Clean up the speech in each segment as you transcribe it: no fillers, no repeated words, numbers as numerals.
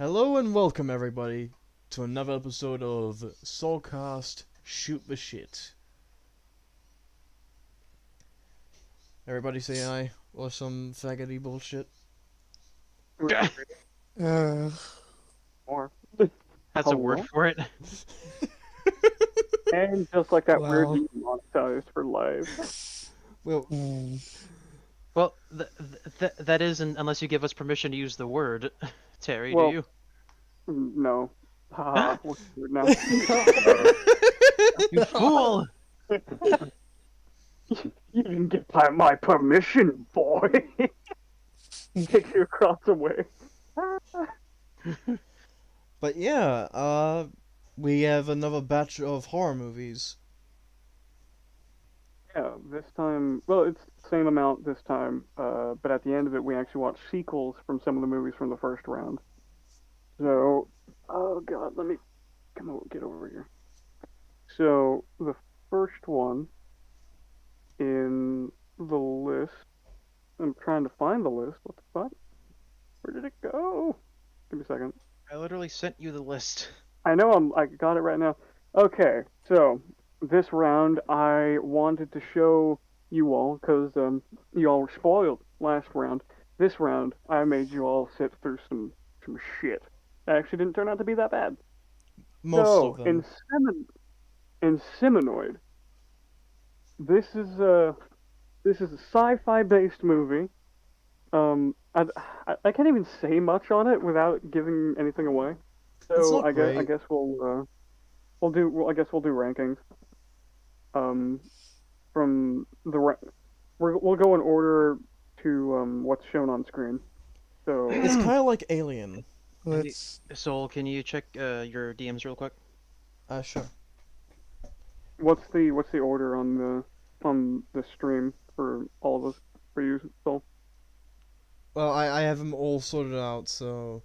Hello and welcome everybody to another episode of Soulcast Shoot the Shit. Everybody say aye or some faggoty bullshit. Uh, More. That's a word Hello? for it. And just like that weird Well. meme monetized for life. Well, hmm. Well, that isn't unless you give us permission to use the word, Terry. Well, Do you? No. Haha, what's weird now? You fool! You didn't get my permission, boy. Take your cross away. but yeah, we have another batch of horror movies. Yeah, this time, well, it's the same amount this time, but at the end of it, we actually watched sequels from some of the movies from the first round. So, oh god, let me, come on, get over here. So, the first one in the list, I'm trying to find the list, what the fuck? Where did it go? Give me a second. I literally sent you the list. I know I got it right now. Okay, so this round I wanted to show you all because you all were spoiled last round. This round I made you all sit through some shit. It actually didn't turn out to be that bad. Most So of them. in Seminoid, this is a sci-fi based movie. I can't even say much on it without giving anything away. It's So not I great. guess we'll do rankings. From we'll go in order to what's shown on screen. So It's kind of like Alien. Let's. Soul, can you check your DMs real quick? Sure. what's the order on the stream for all of us for you, Soul? Well, I have them all sorted out, so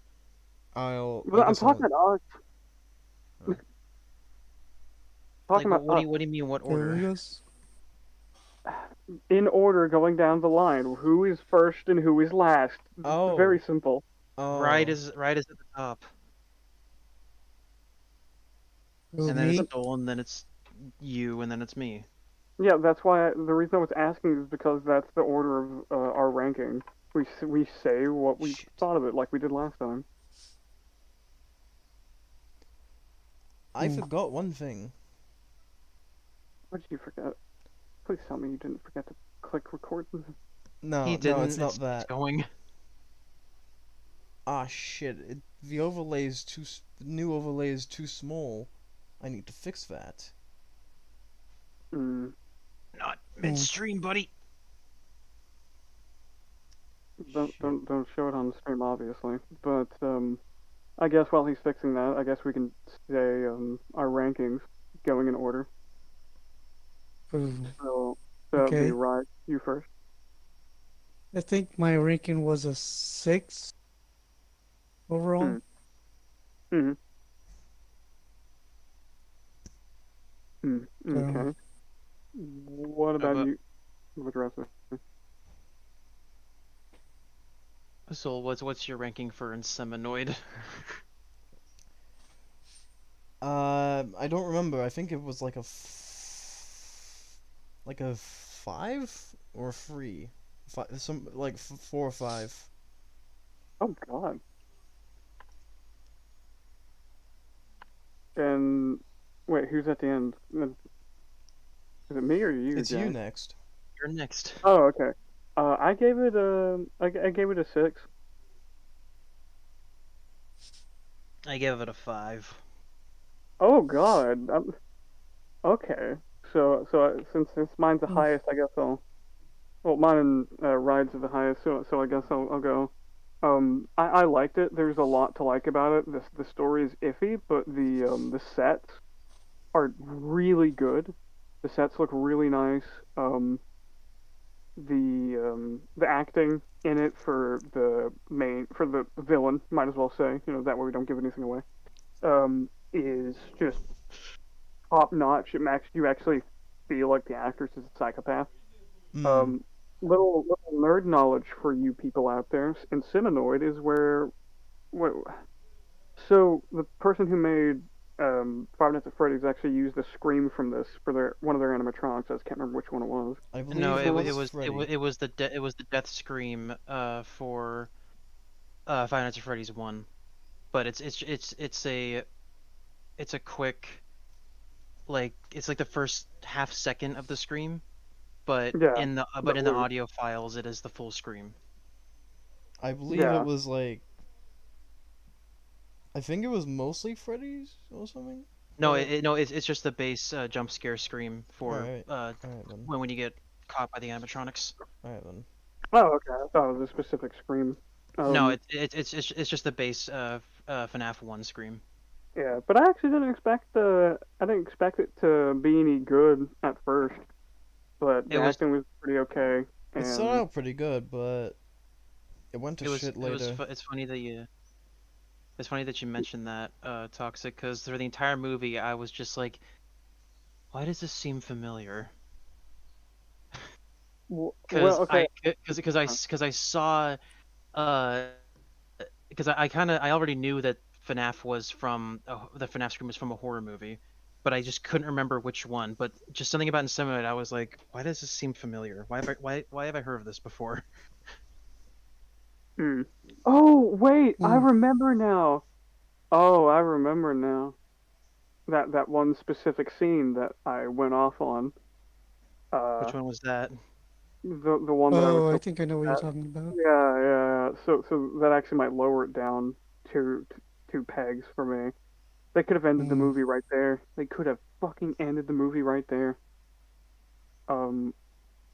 I I'm guess talking about us. Oh. Talking Like, about what do us. you what do you mean? What There order? it goes. In order going down the line. Who is first and who is last? Oh. Very simple. Oh. Right is at the top, Oh, and then me? it's Soul, and then it's you, and then it's me. Yeah, that's why the reason I was asking is because that's the order of our ranking. We say what we Shit. thought of it, like we did last time. I Hmm. forgot one thing. What did you forget? Please tell me you didn't forget to click record. No, He no, didn't. it's not It's that. going. Ah, shit. The overlay is the new overlay is too small. I need to fix that. Mm, Not midstream, buddy. don't show it on the stream, obviously. But I guess while he's fixing that, I guess we can say our rankings going in order. Oh, So that'll be Okay. right. You first. I think my ranking was a 6 overall. Mm-hmm. Okay. What about but- you? What the rest of it? Soul, what's your ranking for Inseminoid? I don't remember. I think it was like like a 5 or a 3. Some like 4 or 5. Oh God. And wait, who's at the end? Is it me or you? It's Jay? you next. You're next. Oh, okay. I gave it I gave it a 6. I gave it a 5. Oh God. Okay. Since mine's the highest, I guess I'll. Well, mine and rides are the highest, so I guess I'll go. I liked it. There's a lot to like about it. The story is iffy, but the sets are really good. The sets look really nice. The acting in it for the villain, might as well say, that way we don't give anything away, is just top notch. It makes you actually feel like the actress is a psychopath. Mm. Little nerd knowledge for you people out there. Inseminoid is where So the person who made Five Nights at Freddy's actually used a scream from this for one of their animatronics. I just can't remember which one it was. I No, believe it it wa- was Freddy. it was the death scream for Five Nights at Freddy's 1. But it's a quick, like, it's like the first half second of the scream, but Yeah, in the loop. audio files it is the full scream. I believe it Yeah, was like I think it was mostly Freddy's or something. No, But it's just the base jump scare scream for alright, alright then, when you get caught by the animatronics. alright then. oh, okay. I thought it was a specific scream. No, Um, it's just the base FNAF 1 scream. yeah, but I actually I didn't expect it to be any good at first, but It the was acting was pretty okay, It started and out pretty good, but it went to shit later. it's funny that you mentioned that Toxic, because through the entire movie I was just like, why does this seem familiar? well, okay. Because I saw uh because I already knew that FNAF was from the FNAF scream was from a horror movie, but I just couldn't remember which one. But just something about Inseminate, I was like, why does this seem familiar? Why have I heard of this before? Hmm. Oh, wait, I Mm. remember now. Oh, I remember now. That one specific scene that I went off on. Uh, Which one was that? the one that I was Oh, I so think I know what you're at. talking about. Yeah, yeah. So that actually might lower it down two pegs for me. They could have ended the Mm. movie right there. They could have fucking ended the movie right there. Um,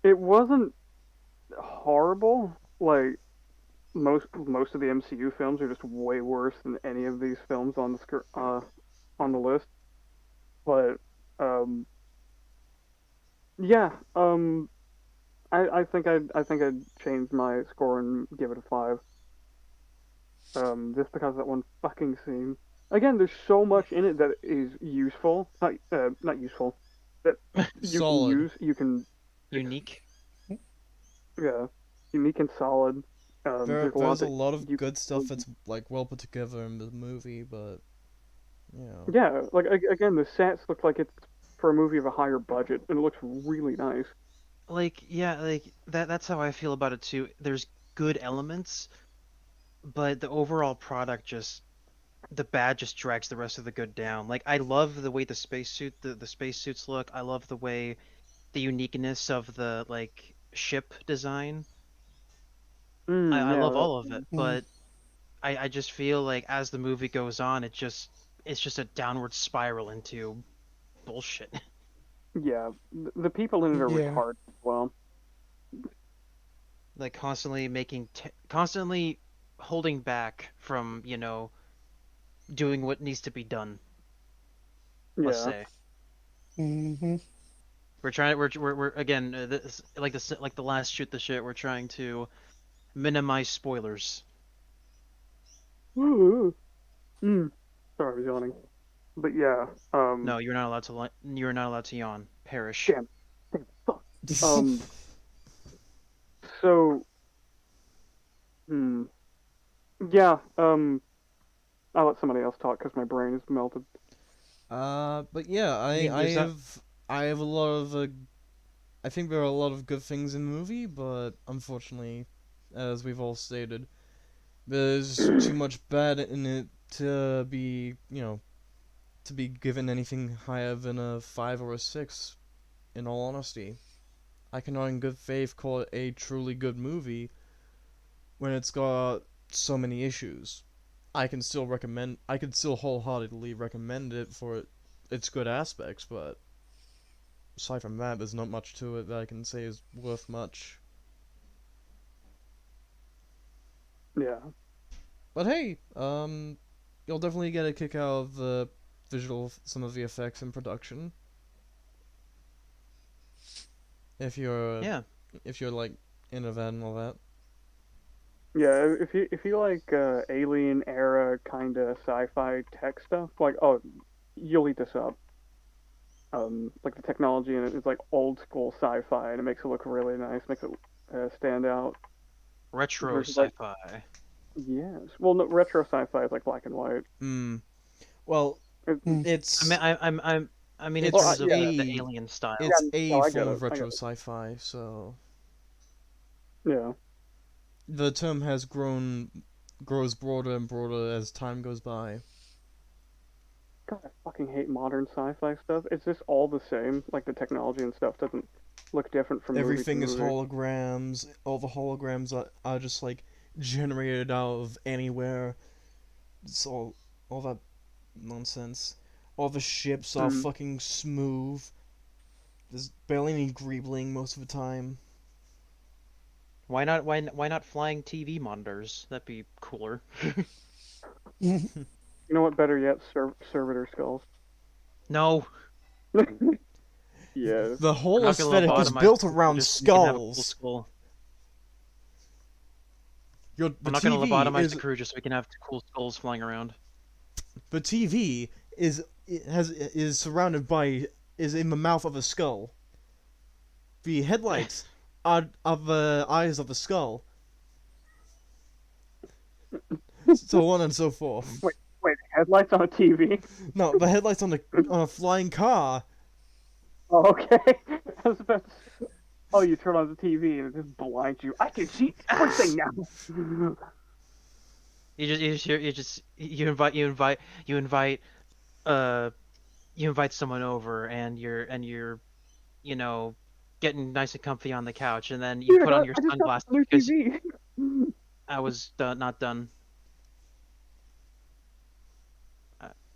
it wasn't horrible. Like most of the MCU films are just way worse than any of these films on on the list. But um, yeah. I think I'd change my score and give it a 5. Just because of that one fucking scene. Again, there's so much in it that is useful. Not useful. That you can Solid. use. You can Unique. yeah, unique and solid. There's a lot There's a that lot of you good can. stuff that's like well put together in the movie, but you know, Yeah, like again, the sets look like it's for a movie of a higher budget, and it looks really nice. Like, yeah, like that's how I feel about it too. There's good elements, but the overall product just the bad just drags the rest of the good down. Like, I love the way the spacesuits look. I love the way the uniqueness of the like ship design. I love Yeah, all of it, Mm. but I just feel like as the movie goes on, it's just a downward spiral into bullshit. yeah. The people in it are Yeah. retarded as well. Like constantly holding back from, doing what needs to be done, let's Yeah. say. Hmm. We're trying we're again this like the last shoot the shit, we're trying to minimize spoilers. Ooh. Mm. Sorry, I was yawning. But yeah. No, you're not allowed to yawn. Perish. Damn. Damn. Fuck. Um. So. Hmm. Yeah. I'll let somebody else talk because my brain is melted. but yeah, I mean, there's not I have a lot of I think there are a lot of good things in the movie, but unfortunately, as we've all stated, there's too much bad in it to be, to be given anything higher than a 5 or a 6, in all honesty. I cannot in good faith call it a truly good movie when it's got so many issues. I can still wholeheartedly recommend it for its good aspects, but aside from that, there's not much to it that I can say is worth much. Yeah. But hey, you'll definitely get a kick out of the some of the effects in production if you're yeah. like into that and all that. Yeah. If you like alien era kind of sci-fi tech stuff, like oh, you'll eat this up. Like the technology in it is like old school sci-fi, and it makes it look really nice, makes it stand out. Retro Versus like sci-fi. Yes. Well, no, retro sci-fi is like black and white. Well, It, Mm. it's I mean, in it's well, terms of yeah, the alien style. it's yeah. a No, I get form it. of I get retro it. sci-fi, so Yeah. the term has grows broader and broader as time goes by. God, I fucking hate modern sci-fi stuff. It's just all the same. Like the technology and stuff doesn't look different from movie to Everything is movie. holograms. All the holograms are just like generated out of anywhere. It's all that nonsense. All the ships are Mm. fucking smooth. There's barely any greebling most of the time. Why not flying TV monitors? That'd be cooler. You know what? Better yet, servitor skulls. No, Yeah. The I'm whole not gonna aesthetic is lobotomize built the crew around just so we can have a cool skulls. skull. The I'm not gonna TV lobotomize the crew just so we can have cool skulls flying around. is surrounded by is in the mouth of a skull. The headlights are the eyes of the skull. So on and so forth. Wait, headlights on a TV? No, the headlights on a flying car. Oh, okay. I was about to... Oh, you turn on the TV and it just blinds you. I can see everything now. Uh you invite someone over and you're you know getting nice and comfy on the couch and then you Dude, put on your I just got sunglasses a new because TV. I was not done.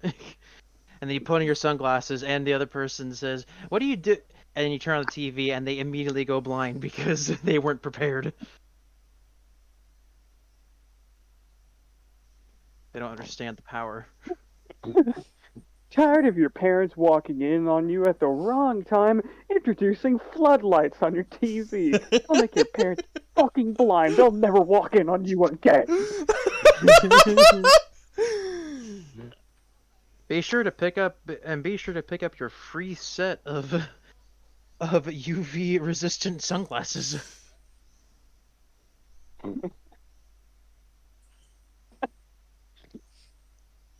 And then you put on your sunglasses and the other person says, "What do you do?" And then you turn on the TV and they immediately go blind because they weren't prepared. They don't understand the power. Tired of your parents walking in on you at the wrong time, introducing floodlights on your TV. It'll make your parents fucking blind. They'll never walk in on you again. Be sure to pick up your free set of UV resistant sunglasses.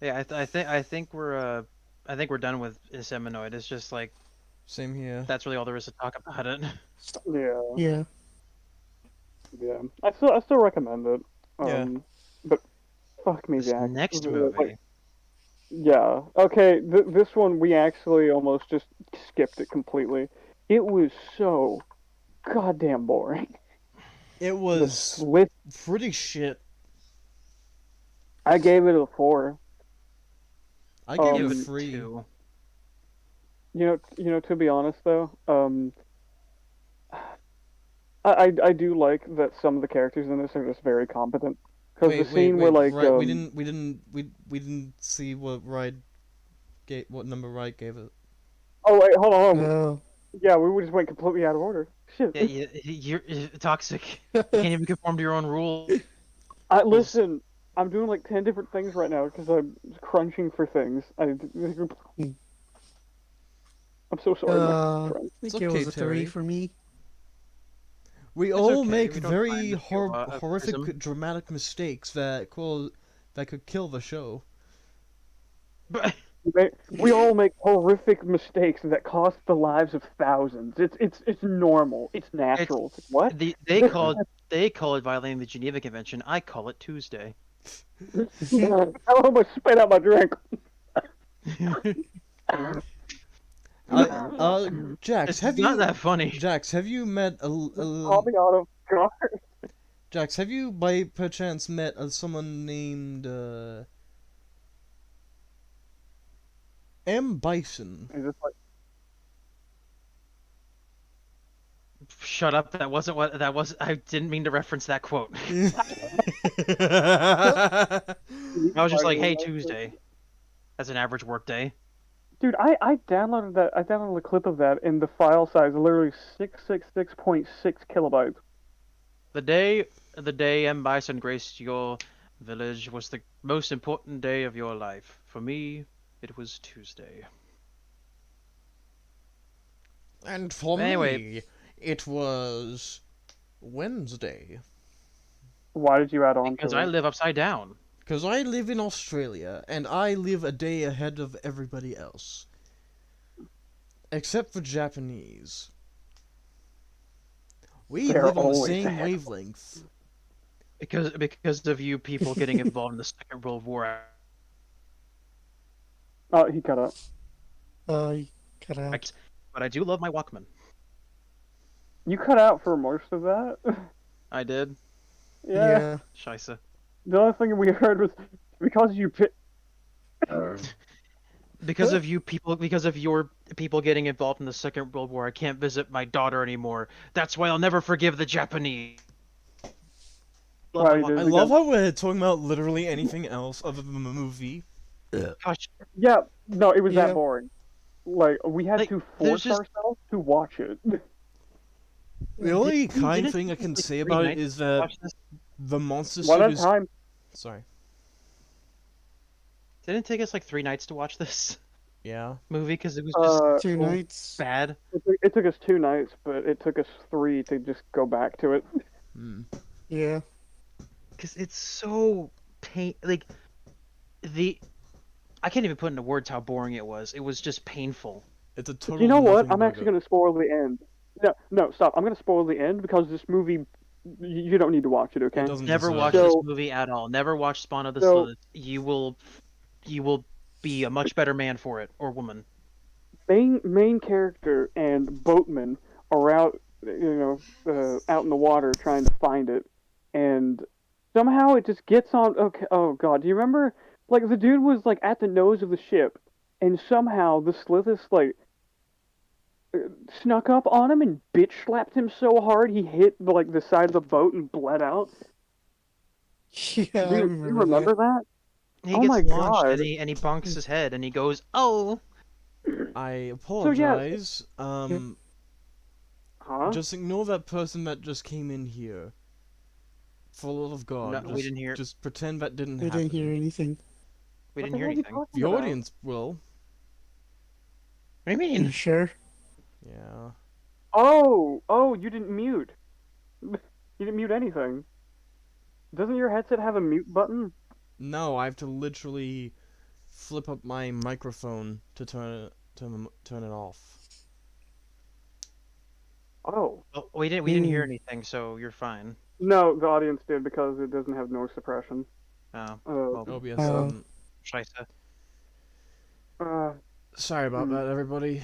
Yeah, I think we're done with Seminoid. It's just like Same here. that's really all there is to talk about it. Yeah, Yeah. yeah. I still recommend it. Yeah. But fuck me, This Jack. next Like, movie. yeah. Okay, this one we actually almost just skipped it completely. It was so goddamn boring. It The was split. pretty shit. I gave it a 4. I gave Give it Um, a 3. two. To be honest though, I do like that some of the characters in this are just very competent. Because the scene where like Right, we didn't see what number Wright gave it. oh wait, hold on. Oh. Yeah, we just went completely out of order. Shit. Yeah, you're toxic. You can't even conform to your own rules. Listen, I'm doing like 10 different things right now because I'm crunching for things. I'm so sorry, my friend. I think It's it okay, was a 3 Terry. for me. We It's all okay, make we don't very mind if you are a horrific, prism. dramatic mistakes that could kill the show. But We all make horrific mistakes that cost the lives of thousands. It's normal. It's natural. It's like, what? they call it violating the Geneva Convention. I call it Tuesday. I almost spit out my drink. Jax, It's have not you that funny. Jax, have you met Call me out of guard. Jax, have you by perchance met someone named M. Bison? Is this like, Shut up. That wasn't what that was. I didn't mean to reference that quote. I was just like, hey, Tuesday. That's an average work day. dude, I downloaded that. I downloaded a clip of that, and the file size is literally 666.6 kilobytes. The day M. Bison graced your village was the most important day of your life. For me, it was Tuesday. And for Anyway. me, it was Wednesday. Why did you add on Because to I it? live upside down. Because I live in Australia, and I live a day ahead of everybody else. Except for Japanese. We They're live on the always same ahead. wavelength. Because of you people getting involved in the Second World War. Oh, he cut up. You cut out. But I do love my Walkman. You cut out for most of that. I did. Yeah. Yeah. Scheisse. The only thing we heard was because you Because of you people, because of your people getting involved in the Second World War, I can't visit my daughter anymore. That's why I'll never forgive the Japanese. Love Wow, my you did I it love again. how we're talking about literally anything else other than the movie. Gosh, Yeah, no, it was that Yeah. boring. Like we had Like, to there's force just- ourselves to watch it. The only Didn't kind it thing I take us, can like, say 3 about it nights is to that watch this? the monster One suit at a is. time. Sorry. Didn't it take us like 3 nights to watch this Yeah. movie because it was just 2 so nights. bad? It took us 2 nights, but it took us 3 to just go back to it. Hmm. Yeah. Because it's so like the I can't even put into words how boring it was. It was just painful. It's a But total you know what? nothing I'm actually burger. going to spoil the end. No, stop. I'm going to spoil the end because this movie, you don't need to watch it, okay? It doesn't Never deserve watch it. this So- movie at all. Never watch Spawn of the So- Slith. You will be a much better man for it, or woman. Main character and boatman are out, out in the water trying to find it, and somehow it just gets on. Okay, oh god, do you remember? Like the dude was like at the nose of the ship, and somehow the Slithis like snuck up on him and bitch slapped him so hard he hit like the side of the boat and bled out. Yeah, Do I you remember that? He Oh gets my launched God. and he bonks his head and he goes, "Oh." I apologize. Huh? Just ignore that person that just came in here. For the love of God. No, just, we didn't hear. Just pretend that didn't We happen. didn't hear anything. We What didn't the hear hell are you anything. talking The about? audience will. What do you You mean? sure? Yeah. Oh, you didn't mute. You didn't mute anything. Doesn't your headset have a mute button? No, I have to literally flip up my microphone to turn it off. Oh. Well, we didn't hear anything, so you're fine. No, the audience did because it doesn't have noise suppression. Oh, Uh, OBS. Oh. scheisse. Sorry about that, everybody.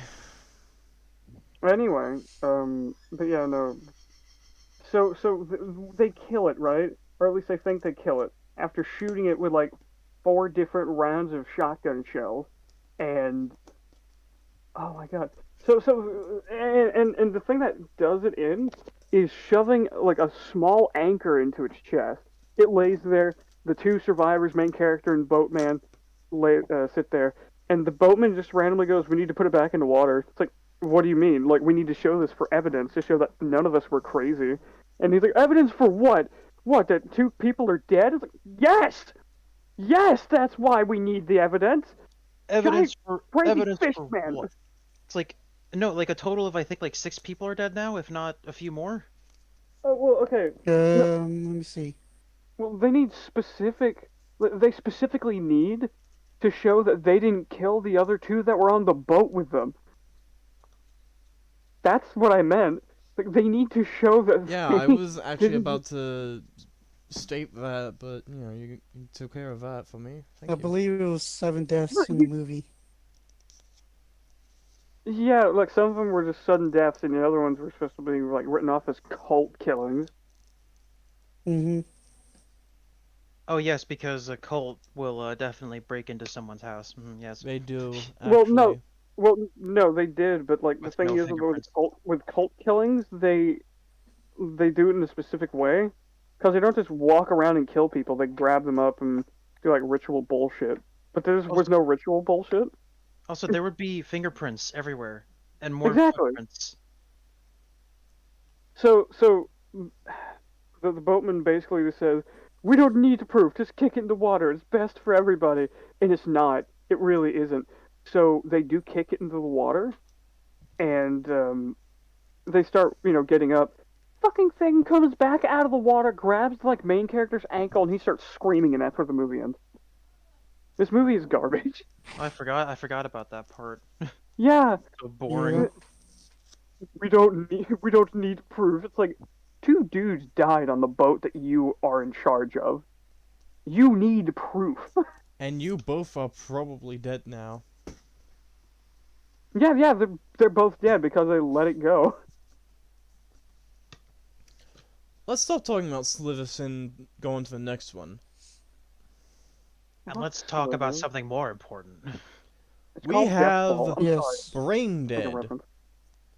Anyway, but yeah, no. So they kill it, right? Or at least they think they kill it after shooting it with like 4 different rounds of shotgun shells, and oh my god. And the thing that does it in is shoving like a small anchor into its chest. It lays there. The 2 survivors, main character and boatman, sit there, and the boatman just randomly goes, "We need to put it back in the water." It's like, what do you mean? Like, we need to show this for evidence to show that none of us were crazy. And he's like, evidence for what? What, that 2 people are dead? It's like, yes! Yes, that's why we need the evidence! Evidence for crazy fish for man. what? It's like no, like a total of I think like 6 people are dead now, if not a few more. Oh, well, okay. Let me see. Well, they specifically need to show that they didn't kill the other 2 that were on the boat with them. That's what I meant. Like, they need to show that. Yeah, they I was actually didn't- about to state that, but you took care of that for me. Thank I you. believe it was 7 deaths in the movie. Yeah, like some of them were just sudden deaths, and the other ones were supposed to be like written off as cult killings. Mm-hmm. Oh yes, because a cult will definitely break into someone's house. Yes. They do. Well, no. Actually. Well, no, they did, but like With the thing no is fingerprints. with cult killings, they do it in a specific way, because they don't just walk around and kill people. They grab them up and do like ritual bullshit. But there was no ritual bullshit. Also, there would be fingerprints everywhere, and more Exactly. footprints. So the boatman basically just says, "We don't need to prove. Just kick it in the water. It's best for everybody." And it's not. It really isn't. So they do kick it into the water, and they start, getting up. fucking thing comes back out of the water, grabs the like main character's ankle, and he starts screaming, and that's where the movie ends. This movie is garbage. I forgot about that part. Yeah, So boring. we don't need proof. It's like 2 dudes died on the boat that you are in charge of. You need proof. And you both are probably dead now. Yeah, they're both dead because they let it go. Let's stop talking about Slithis and go on to the next one. And let's talk about something more important. It's We called have Deathfall. I'm Yes. Brain sorry. Dead, Reference.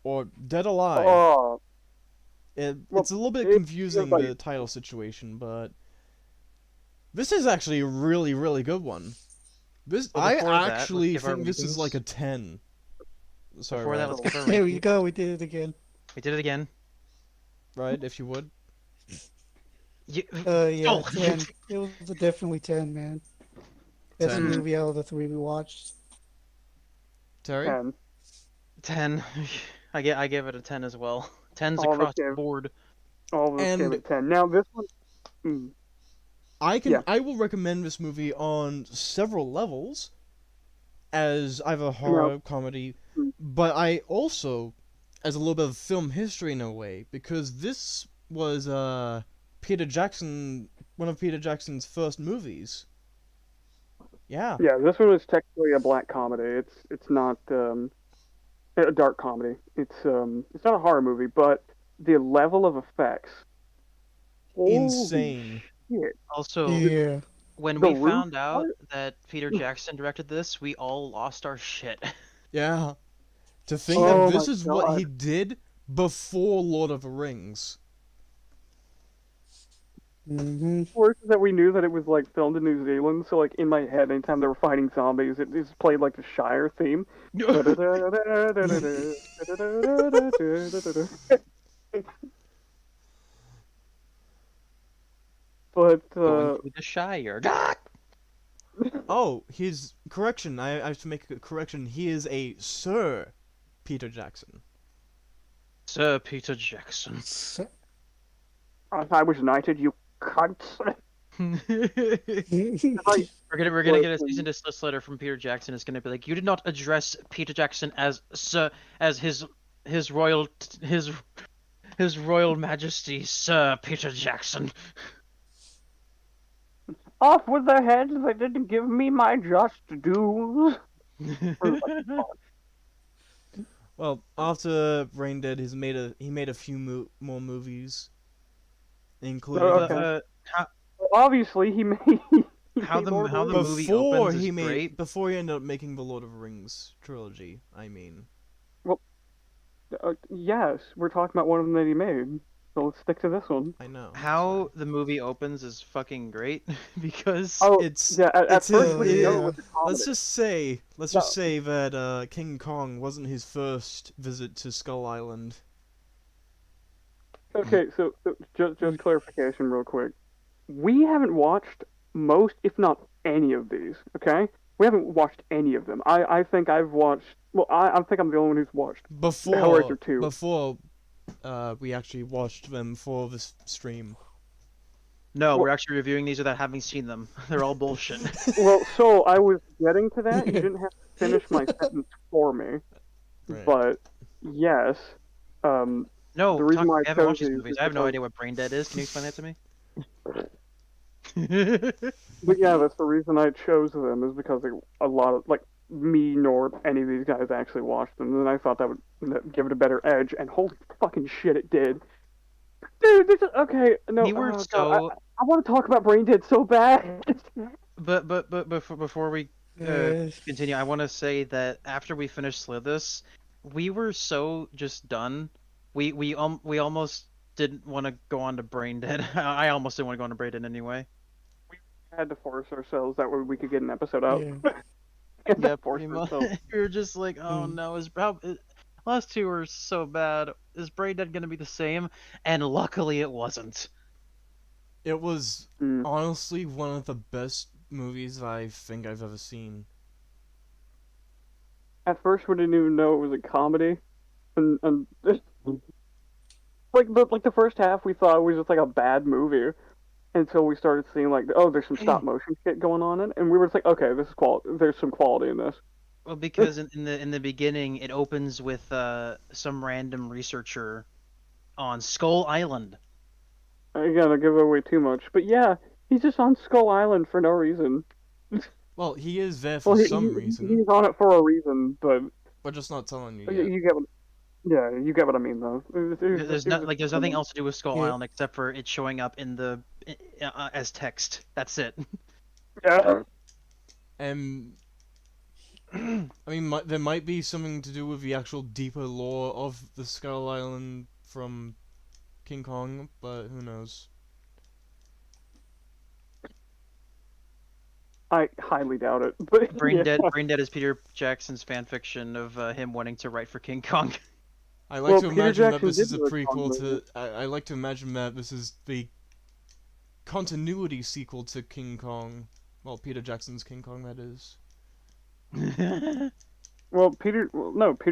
or Dead Alive. Oh, It's a little bit it confusing, feels like- the title situation, but this is actually a really, really good one. Well, I before that, let's actually give our think this is ratings. like a 10. Sorry, Before that, Ryan. let's give our There we ranking. go. We did it again. We did it again. Right, if you would. You, Yeah, Oh. 10. It was definitely 10, man. Best 10. movie out of the 3 we watched. Terry? 10. 10. I gave it a 10 as well. 10's All of us across the gave- board. All of us gave And- it 10. Now this one. Yeah. I will recommend this movie on several levels as either horror, comedy, Mm. but I also as a little bit of film history in a way, because this was Peter Jackson, one of Peter Jackson's first movies. Yeah. Yeah, this one is technically a black comedy. It's not a dark comedy. It's not a horror movie, but the level of effects. Holy Insane. shit. Also, Yeah. when The we roof found out part? that Peter Jackson directed this, we all lost our shit. Yeah. To think Oh that this my is what God. he did before Lord of the Rings. Mm-hmm. Worse is that we knew that it was like filmed in New Zealand, so like in my head, anytime they were fighting zombies, it just played like the Shire theme. But Going to the Shire. Oh, his correction. I have to make a correction. He is a Sir Peter Jackson. Sir Peter Jackson. I was knighted, you cunts. Like, We're gonna get a cease and desist letter from Peter Jackson. It's gonna be like, you did not address Peter Jackson as Sir, as his royal Majesty, Sir Peter Jackson. off with their heads, they didn't give me my just dues. Well, after Brain Dead, he made a few more movies, including Okay. Obviously, he made. How the movie before opens he is made great. before he ended up making the Lord of the Rings trilogy. I mean, Yes, we're talking about one of them that he made. So let's stick to this one. I know. How the movie opens is fucking great because Oh, It's yeah. At it's first, his- we yeah. know it was a comedy. let's just say that King Kong wasn't his first visit to Skull Island. Okay, so just clarification, real quick. We haven't watched most, if not any of these. Okay, we haven't watched any of them. I think I've watched. Well, I think I'm the only one who's watched. Before Hellraiser 2. before we actually watched them for this stream. no, we're actually reviewing these without having seen them. They're all bullshit. Well, so I was getting to that. You didn't have to finish my sentence for me, Right. but yes. No, The reason why I I haven't watched chose these these movies. is I have no because- idea what Brain Dead is. Can you explain that to me? But yeah, that's the reason I chose them, is because a lot of, like, me nor any of these guys actually watched them, and I thought that would give it a better edge, and holy fucking shit, it did. Dude, this is, okay, no, We were God, so- I want to talk about Brain Dead so bad. But before we Yeah. continue, I want to say that after we finished Slithis, we were so just done. We almost didn't want to go on to Brain Dead. I almost didn't want to go on to Brain Dead anyway. Had to force ourselves, that way we could get an episode out. Yeah. Had to Yeah, force pretty much. ourselves. We were just like, oh Mm. no, last two were so bad. Is Brain Dead gonna be the same? And luckily, it wasn't. It was Mm. honestly one of the best movies I think I've ever seen. At first, we didn't even know it was a comedy, and the first half we thought was just like a bad movie until we started seeing like, oh, there's some stop motion shit going on in it, and we were just like, okay, this is quality. There's some quality in this. Well, because in the beginning it opens with some random researcher on Skull Island. Again, I give away too much, but yeah, he's just on Skull Island for no reason. Well, he is there for Well, some reason. he's on it for a reason, but We're just not telling you you, yet. you get what, yeah, you get what I mean though. There's nothing else to do with Skull Yeah. Island except for it showing up in the as text. That's it. Yeah. I mean, there might be something to do with the actual deeper lore of the Skull Island from King Kong, but who knows? I highly doubt it. But Brain yeah. Dead is Peter Jackson's fan fiction of him wanting to write for King Kong. I like Well, to Peter imagine that Jackson this did is a do a Kong prequel to. movie. I like to imagine that this is the continuity sequel to King Kong. Well, Peter Jackson's King Kong, that is. Well, Peter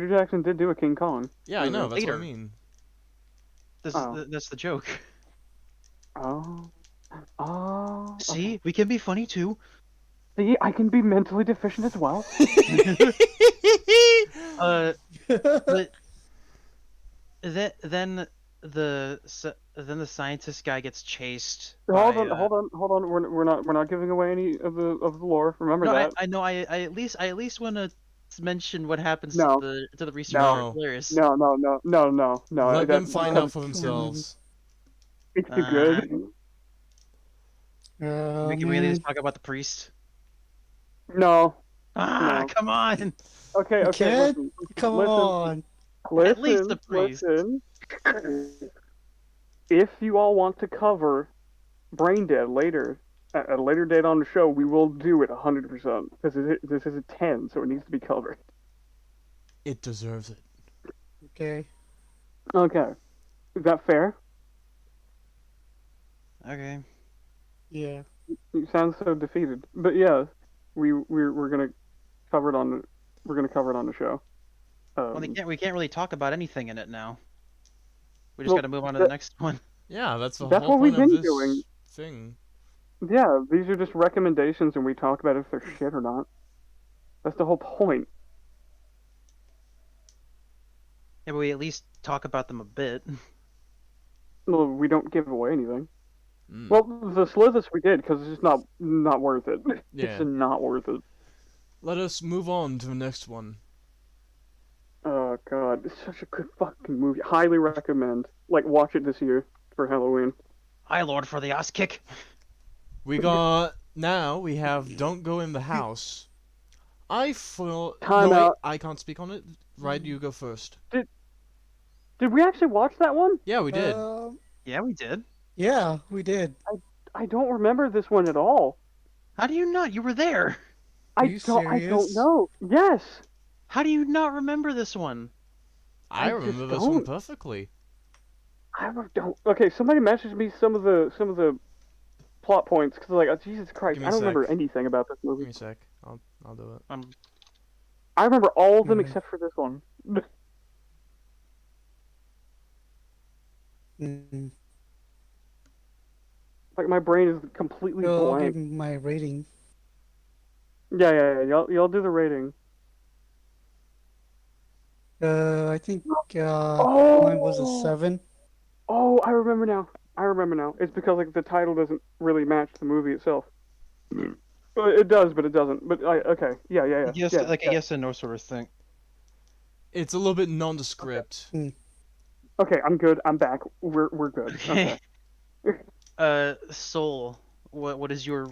Jackson did do a King Kong. Yeah, I know. That's what I Later. mean. That's the joke. Oh. Oh. See, we can be funny too. See, I can be mentally deficient as well. But then the scientist guy gets chased. Hold by, on. We're not giving away any of the lore. Remember No, that. I know. I at least want to mention what happens No. to the researcher. No. Hilarious. No. Let them That's find because out for themselves. It's too good. We can really just talk about the priest. No. Ah, No. come on. Okay. Kid? Listen, Come listen, on. At least the priest. Listen. If you all want to cover Brain Dead later, at a later date on the show, we will do it 100%. Because this is a 10, so it needs to be covered. It deserves it. Okay. Okay. Is that fair? Okay. Yeah. You sound so defeated. But yeah, we're gonna cover it on the show. Well, we can't really talk about anything in it now. We just Well, got to move on to the next one. Yeah, that's the That's whole what we've point of been this doing. thing. Yeah, these are just recommendations, and we talk about if they're shit or not. That's the whole point. Yeah, but we at least talk about them a bit. Well, we don't give away anything. Mm. Well, the Slithus we did because it's just not worth it. Yeah. It's not worth it. Let us move on to the next one. Oh god, it's such a good fucking movie. Highly recommend. Like, watch it this year for Halloween. Hi, Lord, for the ass kick. We have Don't Go in the House. I feel Time no, wait, out. I can't speak on it. Right, you go first. Did we actually watch that one? Yeah, we did. Yeah, we did. Yeah, we did. I don't remember this one at all. How do you not? You were there. Are I you don't serious? know. Yes. How do you not remember this one? I I remember just this one don't. perfectly. I don't. Okay, somebody messaged me some of the plot points because like, oh, Jesus Christ, Give me I a don't remember sec. anything about this Give movie. me a sec. I'll do it. I remember all of them Mhm. except for this one. Mm. Like my brain is completely So I'll blank. give my rating. Yeah. Y'all do the rating. I think mine was a Oh! 7. Oh, I remember now. It's because like the title doesn't really match the movie itself. Well, it does, but it doesn't. But okay. Yeah. Yes, yeah, like yeah. a yes and no sort of thing. It's a little bit nondescript. Okay, I'm good. I'm back. We're good. Okay. Soul. What is your?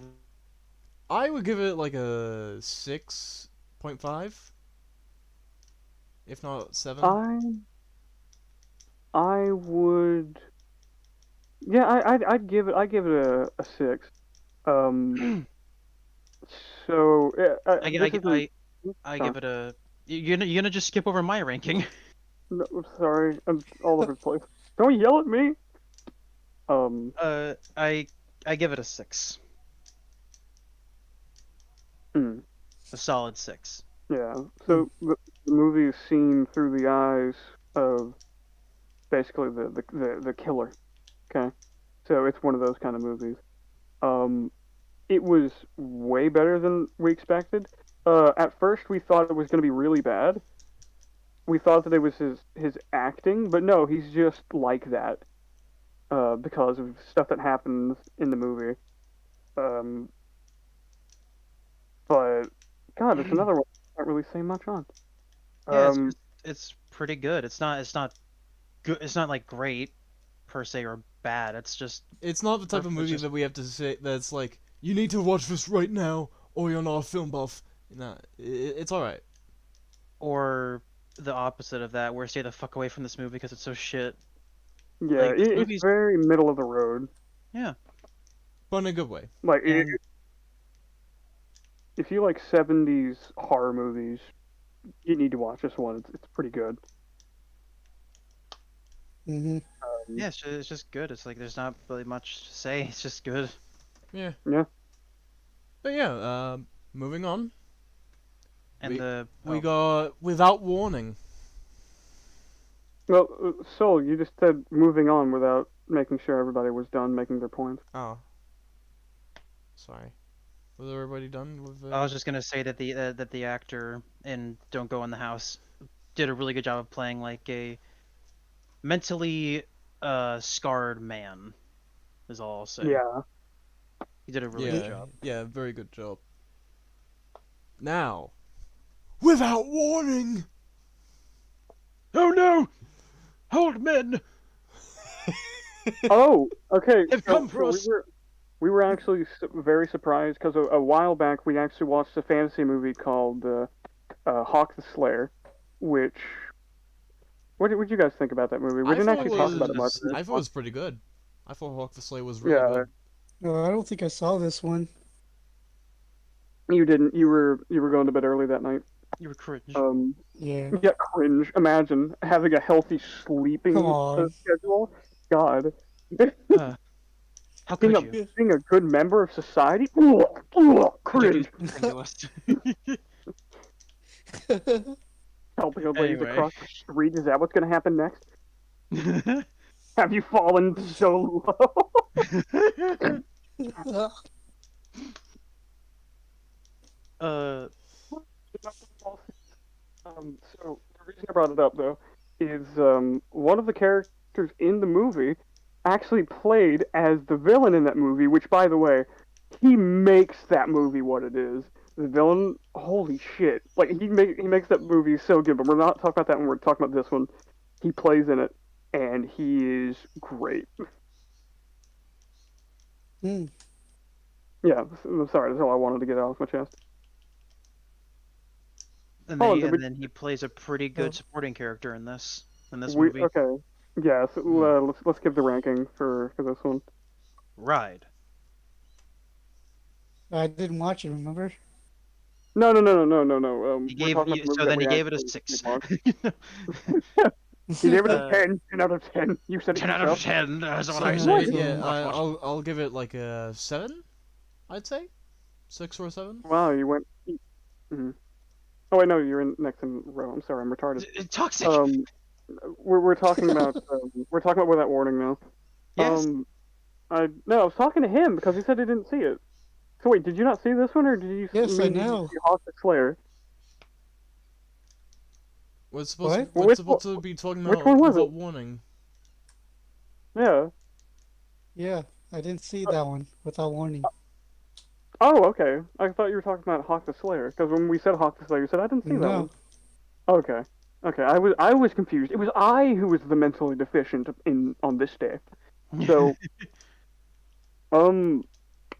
I would give it like a 6.5, if not 7. I would. Yeah, I'd give it a 6. So I this isn't- I give it a. You're gonna just skip over my ranking. No, I'm sorry, I'm all over the place. Don't yell at me. I give it a 6. Mm, A solid 6. yeah. So the movie is seen through the eyes of basically the killer. Okay, so it's one of those kind of movies. Um, it was way better than we expected. At first, we thought it was going to be really bad. We thought that it was his acting, but no, he's just like that because of stuff that happens in the movie. Um, but God, it's another one I can't really say much on. Yeah, Um, it's pretty good. It's not good. It's not like great per se or bad. It's just It's not the type of It's movie just- that we have to say that's like, you need to watch this right now, or you're not a film buff. Nah, it's alright. or the opposite of that, where stay the fuck away from this movie because it's so shit. yeah, Like this it's movie's very middle of the road. yeah, But in a good way. Like, and if you like 70s horror movies, you need to watch this one. It's pretty good. Mm-hmm. yeah, it's just good. It's like there's not really much to say. It's just good. Yeah. Yeah. But yeah, moving on. And We got Without Warning. Well, Soul, you just said moving on without making sure everybody was done making their points. Oh. Sorry. Was everybody done with I was just gonna say that the actor in Don't Go in the House did a really good job of playing like a mentally scarred man. Is all I'll say. Yeah. He did a really good job. Yeah, very good job. Now, Without Warning! Oh no! Hold men! Oh, okay. They've come for us. We were actually very surprised because a while back we actually watched a fantasy movie called Hawk the Slayer, which. What did you guys think about that movie? We didn't actually talk about it much. I thought it was pretty good. I thought Hawk the Slay was really Yeah. good. No, I don't think I saw this one. You didn't. You were going to bed early that night. You were cringe. Yeah. Yeah, cringe. Imagine having a healthy sleeping Come on. schedule. God. How could being you? being a good member of society. Cringe. Helping a lady Anyway. across the street. Is that what's going to happen next? Have you fallen so low? So the reason I brought it up though is one of the characters in the movie actually played as the villain in that movie, which by the way, he makes that movie what it is. The villain, holy shit! Like he makes that movie so good. But we're not talking about that when we're talking about this one. He plays in it, and he is great. Hmm. Yeah, I'm sorry. That's all I wanted to get off my chest. And, Oh, and then he plays a pretty good supporting character in this movie. Okay. Yeah. So, let's give the ranking for this one. Ride. I didn't watch it, remember? No. He We're gave talking about the movie so that then he we gave it a actually 6. watched. He gave it a Uh, 10 out of 10. You said it 10 out of yourself. 10. That's what I Seven. say. Yeah, I'll give it like a 7, I'd say. 6 or 7. Wow, you went. Mhm. Oh wait, no, you're in next in row. I'm sorry, I'm retarded. Toxic. We're talking about Without Warning now. Yes. I was talking to him because he said he didn't see it. So wait, did you not see this one, or did you? Yes, I did you know. see Hawk the Slayer? We're supposed What? we're supposed to be talking which about one was Without it? Warning. Yeah. Yeah, I didn't see that one without warning. Oh, okay. I thought you were talking about Hawk the Slayer because when we said Hawk the Slayer, you said I didn't see that No. one. Okay. Okay, I was confused. It was I who was the mentally deficient on this day. So,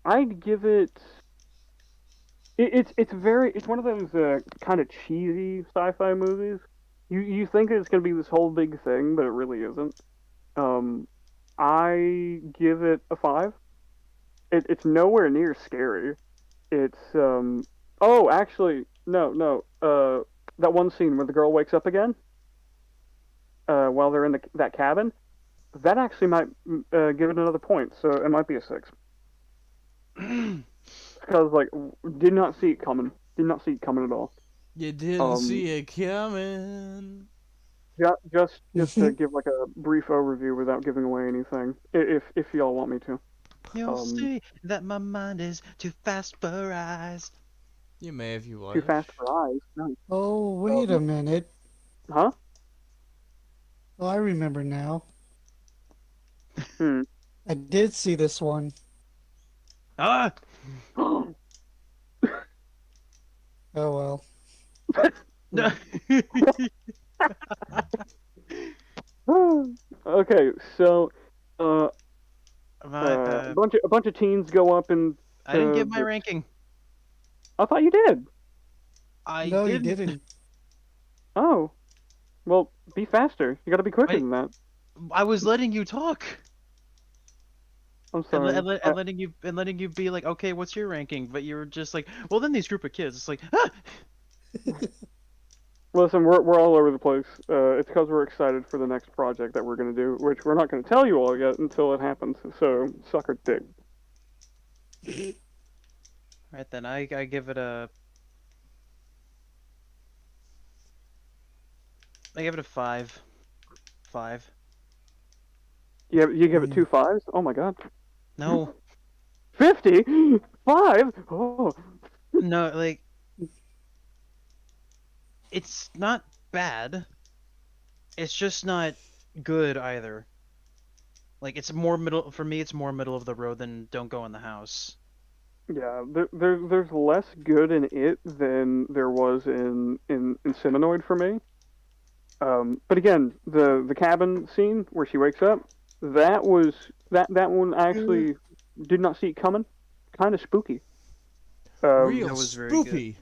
I'd give it. It's one of those kind of cheesy sci-fi movies. You think it's gonna be this whole big thing, but it really isn't. I give it a 5. It's nowhere near scary. It's oh, actually no. That one scene where the girl wakes up again while they're in that cabin, that actually might give it another point, so it might be a 6. Because like did not see it coming at all. You didn't see it coming. Just to give like a brief overview without giving away anything, if y'all want me to. You'll see that my mind is too fast for eyes. You may if you Too wish. fast for eyes. Nice. Oh, wait a minute. Huh? Oh, I remember now. Hmm. I did see this one. Ah! Oh well. No. Okay, so uh, My, a bunch of teens go up and I didn't give my ranking. I thought you did. I No, you didn't. didn't. Oh, well, be faster. You gotta be quicker Wait. than that. I was letting you talk. I'm And, sorry. and letting you be like, okay, what's your ranking? But you were just like, well, then these group of kids. It's like, ah! Listen, we're all over the place. It's because we're excited for the next project that we're gonna do, which we're not gonna tell you all yet until it happens. So suck our dick. Right then, I give it a. I give it a 5. 5. You give it 2 5s? Oh my god. No, 50? 5? Oh. no, like it's not bad. It's just not good either. Like it's more middle for me. It's more middle of the road than Don't Go in the House. Yeah, there's less good in it than there was in Inseminoid for me. But again, the cabin scene where she wakes up, that one I actually did not see it coming. Kind of spooky. Real that was very good. spooky.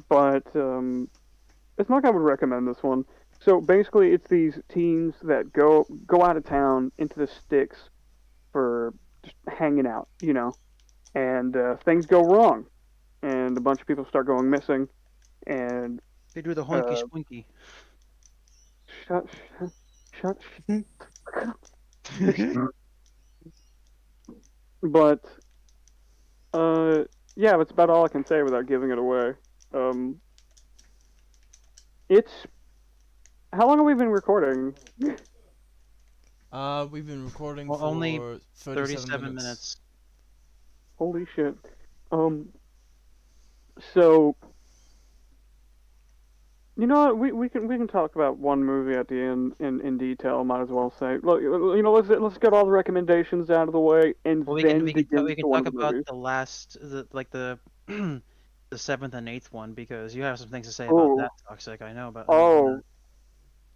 But it's not like I would recommend this one. So basically, it's these teens that go out of town into the sticks for just hanging out, and things go wrong, and a bunch of people start going missing, and They do the hoinky squinky. shut, shut, but yeah, that's about all I can say without giving it away. It's how long have we been recording? We've been recording Well, for only 37 37 minutes. minutes. Holy shit. So you know what? We can talk about one movie at the end in detail. Might as well say, look, let's get all the recommendations out of the way and Well, then we begin can to one talk of the about movies. the last, the the 7th and 8th one because you have some things to say Oh. about that toxic. I know about. Oh,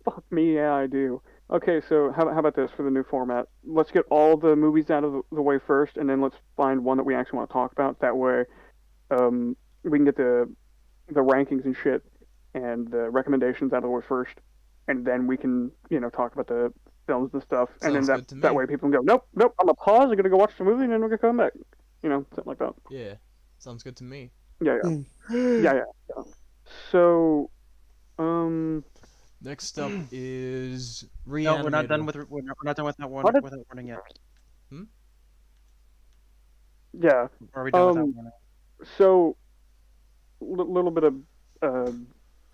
fuck me, yeah, I do. Okay, so how about this for the new format? Let's get all the movies out of the way first, and then let's find one that we actually want to talk about. That way, we can get the rankings and shit and the recommendations out of the way first, and then we can talk about the films and stuff. And then Sounds good to that me. way people can go, nope, I'm gonna pause. I'm gonna go watch the movie, and then we're gonna come back. Something like that. Yeah, sounds good to me. Yeah. Yeah. So, Next up is Reanimator. No, we're not done with that one What did- without warning yet. yeah. Or are we done with that one? So, little bit of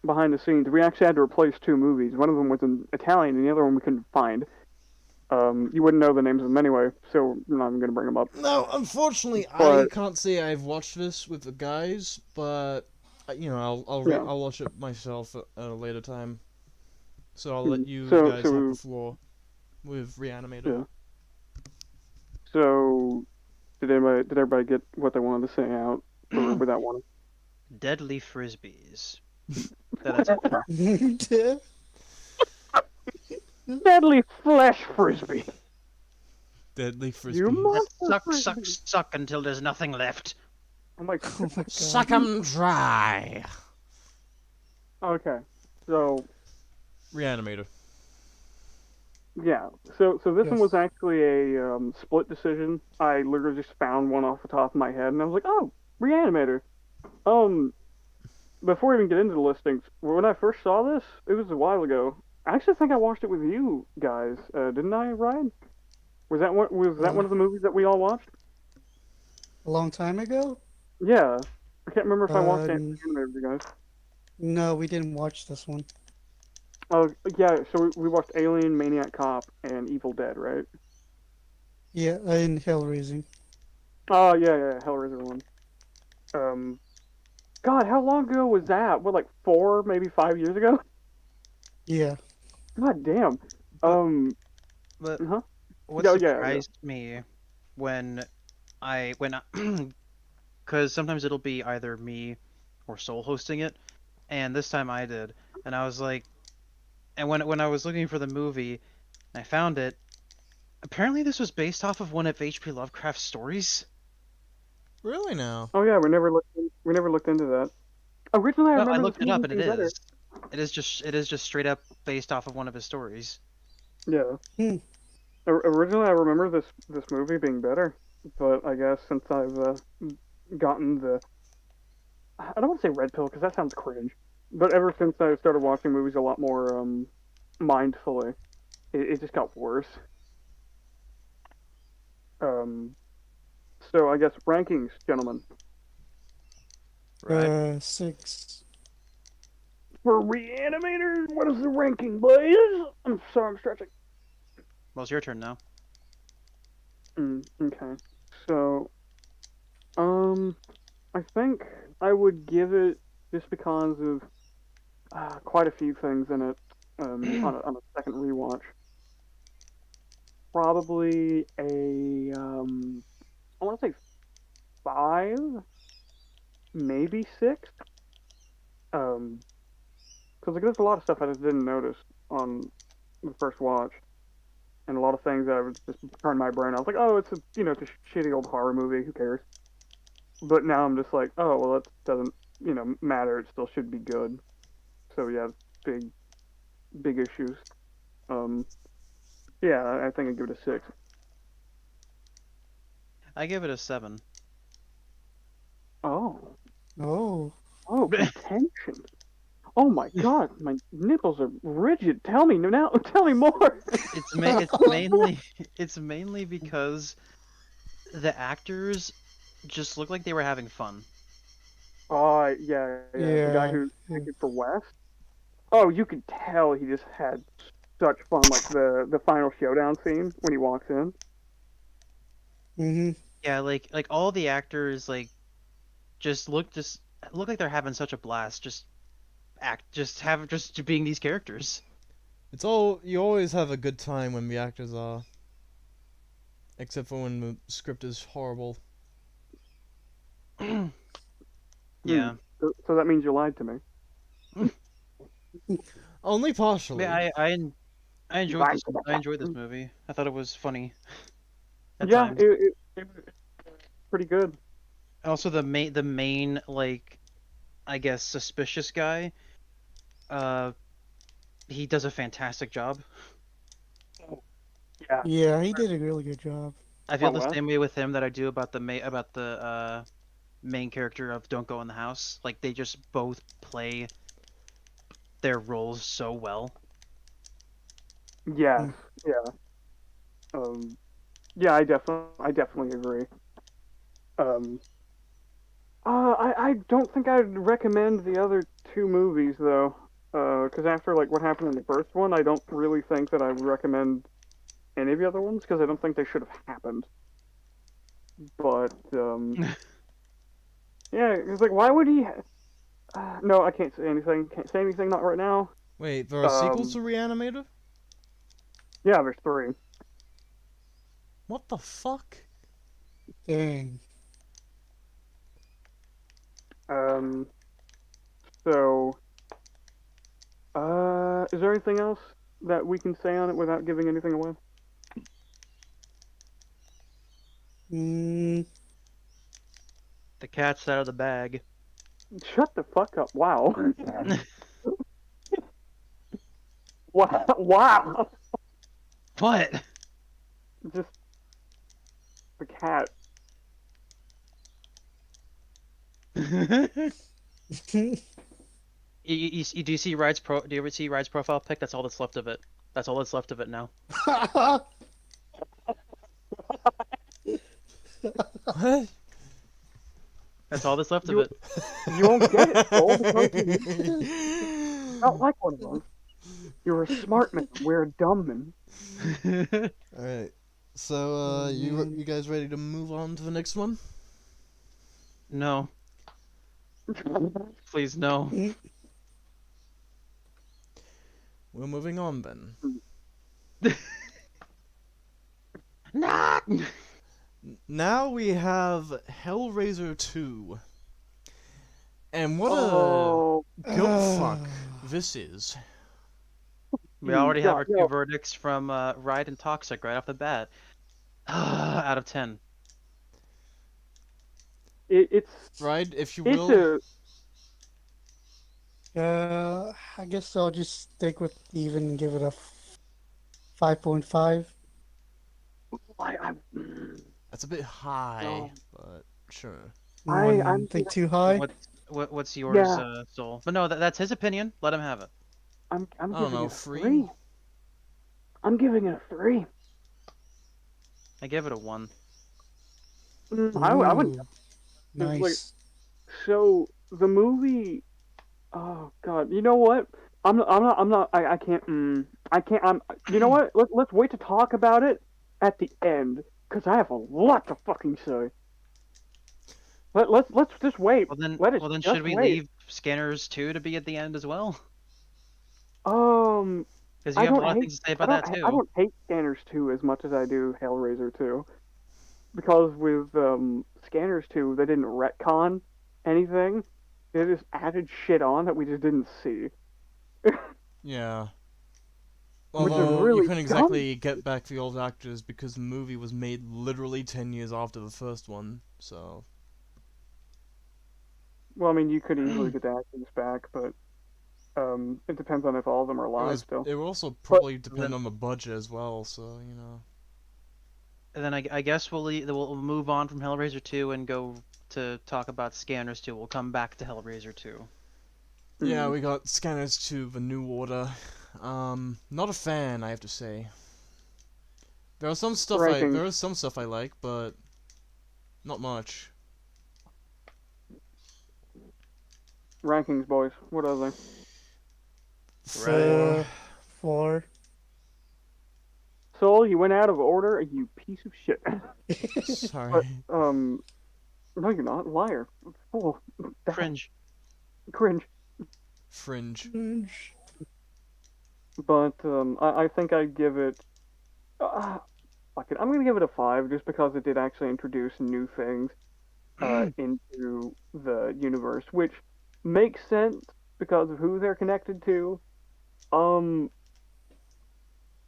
behind the scenes. We actually had to replace 2 movies. One of them was in Italian, and the other one we couldn't find. You wouldn't know the names of them anyway, so I'm not even gonna bring them up. No, unfortunately, I But- can't say I've watched this with the guys, but I'll Yeah. I'll watch it myself at a later time. So I'll let you So- guys so- have the floor with Reanimator. Yeah. So, did everybody get what they wanted to say out with that one? Deadly frisbees. That's it. Deadly flesh frisbee. Deadly frisbee. You monster Suck, frisbee. suck until there's nothing left. Oh my Oh my god. Suck 'em dry. Okay. So, Reanimator. yeah. So this one Yes. was actually a split decision. I literally just found one off the top of my head, and I was like, oh, Reanimator. Before we even get into the listings, when I first saw this, it was a while ago. I actually think I watched it with you guys, didn't I, Ryan? Was that one of the movies that we all watched? A long time ago? Yeah. I can't remember if I watched it Um, with you guys. No, we didn't watch this one. Oh yeah, so we watched Alien, Maniac Cop, and Evil Dead, right? Yeah, in Hellraising. Oh yeah, Hellraiser one. Um, God, how long ago was that? What, like 4, maybe 5 years ago? Yeah. God damn. But Um, but huh? what Yeah. surprised me when when because sometimes it'll be either me or Soul hosting it, and this time I did, and I was like, and when I was looking for the movie, and I found it. Apparently, this was based off of one of H.P. Lovecraft's stories. Really now? Oh yeah, we never looked into that. Originally, I No, I remember looked this it up, movie and it being better. is. It is just straight up based off of one of his stories. Yeah. Hmm. Originally, I remember this movie being better, but I guess since I've gotten the I don't want to say red pill because that sounds cringe, but ever since I started watching movies a lot more mindfully, it just got worse. Um, so I guess rankings, gentlemen. Right. 6. For Reanimator, what is the ranking, boys? I'm sorry, I'm stretching. Well, it's your turn now. Okay. So, um, I think I would give it just because of quite a few things in it. On a second rewatch, probably a I want to say 5, maybe 6. Because like there's a lot of stuff I just didn't notice on the first watch, and a lot of things that I would just turn my brain. I was like, oh, it's a it's a shitty old horror movie. Who cares? But now I'm just like, oh well, that doesn't matter. It still should be good. So yeah, big big issues. Um, yeah, I think I'd give it a 6. I give it a 7. Oh, Oh. oh, contention. Oh my god, my nipples are rigid. Tell me now. Tell me more. It's mainly it's mainly because the actors just look like they were having fun. Oh yeah. The guy Yeah. who acted for West. Oh, you could tell he just had such fun. Like the final showdown scene when he walks in. Mm-hmm. Yeah, like all the actors just look like they're having such a blast. Just being these characters. It's all you always have a good time when the actors are, except for when the script is horrible. Hmm. Yeah. So that means you lied to me. Only I mean, partially. I You enjoyed lied this to I enjoyed me. this movie. I thought it was funny at Yeah, times. it was pretty good. Also, the main like I guess suspicious guy. Uh, he does a fantastic job. Yeah. Yeah, he did a really good job. I feel What the West? same way with him that I do about the main character of Don't Go in the House. Like they just both play their roles so well. Yes. Hmm. Yeah. Um. Yeah, I definitely agree. Um. I don't think I'd recommend the other two movies though. Because after like what happened in the first one, I don't really think that I would recommend any of the other ones because I don't think they should have happened. But yeah, it's like why would he? No, I can't say anything. Can't say anything. Not right now. Wait, there are sequels Um, to Reanimator? yeah, there's 3. What the fuck? Dang. Um, so is there anything else that we can say on it without giving anything away? Mm, The cat's out of the bag. Shut the fuck up! Wow, wow, wow! What? Just the cat. Do you see Ride's do you ever see Ride's profile pic? That's all that's left of it. That's all that's left of it now. What? That's all that's left of You it. you won't get it, Soul, because you're not like one of those. You're a smart man. We're a dumb man. All right. So, Oh, you man. you guys ready to move on to the next one? No, please no. We're moving on then. Nah. Now we have Hellraiser 2. And what a Oh, goat fuck this is. We already have God, our two no. verdicts from Ride and Toxic right off the bat. Out of 10. It's Right, if you it's will. I guess I'll just stick with even and give it a 5.5. I That's a bit high, no. but sure. I'm Anyone think too high? What's yours, Yeah. Soul? But no, that's his opinion. Let him have it. I'm I don't giving know, it a 3? 3. I'm giving it a 3. I give it a 1. I wouldn't. Ooh, Like, nice. so the movie. Oh God, you know what? I can't. I can't. You know what? Let's wait to talk about it at the end, cause I have a lot to fucking say. Let's just wait. Let us Should just we wait. leave Scanners 2 to be at the end as well? Um, Because you I have a don't lot of hate. things to say about that I too. don't hate Scanners 2 as much as I do Hellraiser 2, because with Scanners 2 they didn't retcon anything. They just added shit on that we just didn't see, Yeah. which is Although, you really couldn't dumb. exactly get back the old actors because the movie was made literally 10 years after the first one, so. Well, I mean, you could easily get the actors back, but it depends on if all of them are alive still. It will also But probably depend Then on the budget as well, so, you know. I guess we'll move on from Hellraiser 2 and go to talk about Scanners 2. We'll come back to Hellraiser 2. Yeah, hmm, we got Scanners to the New Order. Not a fan, I have to say. rankings, There is some stuff I like, but not much. rankings, boys. What are they? Right. 4. 4. Soul, you went out of order, you piece of shit. But Sorry. no, you're not, liar. Oh, that Cringe. cringe. Fringe. But I think I'd give it. Fuck it. I'm gonna give it a 5 just because it did actually introduce new things into the universe, which makes sense because of who they're connected to. Um,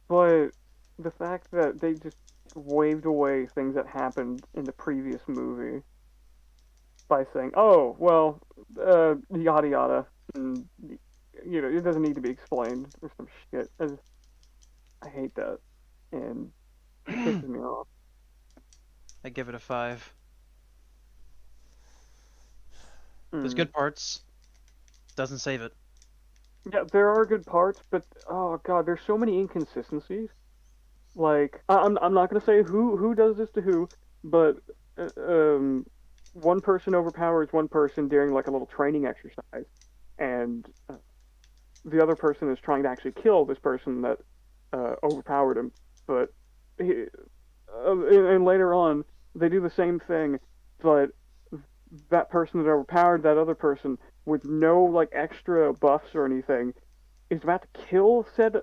but the fact that they just waved away things that happened in the previous movie by saying, "Oh, well, yada yada," and it doesn't need to be explained or some shit. I hate that, and it pisses me off. I give it a 5. There's Mm. good parts. Doesn't save it. Yeah, there are good parts, but oh god, there's so many inconsistencies. Like I'm not gonna say who does this to who, but uh, um, one person overpowers one person during like a little training exercise, and the other person is trying to actually kill this person that overpowered him. But and later on, they do the same thing, but that person that overpowered that other person with no like extra buffs or anything is about to kill said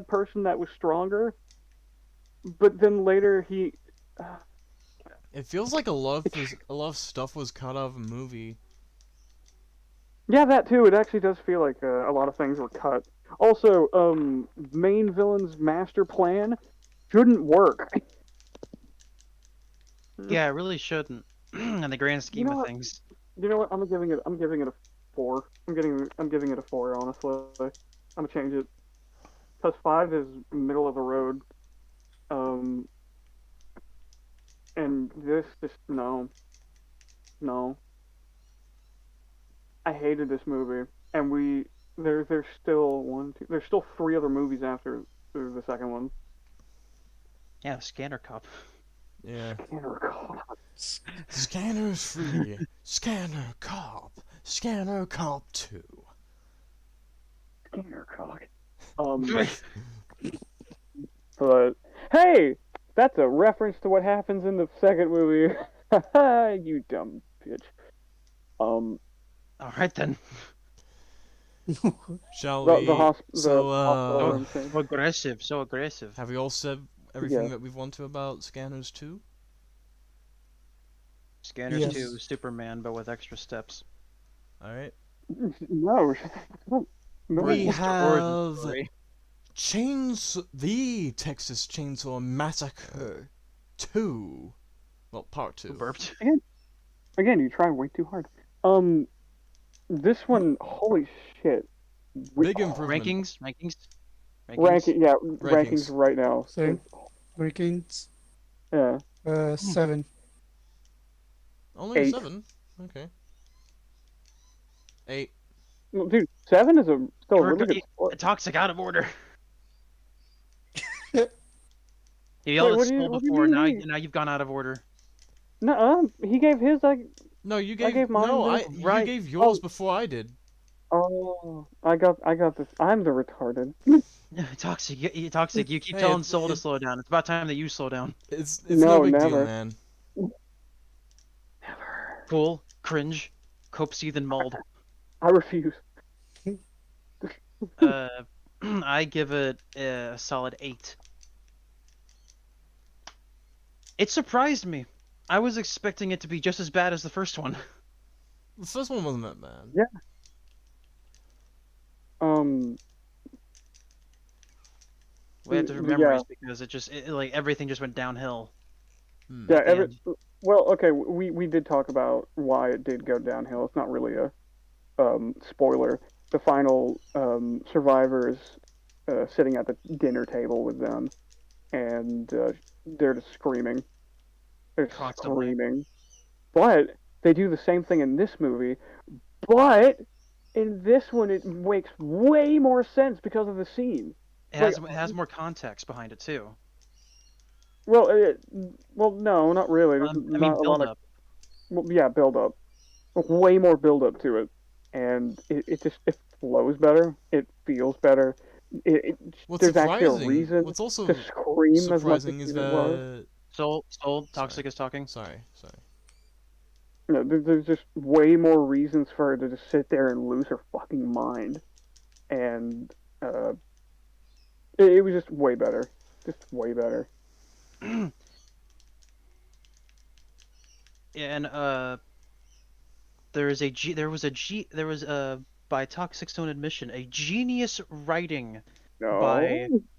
person that was stronger. But then later uh, It feels like it's a lot of stuff was cut out of a movie. yeah, that too. It actually does feel like a lot of things were cut. Also, main villain's master plan shouldn't work. Yeah, it really shouldn't. In the grand You scheme know of what? things. You know what? I'm giving it a 4. I'm giving it a 4. Honestly, I'm gonna change it because 5 is middle of the road. Um, and this just no. I hated this movie, and there's still there's still 3 other movies after the second one. Yeah, Scanner Cop. Yeah. Scanner Cop. Scanners free. Scanner Cop. Scanner Cop 2. Scanner Cop. But hey, that's a reference to what happens in the second movie. You dumb bitch. All right then. Shall The we? So, hospital So, room scene. so aggressive, so aggressive. have we all said everything Yeah. that we want to about Scanners 2? Scanners Yes. 2, Superman, but with extra steps. Alright. No, no. We Mr. Origin have Story. the Texas Chainsaw Massacre 2. Well, part 2. Burped. Again, you try way too hard. This one, holy shit. Big improvement. Rankings. Ranking, yeah, Rankings. rankings right now. Same. Rankings, Yeah. 7. Only 8. 7? Okay. 8. Well, dude, 7 is still a really good score. Toxic out of order. You Wait, yelled what at do you- Skull what do you before, now mean? you've gone out of order. No, he gave his like. No, you gave. gave mine, no, didn't you right. gave yours Oh. before I did. Oh, I got this. I'm the retarded. Toxic, Toxic, you keep Hey, telling it- Soul to it- slow down. It's about time that you slow down. It's No, no big never. deal, man. Never. Cool, cringe, cope, seethe, and mold. I refuse. I give it a solid 8. It surprised me. I was expecting it to be just as bad as the first one. The first one wasn't that bad. Yeah. We have to Yeah. remember it's because like everything just went downhill. Hmm. Yeah. the end. Well, okay. We did talk about why it did go downhill. It's not really a spoiler. The final survivors sitting at the dinner table with them, and they're just screaming. They're Constantly. screaming. But they do the same thing in this movie. But in this one, it makes way more sense because of the scene. It has more context behind it too. Well, no, not really. There's I not mean, a build lot of. up. Well, yeah, build up. Way more build up to it, and it flows better. It feels better. What's There's actually a surprising? reason What's also to scream as much surprising as is it was. that. Soul, Toxic is talking. Sorry. You know, there's just way more reasons for her to just sit there and lose her fucking mind, and it was just way better. Just way better. Yeah, and there was by Toxic's own admission a genius writing No.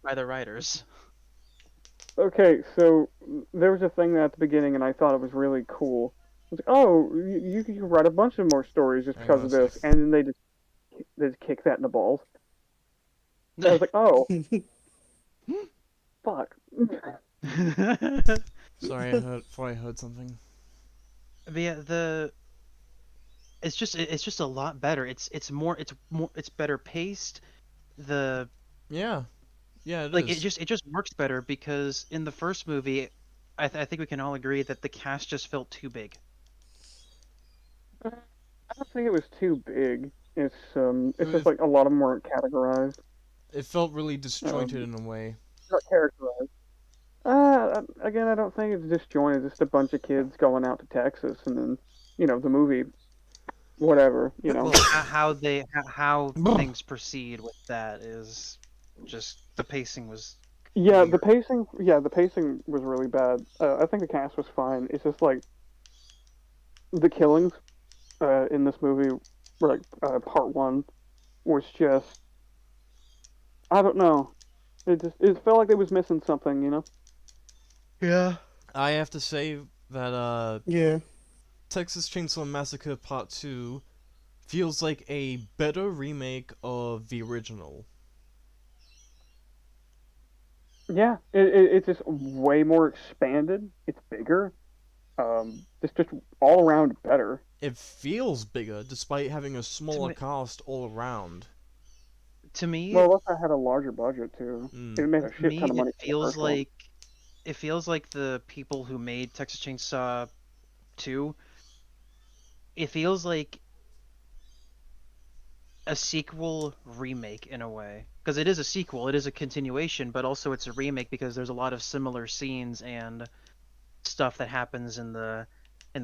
by the writers. Okay, so there was a thing at the beginning, and I thought it was really cool. It's like, oh, you can write a bunch of more stories just Hang because on of a this, sec. and then they just kick that in the balls. And I was like, oh, fuck. Sorry, I heard something. But yeah, it's just a lot better. It's better paced. Yeah, it Like is. it just works better because in the first movie, I think we can all agree that the cast just felt too big. I don't think it was too big. It's If- just like a lot of them weren't categorized. It felt really disjointed in a way. Not characterized. Again, I don't think it's disjointed. Just a bunch of kids going out to Texas, and then, the movie, whatever, Well, how things proceed with that is just the pacing was. Yeah, weird. the pacing was really bad. I think the cast was fine. It's just like the killings in this movie, like part one, was just, I don't know. It felt like it was missing something, Yeah. I have to say that Yeah. Texas Chainsaw Massacre Part 2 feels like a better remake of the original. Yeah, it's just way more expanded. It's bigger. Just all around better. It feels bigger despite having a smaller cast all around. To me, Well, also had a larger budget too. Mm. It made a to shit me, ton of money. it feels like it feels like the people who made Texas Chainsaw 2, it feels like a sequel remake in a way. Because it is a sequel, it is a continuation, but also it's a remake because there's a lot of similar scenes and stuff that happens in the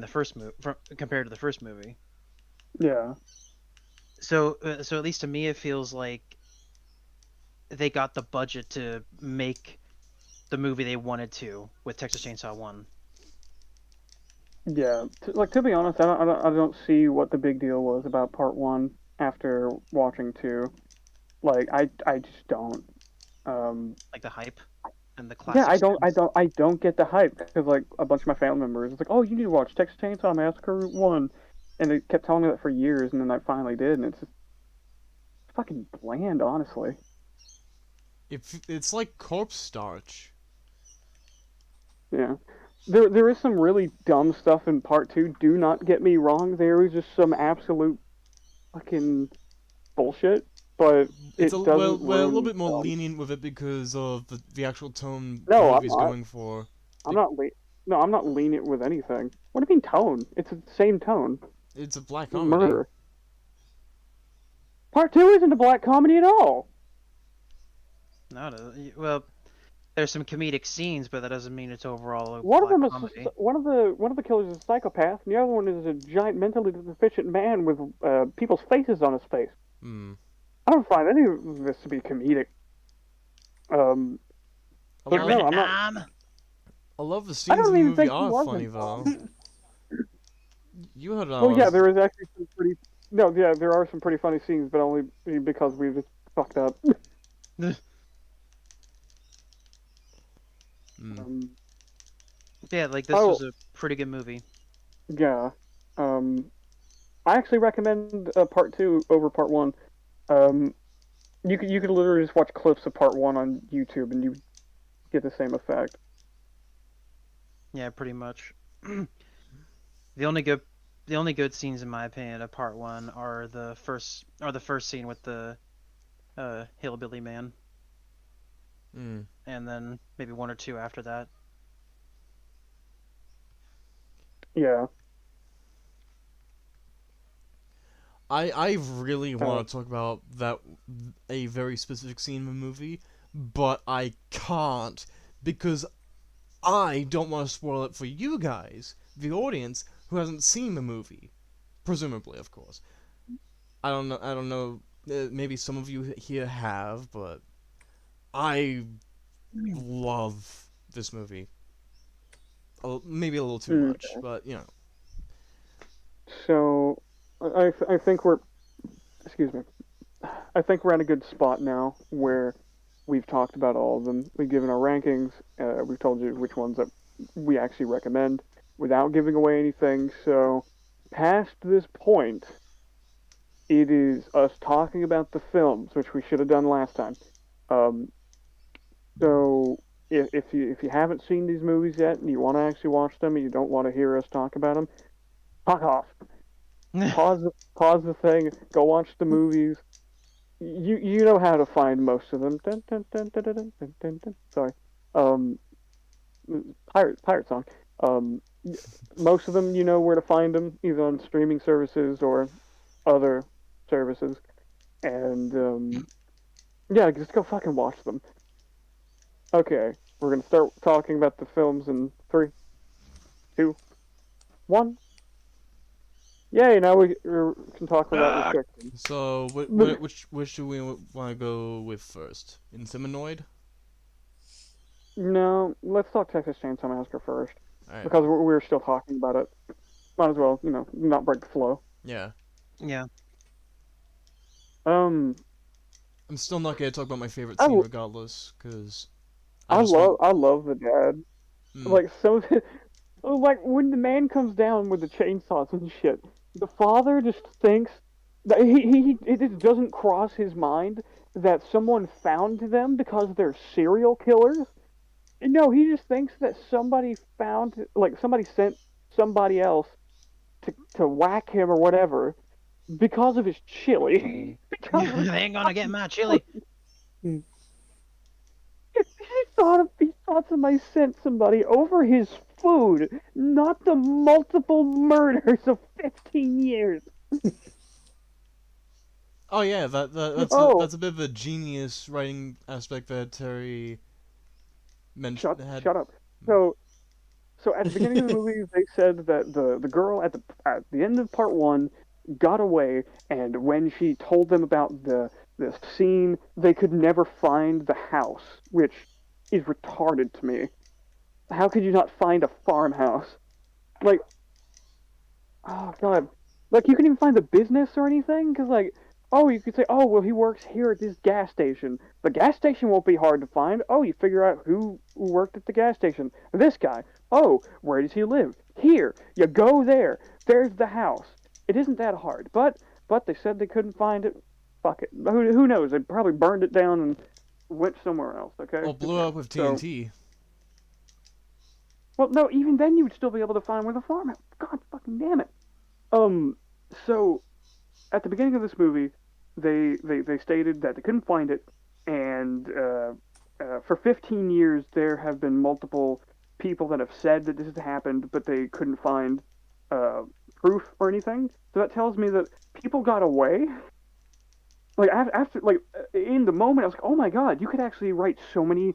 first movie compared to the first movie. Yeah. So at least to me, it feels like they got the budget to make the movie they wanted to with Texas Chainsaw 1. Yeah. Like, to be honest, I don't see what the big deal was about part one after watching two. Like, I just don't. Like the hype and the Yeah, classic scenes. I don't get the hype because like a bunch of my family members, it's like, oh, you need to watch Texas Chainsaw Massacre one, and they kept telling me that for years, and then I finally did, and it's just fucking bland, honestly. It's like corpse starch. Yeah. There is some really dumb stuff in part two. Do not get me wrong. There is just some absolute fucking bullshit, but It's it doesn't we're a little ruin bit more the film. lenient with it because of the actual tone the No, I'm movie's not. going for. I'm not le- No, I'm not lenient with anything. What do you mean tone? It's the same tone. It's a black comedy. Murder. Part two isn't a black comedy at all. Well, there's some comedic scenes, but that doesn't mean it's overall a One of black them is comedy. one of the killers is a psychopath, and the other one is a giant mentally deficient man with people's faces on his face. Hmm. I don't find any of this to be comedic. Um, A but lot, no, I'm not. a lot of the I scenes don't in the even movie think he are was funny in though. You heard Well, yeah, ours. there is actually some pretty. No, yeah, there are some pretty funny scenes, but only because we just fucked up. Hmm. Yeah, like this Oh, was a pretty good movie. yeah. I actually recommend part two over part one. Um, you could literally just watch clips of part one on YouTube, and you get the same effect. Yeah, pretty much. The only good the only good scenes in my opinion of part 1 are the first scene with the hillbilly man, Hmm. and then maybe one or two after that. Yeah. I really Uh, want to talk about a very specific scene in the movie, but I can't because I don't want to spoil it for you guys, the audience who hasn't seen the movie, presumably, of course. I don't know. I don't know. Maybe some of you here have, but I love this movie. Maybe a little too much, okay. but you know. So, I think excuse me. I think we're at a good spot now where we've talked about all of them. We've given our rankings. We've told you which ones that we actually recommend without giving away anything. So, past this point, it is us talking about the films, which we should have done last time. Um, so, if you haven't seen these movies yet and you want to actually watch them and you don't want to hear us talk about them, fuck off. Pause the thing. Go watch the movies. You know how to find most of them. Dun, dun, dun, dun, dun, dun, dun, dun, dun. Sorry. Um, pirate song. Um, Most of them you know where to find them, either on streaming services or other services. And yeah, just go fucking watch them. Okay, we're gonna start talking about the films in three, two, one. Yay! Now we can talk without restriction. So, which do we want to go with first? Inseminoid? No, let's talk Texas Chainsaw Massacre first Alright. because we're still talking about it. Might as well, not break the flow. Yeah. Yeah. Um, I'm still not gonna talk about my favorite I, scene l- regardless, because I just don't. I love the dad. Mm, Like like when the man comes down with the chainsaws and shit, the father just thinks that it just doesn't cross his mind that someone found them because they're serial killers. No, he just thinks that somebody somebody sent somebody else to whack him or whatever because of his chili. because They ain't gonna get my chili. he he thought somebody sent somebody over his food, not the multiple murders of 15 years. Oh yeah, Oh, that's a bit of a genius writing aspect that Terry mentioned had. shut up. So, so at the beginning of the movie, they said that the girl at the end of part one got away, and when she told them about the scene, they could never find the house, which is retarded to me. How could you not find a farmhouse? Like, oh god, like you can even find the business or anything, because like, oh, you could say, oh, well, he works here at this gas station. The gas station won't be hard to find. Oh, you figure out who worked at the gas station. This guy. Oh, where does he live? Here. You go there. There's the house. It isn't that hard, but they said they couldn't find it. Fuck it. Who knows? They probably burned it down and went somewhere else. Okay. Well, blew up with So, TNT. well, no, even then you would still be able to find where the farmhouse. God fucking damn it. So at the beginning of this movie, they stated that they couldn't find it, and for 15 years there have been multiple people that have said that this has happened, but they couldn't find proof or anything. So that tells me that people got away. Like after, like in the moment, I was like, oh my god, you could actually write so many,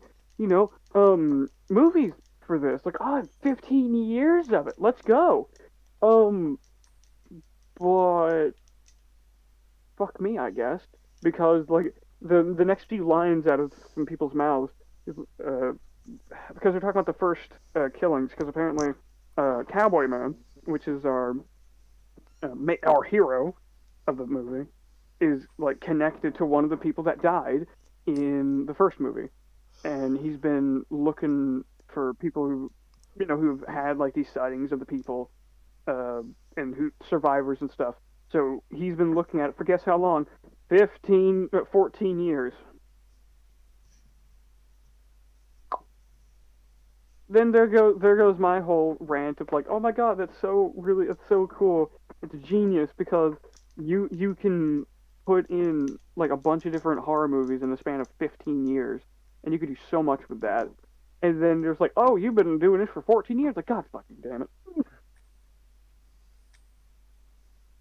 movies for this. Like, oh, 15 years of it. Let's go. But fuck me, I guess, because like the next few lines out of some people's mouths is because they're talking about the first killings. Because apparently, Cowboy Man, which is our hero of the movie, is like connected to one of the people that died in the first movie, and he's been looking for people who've had like these sightings of the people, and who survivors and stuff. So he's been looking at it for guess how long? 14 years. Then there goes my whole rant of like, oh my god, it's so cool. It's genius because you can put in like a bunch of different horror movies in the span of 15 years, and you could do so much with that. And then there's like, oh, you've been doing this for 14 years. Like, god fucking damn it.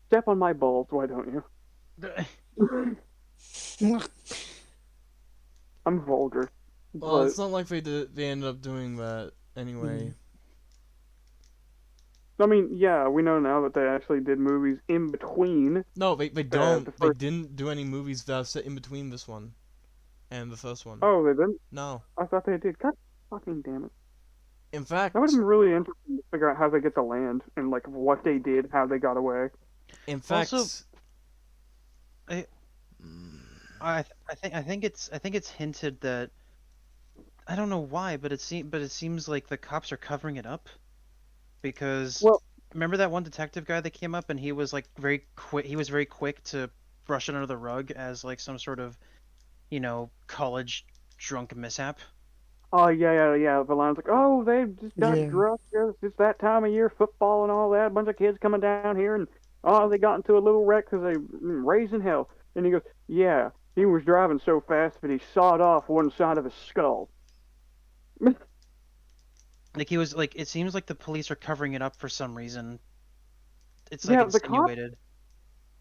Step on my balls, why don't you? I'm vulgar. Well, But it's not like they ended up doing that anyway. I mean, yeah, we know now that they actually did movies in between. No, they don't. the They first- didn't do any movies that are set in between this one and the first one. Oh, they didn't? No. I thought they did. God fucking damn it. In fact, That would have been really interesting to figure out how they get to land and like what they did, how they got away. in fact, Also, I think it's hinted that I don't know why, but it seems like the cops are covering it up because Well- remember that one detective guy that came up and he was like very quick. He was very quick to brush it under the rug as like some sort of college drunk mishap. Oh, yeah. The line's like, oh, they just got Yeah. drunk. It's that time of year, football and all that. A bunch of kids coming down here, and oh, they got into a little wreck because they raising hell. And he goes, yeah, he was driving so fast that he sawed off one side of his skull. Like he was like it seems like the police are covering it up for some reason. It's Yeah, like the cop- insinuated.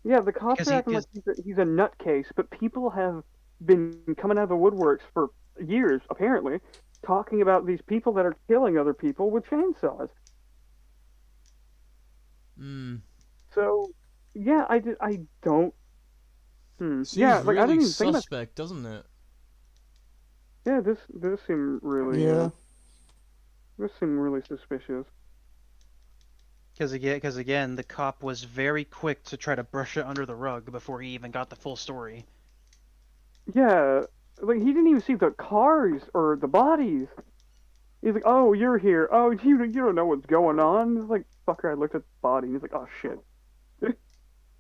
Yeah, the cops Because are he- acting like he's a nutcase, but people have been coming out of the woodworks for years, apparently, talking about these people that are killing other people with chainsaws. So, yeah, I don't. seems Yeah, like I really didn't even think about. suspect, doesn't it? Yeah, this seemed really. Yeah. This seemed really suspicious. Because again, the cop was very quick to try to brush it under the rug before he even got the full story. Yeah, like he didn't even see the cars or the bodies. He's like, "Oh, you're here. Oh, you don't know what's going on." He's like, "Fucker!" I looked at the body, and he's like, "Oh shit."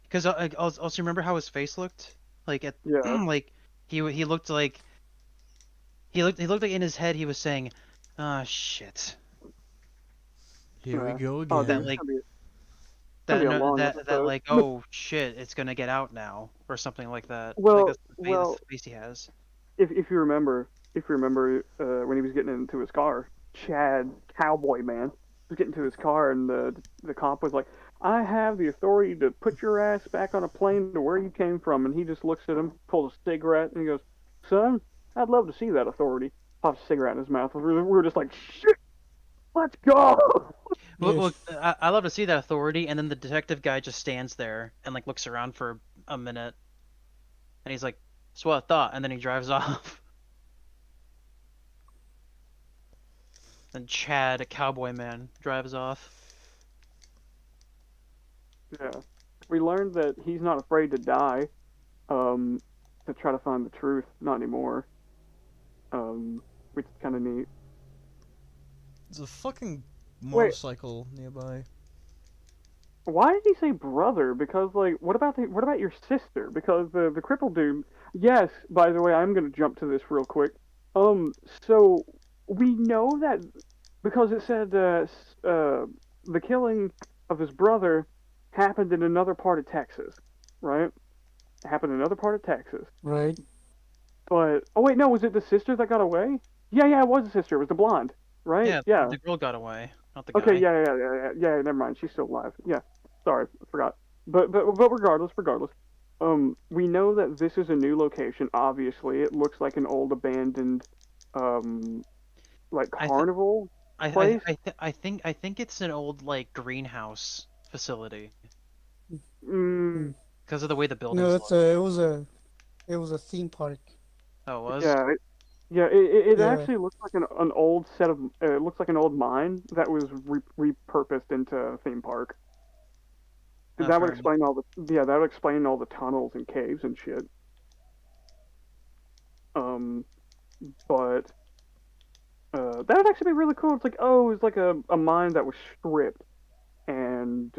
Because I also remember how his face looked. Like at Yeah. like he looked like he looked like in his head he was saying, "Ah, shit." Here we go Oh, again. dude, like- it's That gonna be a no, long that episode. like oh shit, it's gonna get out now or something like that. Well- like that's the face he has. if you remember, if you remember, when he was getting into his car, Chad, cowboy man, was getting to his car, and the cop was like, "I have the authority to put your ass back on a plane to where you came from," and he just looks at him, pulls a cigarette, and he goes, "Son, I'd love to see that authority." Pops a cigarette in his mouth. We were just like, "Shit, let's go!" Well, Yes. I love to see that authority, and then the detective guy just stands there and like looks around for a minute, and he's like, "That's what I thought," and then he drives off. Then Chad, a cowboy man, drives off. Yeah, we learned that he's not afraid to die, um, to try to find the truth. Not anymore. Which is kind of neat. There's a fucking Wait, motorcycle nearby. why did he say brother? Because like, what about your sister? Because the crippled dude. Yes, by the way, I'm gonna jump to this real quick. So we know that because it said the killing of his brother happened in another part of Texas, right? It happened in another part of Texas. Right. But oh wait, no, was it the sister that got away? Yeah, it was the sister. It was the blonde, right? Yeah, Yeah. the girl got away, not the Okay, guy. yeah. Never mind. She's still alive. Yeah. Sorry, I forgot. But regardless, we know that this is a new location. Obviously, it looks like an old abandoned, um, like I th carnival I place. I think it's an old like greenhouse facility Mm, Mm. because of the way the No, buildings look. it was a theme park. Oh, it was? yeah, it Yeah. actually looks like an old set of. It looks like an old mine that was repurposed into a theme park. Oh, That would fair enough. explain all the yeah, that would explain all the tunnels and caves and shit. Um, but that would actually be really cool. It's like, oh, it's like a mine that was stripped and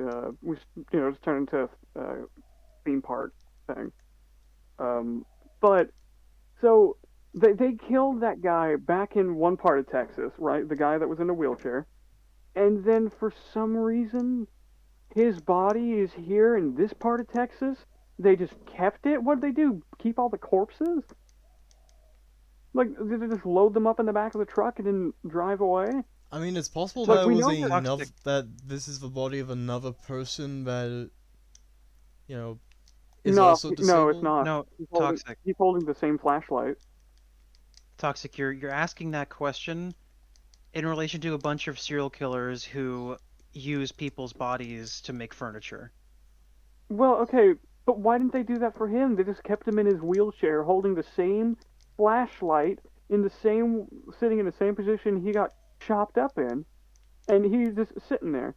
was just turned into a theme park thing. Um, but so they killed that guy back in one part of Texas, right? The guy that was in a wheelchair, and then for some reason his body is here in this part of Texas. They just kept it. What did they do? Keep all the corpses? Like, did they just load them up in the back of the truck and then drive away? I mean, it's possible Like, that it we was know that. another Toxic. that this is the body of another person that you know is No, also no, it's disabled. not. No, He's holding, toxic. he's holding the same flashlight. Toxic. You're asking that question in relation to a bunch of serial killers who use people's bodies to make furniture. Well, okay, but why didn't they do that for him? They just kept him in his wheelchair, holding the same flashlight, sitting in the same position he got chopped up in, and he's just sitting there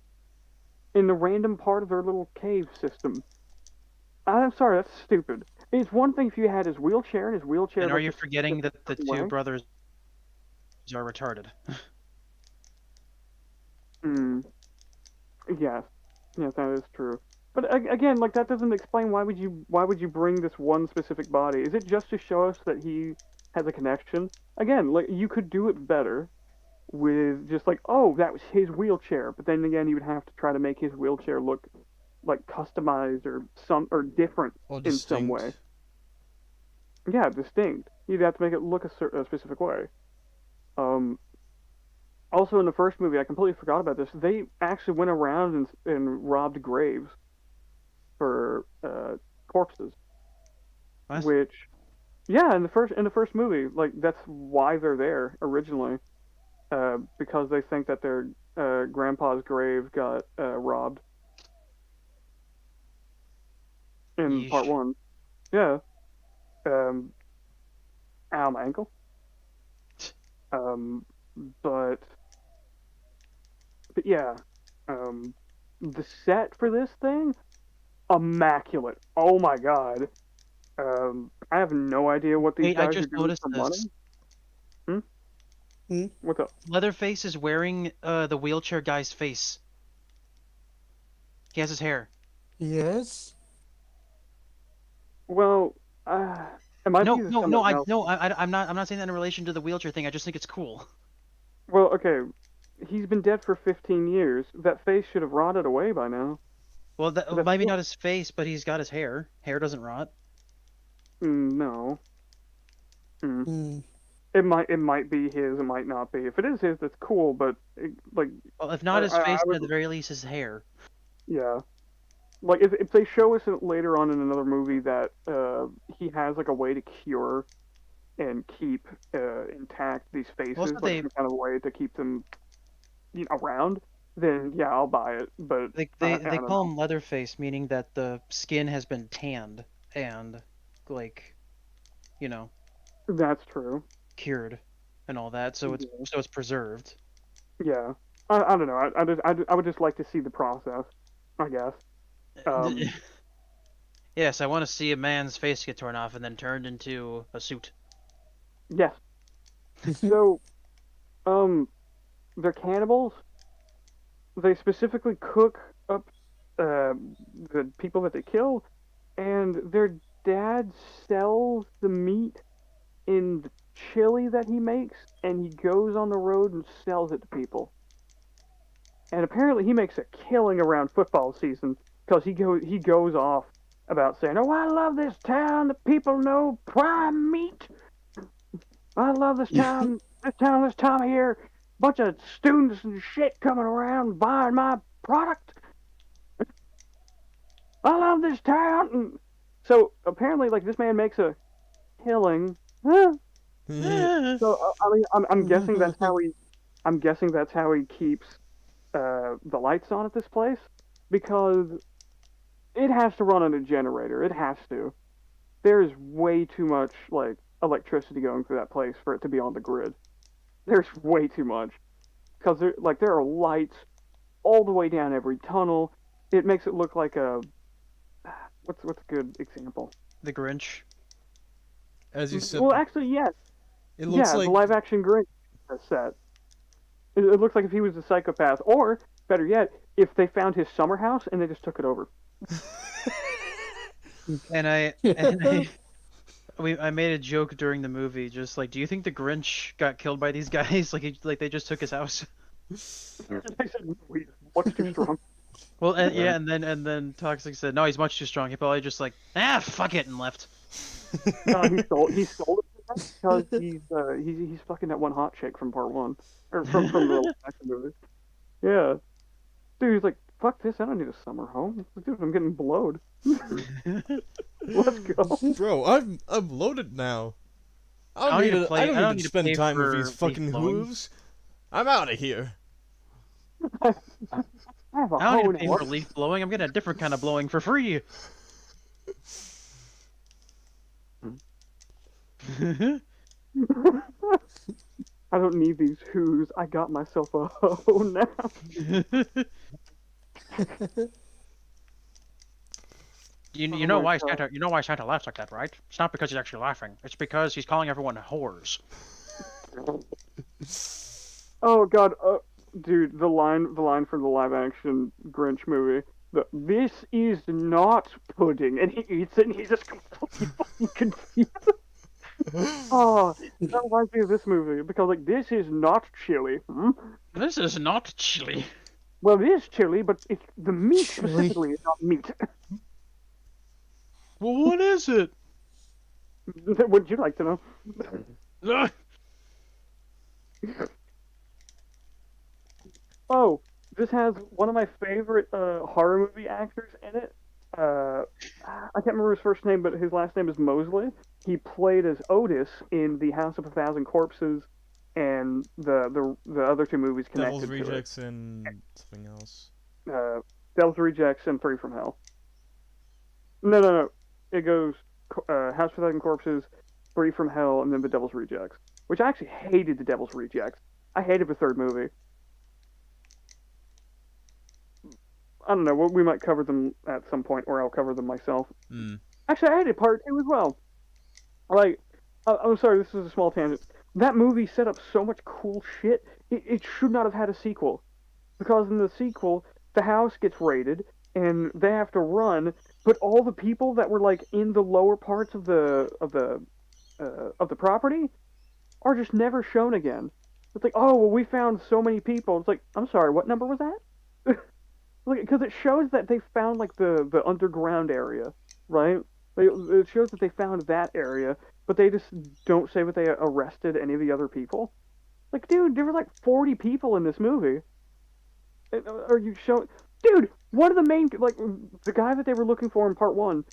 in the random part of their little cave system. I'm sorry, that's stupid. It's one thing if you had his wheelchair and his wheelchair And are like you just forgetting that the certain two way. brothers are retarded? Hmm. Yes, yes, that is true. But again, like that doesn't explain why would you bring this one specific body? Is it just to show us that he has a connection? Again, like you could do it better with just like, oh, that was his wheelchair, but then again, you would have to try to make his wheelchair look like customized or different Or in some way. distinct. Yeah, distinct. You'd have to make it look a specific way. Um, Also, in the first movie, I completely forgot about this. They actually went around and robbed graves for corpses. What? Which, yeah, in the first movie, like that's why they're there originally, because they think that their grandpa's grave got robbed in part Yeesh. one. Yeah. Um, ow, my ankle. Um, but but yeah, um, the set for this thing immaculate. Oh my god. I have no idea what these Wait, I guys are just doing noticed for this. money. Hmm? Hmm? What's up? Leatherface is wearing the wheelchair guy's face. He has his hair. Yes. Well, it might be No, someone else. I'm not saying that in relation to the wheelchair thing. I just think it's cool. Well, okay, he's been dead for 15 years. That face should have rotted away by now. Well, That's maybe not his face, but he's got his hair. Hair doesn't rot. no. Mm. Hmm. it might be his, it might not be. If it is his, that's cool. But like, Well, if I, not his I, face, I then would, at the very least his hair. yeah. Like if they show us later on in another movie that he has like a way to cure and keep intact these Well, that's faces, what like they some kind of way to keep them around, then yeah, I'll buy it. But they I they, don't they call know. him Leatherface, meaning that the skin has been tanned and like you know That's true. cured and all that, so Yeah. it's preserved. Yeah. I don't know. I would just like to see the process, I guess. Um, Yes, I want to see a man's face get torn off and then turned into a suit. yes. So, um, they're cannibals. They specifically cook up uh, the people that they kill, and their dad sells the meat in the chili that he makes, and he goes on the road and sells it to people. And apparently, he makes a killing around football season because he goes off about saying, "Oh, I love this town. The people know prime meat. I love this town. This time of year. Bunch of students and shit coming around buying my product. I love this town." And so apparently, like this man makes a killing. Huh? So I mean, I'm guessing that's how he. I'm guessing that's how he keeps the lights on at this place because it has to run on a generator. It has to. There's way too much like electricity going through that place for it to be on the grid. There's way too much because there are lights all the way down every tunnel. It makes it look like a what's a good example? The Grinch. As you said, Well, actually, yes, it looks yeah, the like live action Grinch set. It looks like if he was a psychopath, or better yet, if they found his summer house and they just took it over. And I made a joke during the movie, just like, do you think the Grinch got killed by these guys? Like they just took his house. I said, "What's too strong?" Well, yeah, and then Toxic said, no, he's much too strong. He probably just like, fuck it, and left. No, he stole it because he's fucking that one hot chick from part one or from the live action movie. Yeah, dude, he's like, "Fuck this! I don't need a summer home, dude. I'm getting blowed. Let's go." bro, I'm loaded now. I don't need to I don't I don't need need to to spend pay time with for these fucking leaf blowing. hooves. I'm out of here. I have a I don't hoe need to pay now. for leaf blowing. I'm getting a different kind of blowing for free. I don't need these who's. I got myself a hoe now. You Oh know my why God. Santa laughs like that, right? It's not because he's actually laughing. It's because he's calling everyone whores. Oh God, dude, the line from the live action Grinch movie. This is not pudding, and he eats it, and he's just completely fucking confused. Oh, that reminds me of this movie because like this is not chili. Hmm? This is not chili. Well, it is chili, but it's the meat Chili. specifically is not meat. Well, what is it? Would you like to know? Ugh. Oh, this has one of my favorite horror movie actors in it. I can't remember his first name, but his last name is Mosley. He played as Otis in The House of a Thousand Corpses and the other two movies connected Devil's to it. Rejects and something else. Devil's Rejects and Three from Hell. No. It goes House of a Thousand Corpses, Three from Hell, and then The Devil's Rejects. Which I actually hated The Devil's Rejects. I hated the third movie. I don't know. We might cover them at some point, or I'll cover them myself. Mm. Actually, I hated part two as well. Like, I'm sorry, this is a small tangent. That movie set up so much cool shit. It should not have had a sequel, because in the sequel, the house gets raided and they have to run. But all the people that were like in the lower parts of the property are just never shown again. It's like, oh well, we found so many people. It's like, I'm sorry, what number was that? Because it shows that they found like the underground area, right? It shows that they found that area, but they just don't say that they arrested any of the other people. Like, dude, there were like 40 people in this movie. Are you showing? Dude, one of the main, like, the guy that they were looking for in part one,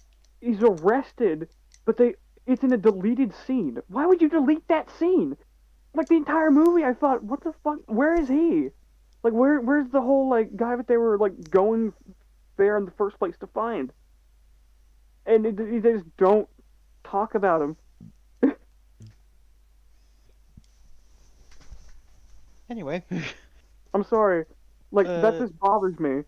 he's arrested, but it's in a deleted scene. Why would you delete that scene? Like, the entire movie, I thought, what the fuck? Where is he? Like, where's the whole, like, guy that they were, like, going there in the first place to find? And they just don't talk about him. Anyway, I'm sorry. Like, that Uh, just bothers me.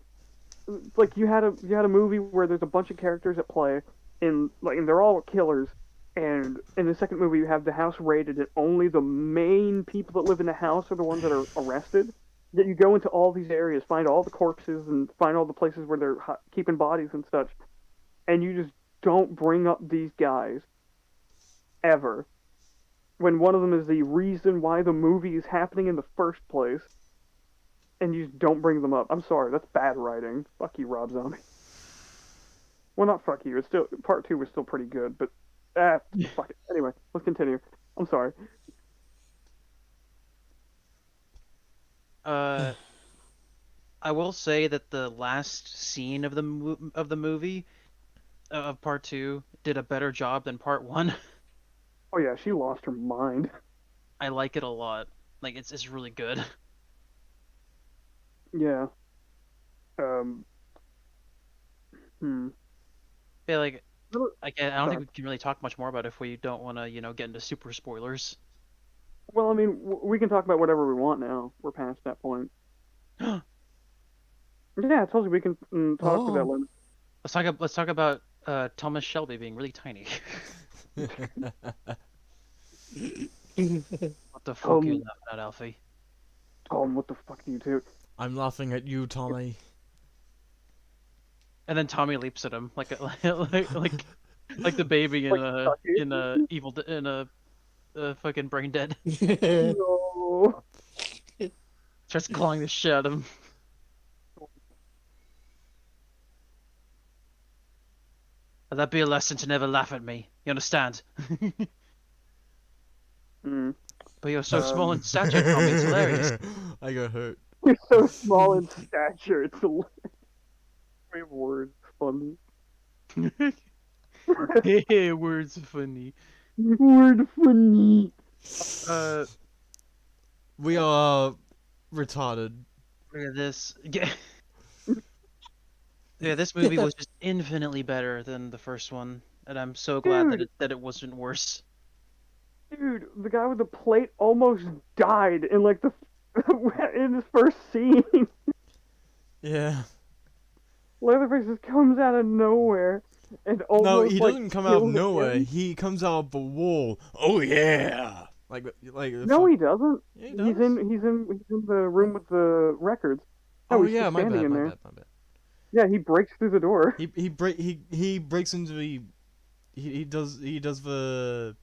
Like, you had a movie where there's a bunch of characters at play, and they're all killers. And in the second movie, you have the house raided, and only the main people that live in the house are the ones that are arrested. Yet you go into all these areas, find all the corpses, and find all the places where they're keeping bodies and such, and you just don't bring up these guys ever. When one of them is the reason why the movie is happening in the first place, and you just don't bring them up. I'm sorry, that's bad writing. Fuck you, Rob Zombie. Well, not fuck you. It's still part two was still pretty good, but fuck it. Anyway, let's continue. I'm sorry. I will say that the last scene of the movie of part two did a better job than part one. Oh yeah, she lost her mind. I like it a lot. Like it's really good. Yeah. Um. Hmm. Yeah, like Well, I don't think we can really talk much more about it if we don't want to, get into super spoilers. I mean, we can talk about whatever we want now. We're past that point. Yeah, I told you we can talk to that Oh. limit. Let's talk about Thomas Shelby being really tiny. What the fuck are you Um, laughing at, Alfie? Tom, what the fuck do you do? I'm laughing at you, Tommy. And then Tommy leaps at him like like the baby in Like, a Chucky? in a fucking Brain Dead. No. Starts clawing the shit out of him. That be a lesson to never laugh at me. You understand? Mm. But you're so small in stature, Tommy. It's hilarious. I got hurt. You're so small in stature. It's a great word. Funny. Hey, words funny. Word funny. We are retarded. Look at this. Yeah, this movie was just infinitely better than the first one, and I'm so glad that it wasn't worse. Dude, the guy with the plate almost died in like the in his first scene. Yeah. Leatherface just comes out of nowhere and almost No, he like, doesn't come out of killed nowhere. him. He comes out of the wall. Oh yeah. Like. No, he doesn't. Yeah, he He's does. in the room with the records. Oh he's yeah, just my standing bad, in my there. bad, my bad. Yeah, he breaks through the door. He breaks into he does the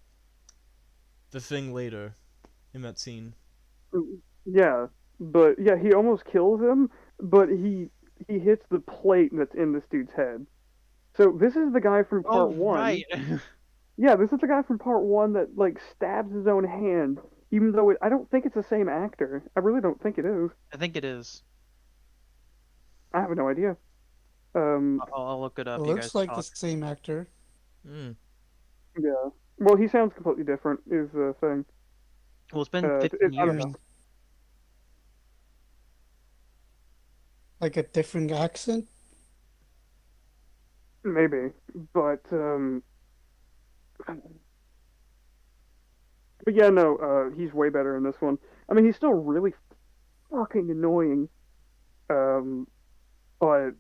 thing later in that scene. Yeah, but yeah, he almost kills him, but he hits the plate that's in this dude's head. So this is the guy from part one. Right. Yeah, this is the guy from part one that like stabs his own hand, even though I don't think it's the same actor. I really don't think it is. I think it is. I have no idea. I'll look it up. It You looks guys like talk. the same actor. Mm. Yeah. Well, he sounds completely different. Is the thing. Well, it's been I 15 don't years. know. Like a different accent. Maybe, but yeah, no, he's way better in this one. I mean, he's still really fucking annoying. But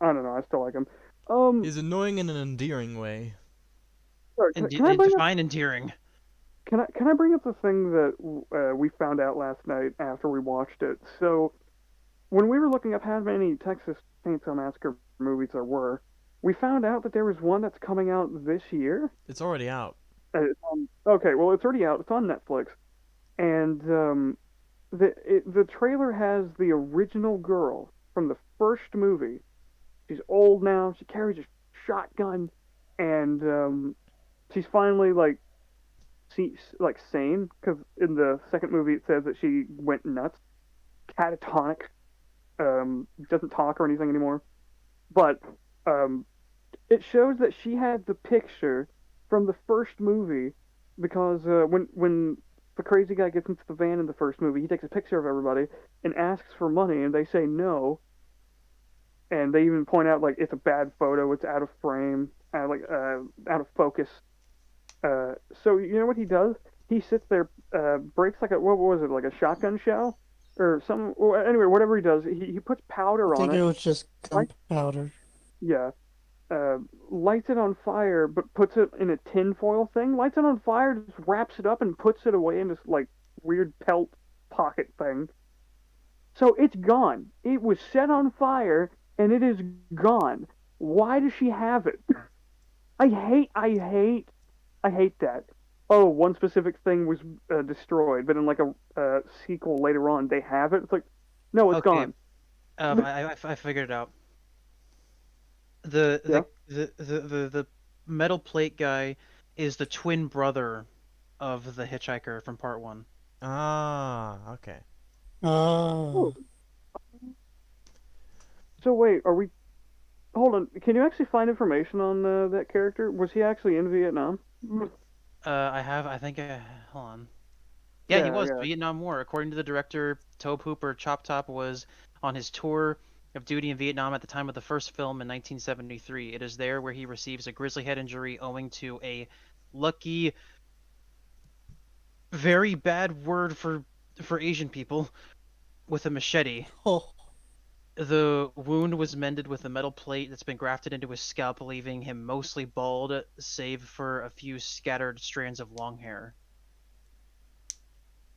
I don't know. I still like him. He's annoying in an endearing way. Sorry, can I bring up Define endearing. can I bring up the thing that we found out last night after we watched it? So when we were looking up how many Texas Chainsaw Massacre movies there were, we found out that there was one that's coming out this year. It's already out. Okay, well, it's already out. It's on Netflix, and the trailer has the original girl from the first movie. She's old now. She carries a shotgun, and she's finally like like sane, because in the second movie it says that she went nuts, catatonic, doesn't talk or anything anymore. But um, it shows that she had the picture from the first movie, because when the crazy guy gets into the van in the first movie, he takes a picture of everybody and asks for money, and they say no, and they even point out like it's a bad photo, it's out of frame, out of focus. So you know what he does? He sits there, breaks like what was it, like a shotgun shell or some. Well, anyway, whatever he does, he puts I powder on think it it. was just Like, gunpowder. yeah, lights it on fire, but puts it in a tinfoil thing. Lights it on fire, just wraps it up and puts it away in this like weird pelt pocket thing. So it's gone. It was set on fire and it is gone. Why does she have it? I hate that. Oh, one specific thing was destroyed, but in like a sequel later on, they have it. It's like, no, it's Okay. gone. I figured it out. The, Yeah. the metal plate guy is the twin brother of the hitchhiker from part one. Ah, okay. Oh. So wait, are we? Hold on. Can you actually find information on that character? Was he actually in Vietnam? I think, hold on. Yeah, he Yeah, was yeah. Vietnam War. According to the director, Tobe Hooper, Chop Top was on his tour of duty in Vietnam at the time of the first film in 1973. It is there where he receives a grizzly head injury owing to a lucky, very bad word for Asian people, with a machete. Oh. The wound was mended with a metal plate that's been grafted into his scalp, leaving him mostly bald, save for a few scattered strands of long hair.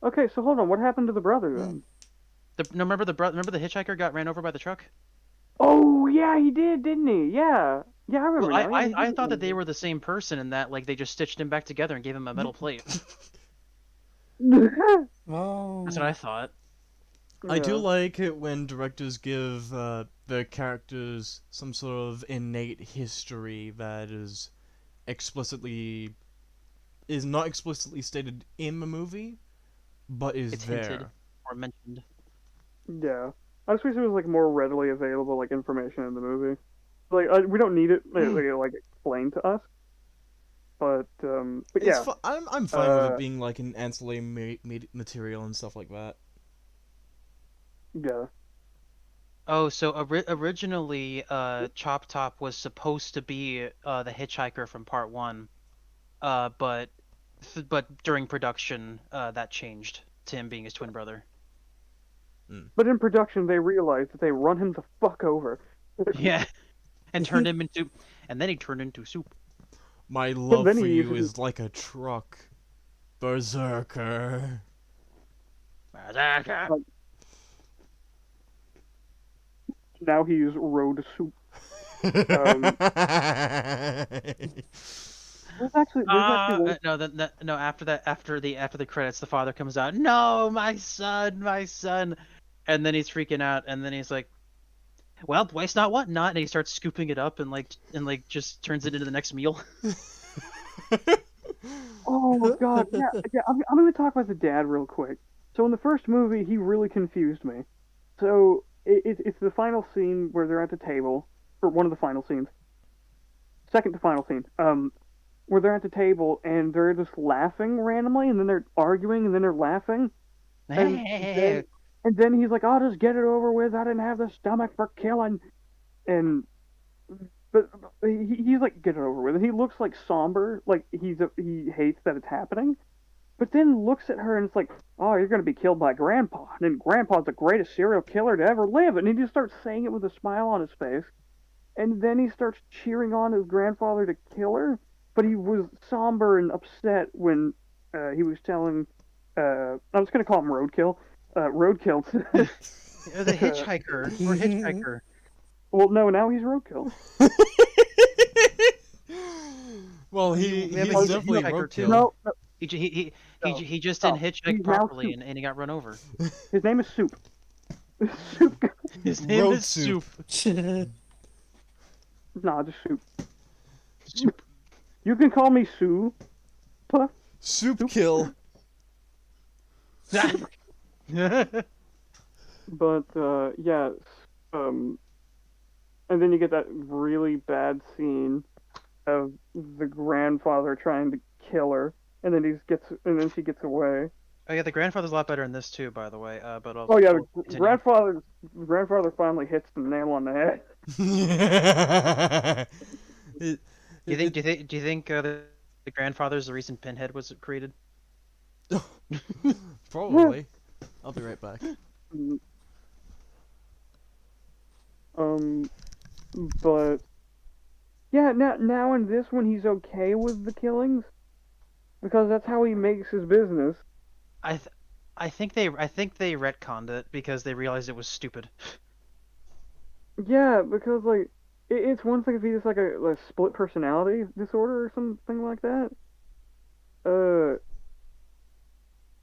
Okay, so hold on. What happened to the brother then? Remember the hitchhiker got ran over by the truck? Oh yeah, he did, didn't he? Yeah, yeah, I remember Well, now. Yeah, he I did thought that get they were the same person, and that like they just stitched him back together and gave him a metal plate. injured. Oh. That's what I thought. I do Yeah. like it when directors give their characters some sort of innate history that is not explicitly stated in the movie, but is It's there. hinted or mentioned. Yeah. I just wish there was like more readily available like information in the movie. Like we don't need it like explained to us. But It's yeah. I'm fine with Uh, it being like an ancillary material and stuff like that. Yeah. Oh, so originally, Chop Top was supposed to be the hitchhiker from part one, but during production, that changed to him being his twin brother. But in production, they realized that they run him the fuck over. Yeah, and turned him into, and then he turned into soup. My love then for he you uses- is like a truck. Berserker. Now he's road soup. There's actually one. No. After that, after the credits, the father comes out. No, my son, and then he's freaking out, and then he's like, "Well, waste not, want not," and he starts scooping it up and just turns it into the next meal. Oh god, yeah. I'm gonna talk about the dad real quick. So in the first movie, he really confused me. So it's the final scene where they're at the table, or one of the final scenes. Second to final scene. Where they're at the table and they're just laughing randomly, and then they're arguing, and then they're laughing. And then he's like, "I'll just get it over with. I didn't have the stomach for killing." And but he's like, "Get it over with." And he looks like somber, like he hates that it's happening. But then looks at her and it's like, "Oh, you're gonna be killed by Grandpa." And then Grandpa's the greatest serial killer to ever live. And he just starts saying it with a smile on his face. And then he starts cheering on his grandfather to kill her. But he was somber and upset when he was telling. I'm just gonna call him Roadkill. Roadkill. The hitchhiker or hitchhiker. Well, no, now he's Roadkill. Well, Yeah, he's but he's a definitely hitchhiker, too. roadkill. No, He just didn't hitchhike he's now properly, Soup. and he got run over. His name is Soup. Soup. His name Road is Soup. Nah, just Soup. Soup. You can call me Sue. Soup kill. But yeah, um, and then you get that really bad scene of the grandfather trying to kill her, and then she gets away. Oh yeah, the grandfather's a lot better in this too, by the way. But Oh yeah, we'll the continue. grandfather finally hits the nail on the head. it, Do you it, think? Do you think the grandfather's the reason Pinhead was created? Probably. I'll be right back. Um, but yeah, now in this one he's okay with the killings because that's how he makes his business. I th- I think they retconned it because they realized it was stupid. Yeah, because like it's one thing if he's like a split personality disorder or something like that. Uh,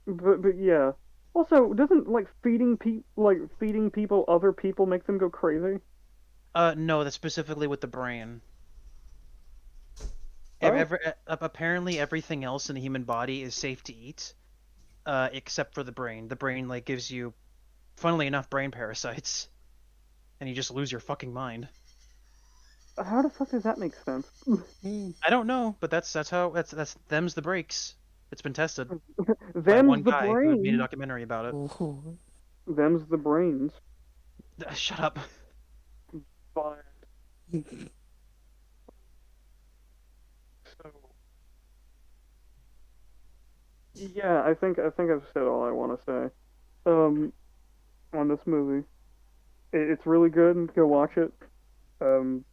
but yeah. Also, doesn't like feeding people other people make them go crazy? No, that's specifically with the brain. Oh, Apparently everything else in the human body is safe to eat, except for the brain. The brain like gives you, funnily enough, brain parasites, and you just lose your fucking mind. how the fuck does that make sense? I don't know, but that's them's the breaks. It's been tested by Them's one the guy who made a brain. documentary about it. Ooh. Them's the brains. Shut up. But so yeah, I think I've said all I want to say. On this movie, it's really good. Go watch it. Um,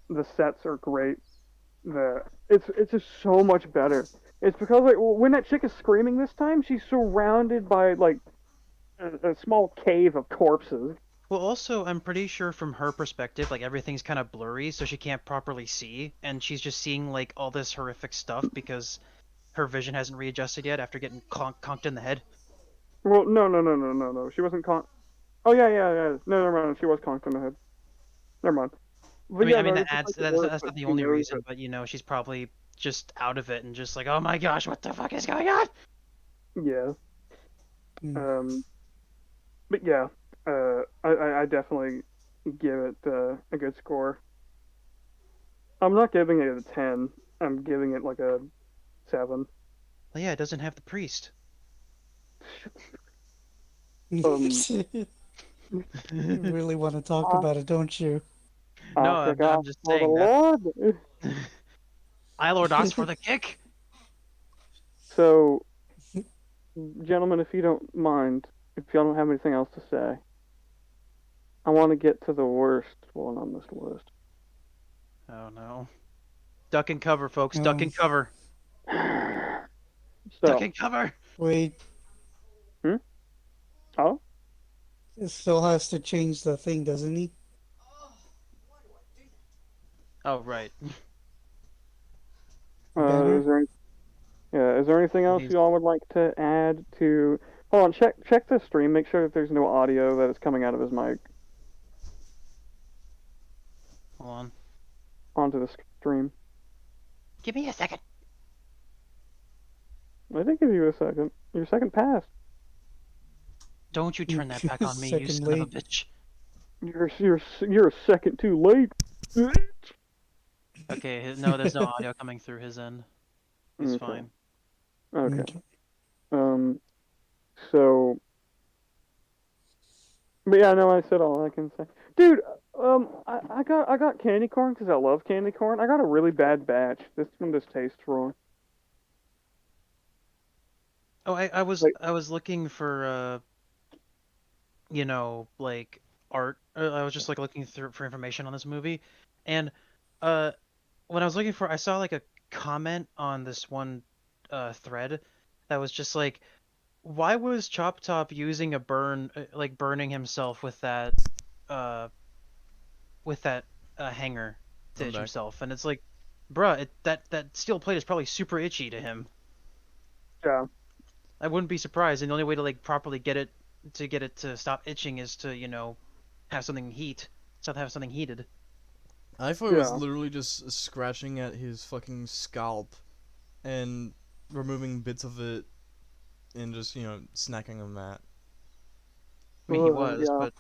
the sets are great. It's just so much better. It's because like when that chick is screaming this time, she's surrounded by like a small cave of corpses. Well, also, I'm pretty sure from her perspective, like everything's kind of blurry, so she can't properly see, and she's just seeing like all this horrific stuff because her vision hasn't readjusted yet after getting conked in the head. Well, no. She wasn't con. Oh yeah. No, never mind. She was conked in the head. Never mind. But yeah, I mean no, that it's just adds like the worst, that's but not the she only knows reason, it. but she's probably just out of it and just like, oh my gosh, what the fuck is going on? Yeah. Mm. But yeah, I definitely give it a good score. I'm not giving it a 10. I'm giving it like a 7. Well, yeah, it doesn't have the priest. Um, You really want to talk I, about it, don't you? No, I'll kick I'm off just for the saying that. Lord. I Lord asked for the kick. So, gentlemen, if you don't mind, if y'all don't have anything else to say, I want to get to the worst one on this list. Oh no. Duck and cover, folks. Duck Oh, and cover. Duck So, and cover. wait, oh, it still has to change the thing, doesn't he? Oh right. Banner? is there is there anything else He's- y'all would like to add to? Hold on, check the stream. Make sure that there's no audio that is coming out of his mic Hold on. onto the stream. Give me a second. I did give you a second. Your second passed. Don't you turn that back on me, you Second son of a late. bitch. You're a second too late. Okay, no, there's no audio coming through his end. He's Okay. fine. Okay. Okay. So, but yeah, no, I said all I can say. Dude, I got candy corn because I love candy corn. I got a really bad batch. This one just tastes wrong. Oh, I was Like- I was looking for like art. I was just like looking through for information on this movie, and when I was looking for, I saw like a comment on this one thread that was just like, why was Chop Top using a like burning himself with that uh hanger to I'm itch back. himself? And it's like, bruh, that steel plate is probably super itchy to him. Yeah. I wouldn't be surprised, and the only way to like properly get it to stop itching is to have something have something heated. I thought it was Yeah. literally just scratching at his fucking scalp, and removing bits of it and just snacking on that. I mean, he was, Yeah. but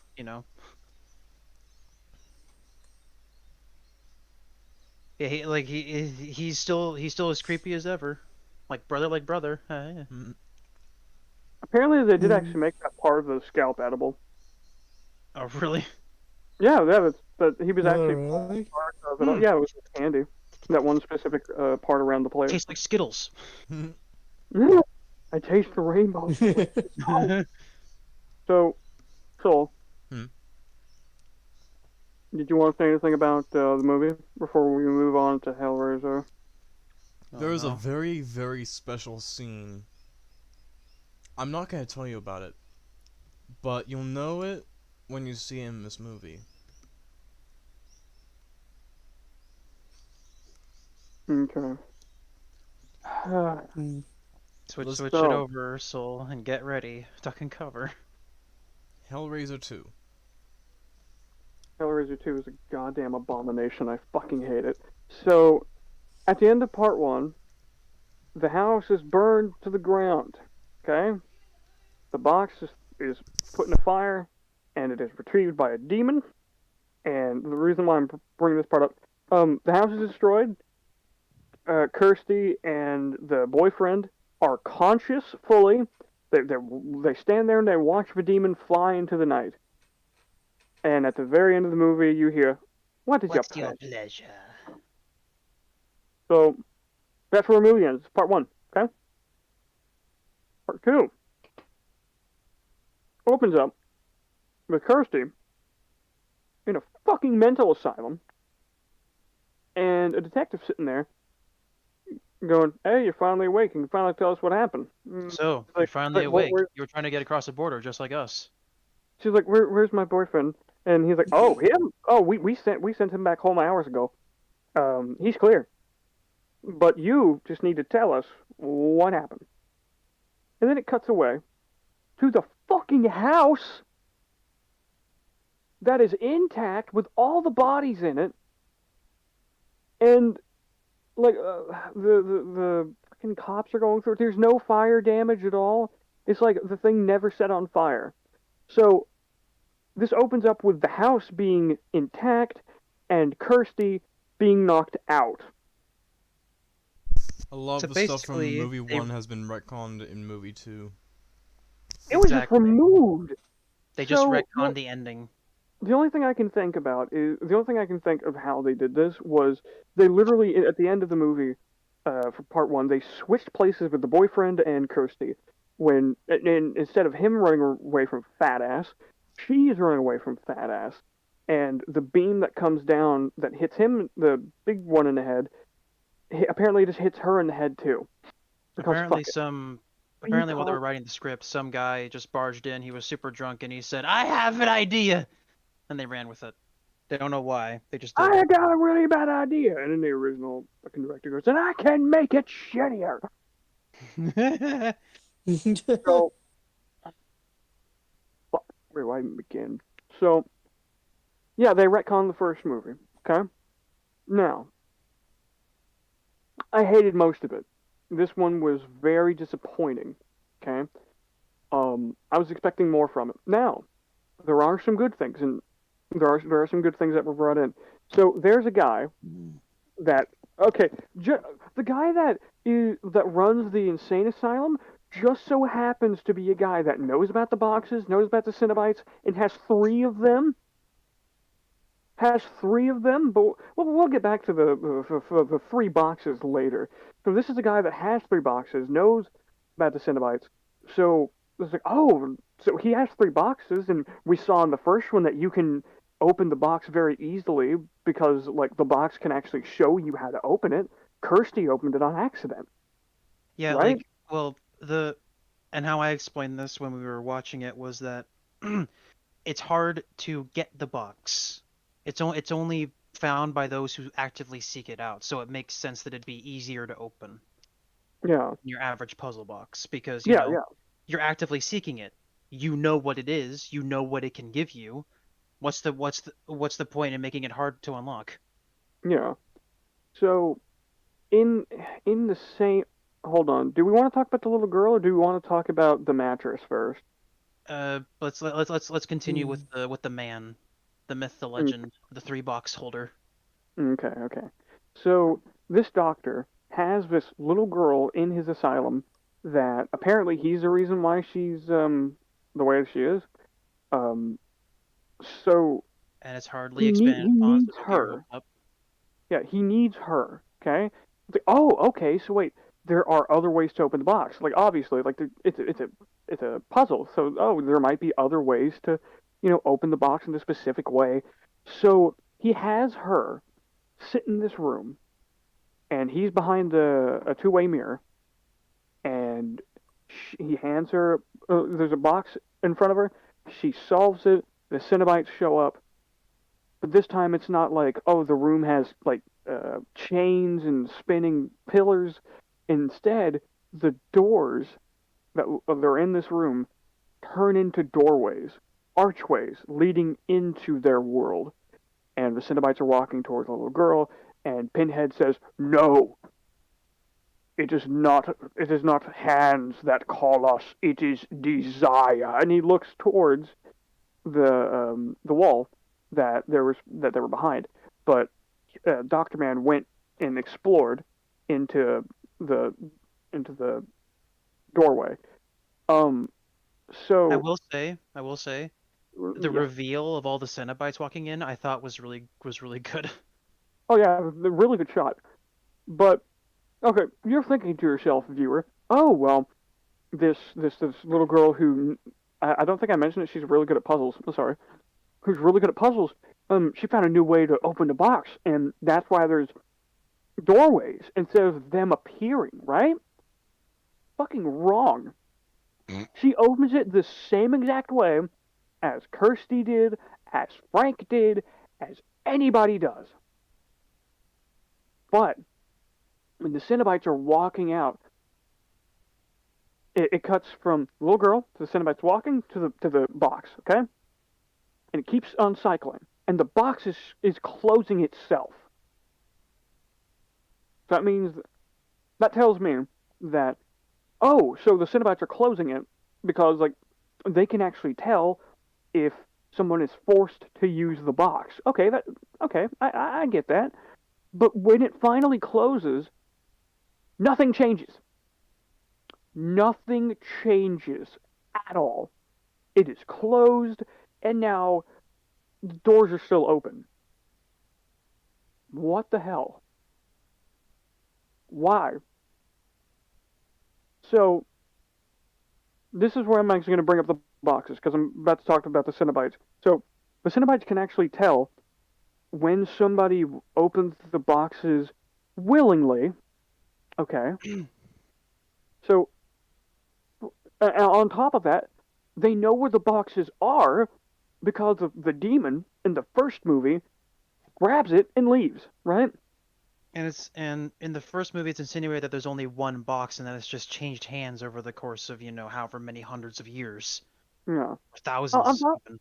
yeah, he's still as creepy as ever, like brother. Yeah. Mm. Apparently, they did Mm. actually make that part of the scalp edible. Oh, really? Yeah, but he was Oh, actually really? part of it. Yeah, it was candy. That one specific part around the plate. Tastes like Skittles. I taste the rainbow. So, Soul, Hmm. did you want to say anything about the movie before we move on to Hellraiser? There Oh is a no. very, very special scene. I'm not gonna tell you about it, but you'll know it when you see it in this movie. Okay. Mm. Switch it So, over, Soul, and get ready. Duck and cover. Hellraiser 2. Hellraiser 2 is a goddamn abomination. I fucking hate it. So, at the end of part 1, the house is burned to the ground. Okay? The box is put in a fire, and it is retrieved by a demon. And the reason why I'm bringing this part up, the house is destroyed. Kirsty and the boyfriend are conscious fully. They stand there and they watch the demon fly into the night. And at the very end of the movie, you hear, "What is What's your your pleasure?" pleasure? So that's where the movie ends. Part 1. Okay. Part 2 opens up with Kirsty in a fucking mental asylum, and a detective sitting there going, "Hey, you're finally awake. You can finally tell us what happened." So, She's you're like, finally "What? awake. You were trying to get across the border just like us. She's like, "Where's my boyfriend?" And he's like, "Oh, him? Oh, we sent him back home hours ago. He's clear. But you just need to tell us what happened." And then it cuts away to the fucking house that is intact with all the bodies in it, and like the freaking cops are going through it. There's no fire damage at all. It's like the thing never set on fire. So this opens up with the house being intact and Kirsty being knocked out. A lot So of the stuff from basically, movie they 1 has been retconned in movie 2. It was just exactly removed. they just So retconned the ending. the only thing I can think about is the only thing I can think of how they did this was they literally at the end of the movie, for part 1, they switched places with the boyfriend and Kirsty. And instead of him running away from fat ass, she's running away from fat ass, and the beam that comes down that hits him, the big one in the head, apparently just hits her in the head too. Because Apparently, fuck it. some You apparently while they call were writing the script, some guy just barged in. He was super drunk, and he said, "I have an idea," and they ran with it. They don't know why. They just did. I got a really bad idea, and then the original fucking director goes, and I can make it shittier. So, fuck, where do I even begin? So, yeah, they retconned the first movie. Okay, now I hated most of it. This one was very disappointing. Okay, I was expecting more from it. Now, there are some good things, and there are some good things that were brought in. So there's a guy that okay, the guy that runs the insane asylum just so happens to be a guy that knows about the boxes, knows about the Cenobites, and has three of them. Has three of them, but we'll get back to the three boxes later. So this is a guy that has three boxes, knows about the Cenobites. So it's like, oh, so he has three boxes, and we saw in the first one that you can open the box very easily because like the box can actually show you how to open it. Kirsty opened it on accident, Yeah, right? well, and how I explained this when we were watching it was that it's hard to get the box. It's only found by those who actively seek it out, so it makes sense that it'd be easier to open Yeah, than your average puzzle box because, yeah, you're actively seeking it. You know what it is, you know what it can give you. What's the point in making it hard to unlock? yeah. So in in the same hold on. Do we want to talk about the little girl, or do we want to talk about the mattress first? Let's continue Hmm. with the man, the myth, the Mm, legend, the 3 box holder. Okay, okay. So this doctor has this little girl in his asylum that apparently he's the reason why she's the way she is. Um, so And it's hardly expanded he upon, so needs keep your hopes her. up. Yeah, he needs her. Okay. It's like, oh, okay. So wait, there are other ways to open the box. Like obviously, like it's a puzzle. So oh, there might be other ways to, open the box in a specific way. So he has her sit in this room, and he's behind a two-way mirror, and he hands her. There's a box in front of her. She solves it. The Cenobites show up, but this time it's not like, oh, the room has like chains and spinning pillars. Instead, the doors that are in this room turn into doorways, archways leading into their world. And the Cenobites are walking towards the little girl, and Pinhead says, "No, it is not hands that call us, it is desire." And he looks towards the wall that they were behind. But Doctor Man went and explored into the into the doorway. Um, I so will say, the yeah. reveal of all the Cenobites walking in, I thought was really good. Oh yeah, a really good shot. But okay, you're thinking to yourself, viewer, oh well, this little girl who I don't think I mentioned it. She's really good at puzzles. I'm sorry, who's really good at puzzles. She found a new way to open the box, and that's why there's doorways instead of them appearing. Right? Fucking wrong. She opens it the same exact way as Kirsty did, as Frank did, as anybody does. But when the Cenobites are walking out, it cuts from the little girl to the Cenobites walking to the box, okay? And it keeps on cycling. And the box is closing itself. So that tells me that, oh, so the Cenobites are closing it because like they can actually tell if someone is forced to use the box. Okay, I get that. But when it finally closes, nothing changes. Nothing changes at all. It is closed, and now the doors are still open. What the hell? Why? So, this is where I'm actually going to bring up the boxes, because I'm about to talk about the Cenobites. So, the Cenobites can actually tell when somebody opens the boxes willingly. Okay. So, on top of that, they know where the boxes are because of the demon in the first movie grabs it and leaves, right? And in the first movie, it's insinuated that there's only one box, and that it's just changed hands over the course of however many hundreds of years, Yeah. or I'm thousands fine. even.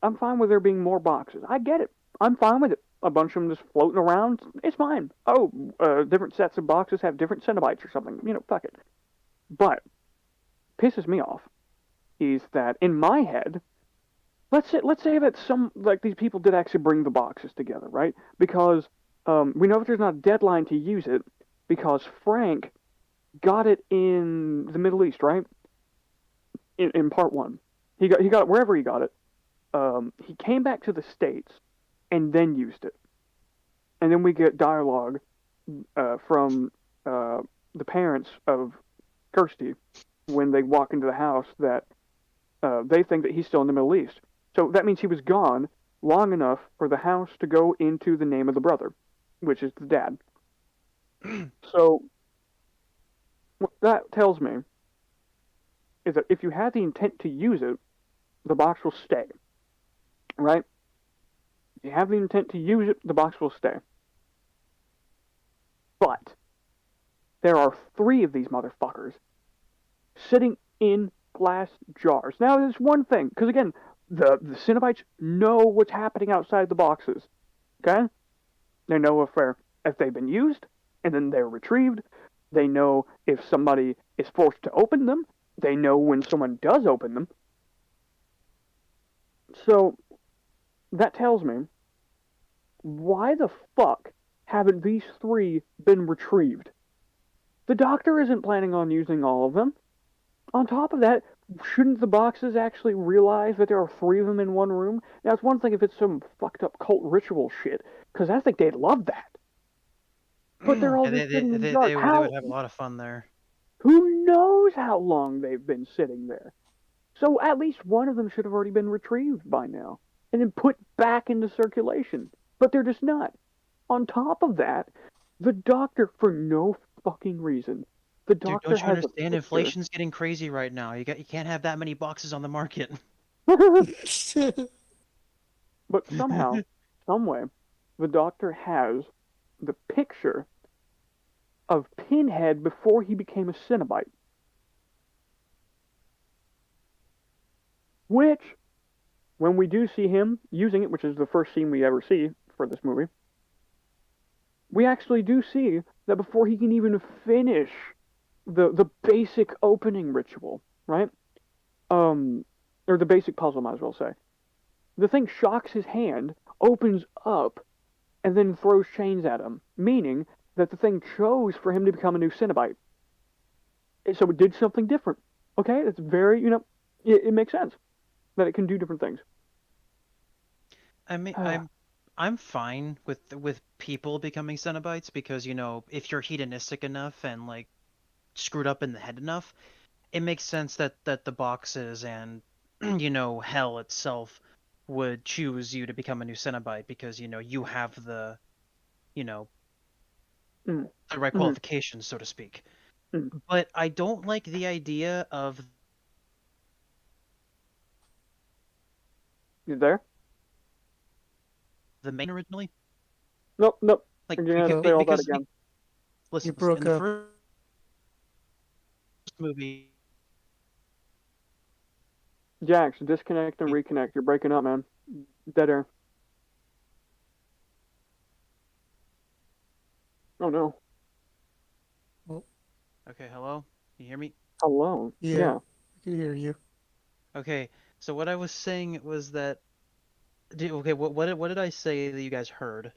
I'm fine with there being more boxes. I get it. I'm fine with it. A bunch of them just floating around. It's fine. Oh, different sets of boxes have different Cenobites or something. Fuck it. But pisses me off is that in my head, let's say that some like these people did actually bring the boxes together, right? Because we know that there's not a deadline to use it because Frank got it in the Middle East, right? In part one, he got it wherever he got it. He came back to the States and then used it, and then we get dialogue from the parents of Kirsty when they walk into the house that they think that he's still in the Middle East. So that means he was gone long enough for the house to go into the name of the brother, which is the dad. So what that tells me is that if you had the intent to use it, the box will stay, right? If you have the intent to use it, the box will stay. But there are 3 of these motherfuckers sitting in glass jars. Now, there's one thing, because again, the Cenobites know what's happening outside the boxes. Okay? They know if they've been used, and then they're retrieved, They know if somebody is forced to open them. They know when someone does open them. So that tells me, why the fuck haven't these three been retrieved? The doctor isn't planning on using all of them. On top of that, shouldn't the boxes actually realize that there are three of them in one room? Now, it's one thing if it's some fucked up cult ritual shit, because I think they'd love that. But they're all Yeah, just sitting in the dark. they How? would have a lot of fun there. Who knows how long they've been sitting there? So at least one of them should have already been retrieved by now and then put back into circulation. But they're just not. On top of that, the doctor, for no fucking reason, the Dude, doctor don't you has understand? Inflation's getting crazy right now. You can't have that many boxes on the market. But somehow, someway, the doctor has the picture of Pinhead before he became a Cenobite. Which, when we do see him using it, which is the first scene we ever see for this movie, we actually do see that before he can even finish the basic opening ritual, right? Or the basic puzzle, might as well say. The thing shocks his hand, opens up, and then throws chains at him, meaning that the thing chose for him to become a new Cenobite. So it did something different. Okay, it's very, it makes sense that it can do different things. I mean, I'm fine with people becoming Cenobites because, if you're hedonistic enough and like screwed up in the head enough, it makes sense that the boxes and hell itself would choose you to become a new Cenobite because you have the Mm. the right qualifications, so to speak. But I don't like the idea of You there? the main originally. Nope. Like, You're gonna have to say all that because again. listen, You broke in the up. first movie, Jax, disconnect and reconnect. You're breaking up, man. Dead air. Oh no. okay, hello, can you hear me? Hello. Yeah. I can hear you. Okay, so what I was saying was that, okay, what did I say that you guys heard?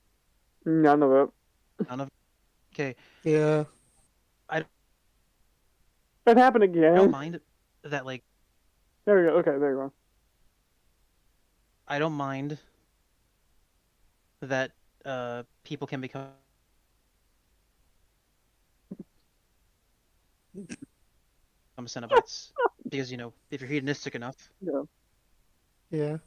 None of it. None of. Okay, Yeah. It happened I don't again. mind that, like, There you go. Okay, there you go. I don't mind that people can become Cenobites because if you're hedonistic enough. Yeah. Yeah.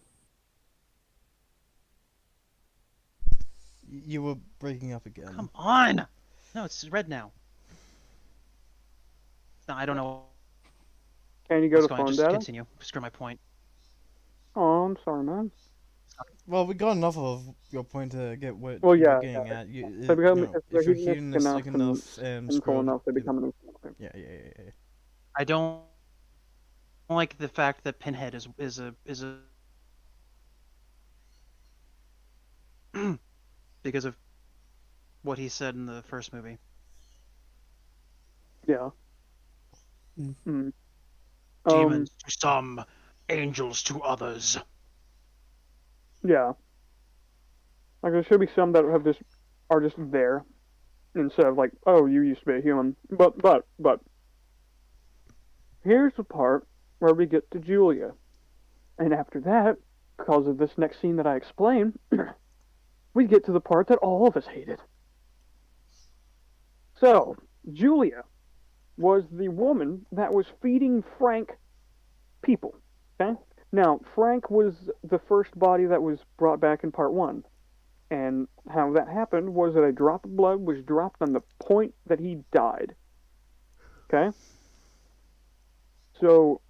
You were breaking up again. Come on! No, it's red now. No, I don't know Can you go what's to going on. phone Just data? continue. Screw my point. Oh, I'm sorry, man. Well, we got enough of your point to get what Well, you're yeah, getting yeah. at. They become, if they're If you're hedonistic hedonistic enough enough and and sinful screwed, enough, they become a new Cenobite. yeah. I don't like the fact that Pinhead is a because of what he said in the first movie. Yeah. Mm. Demons to some, angels to others. Yeah. Like there should be some that are just there instead of like, oh, you used to be a human. But here's the part where we get to Julia. And after that, because of this next scene that I explained, we get to the part that all of us hated. So, Julia was the woman that was feeding Frank people. Okay? Now, Frank was the first body that was brought back in part one. And how that happened was that a drop of blood was dropped on the point that he died. Okay? So,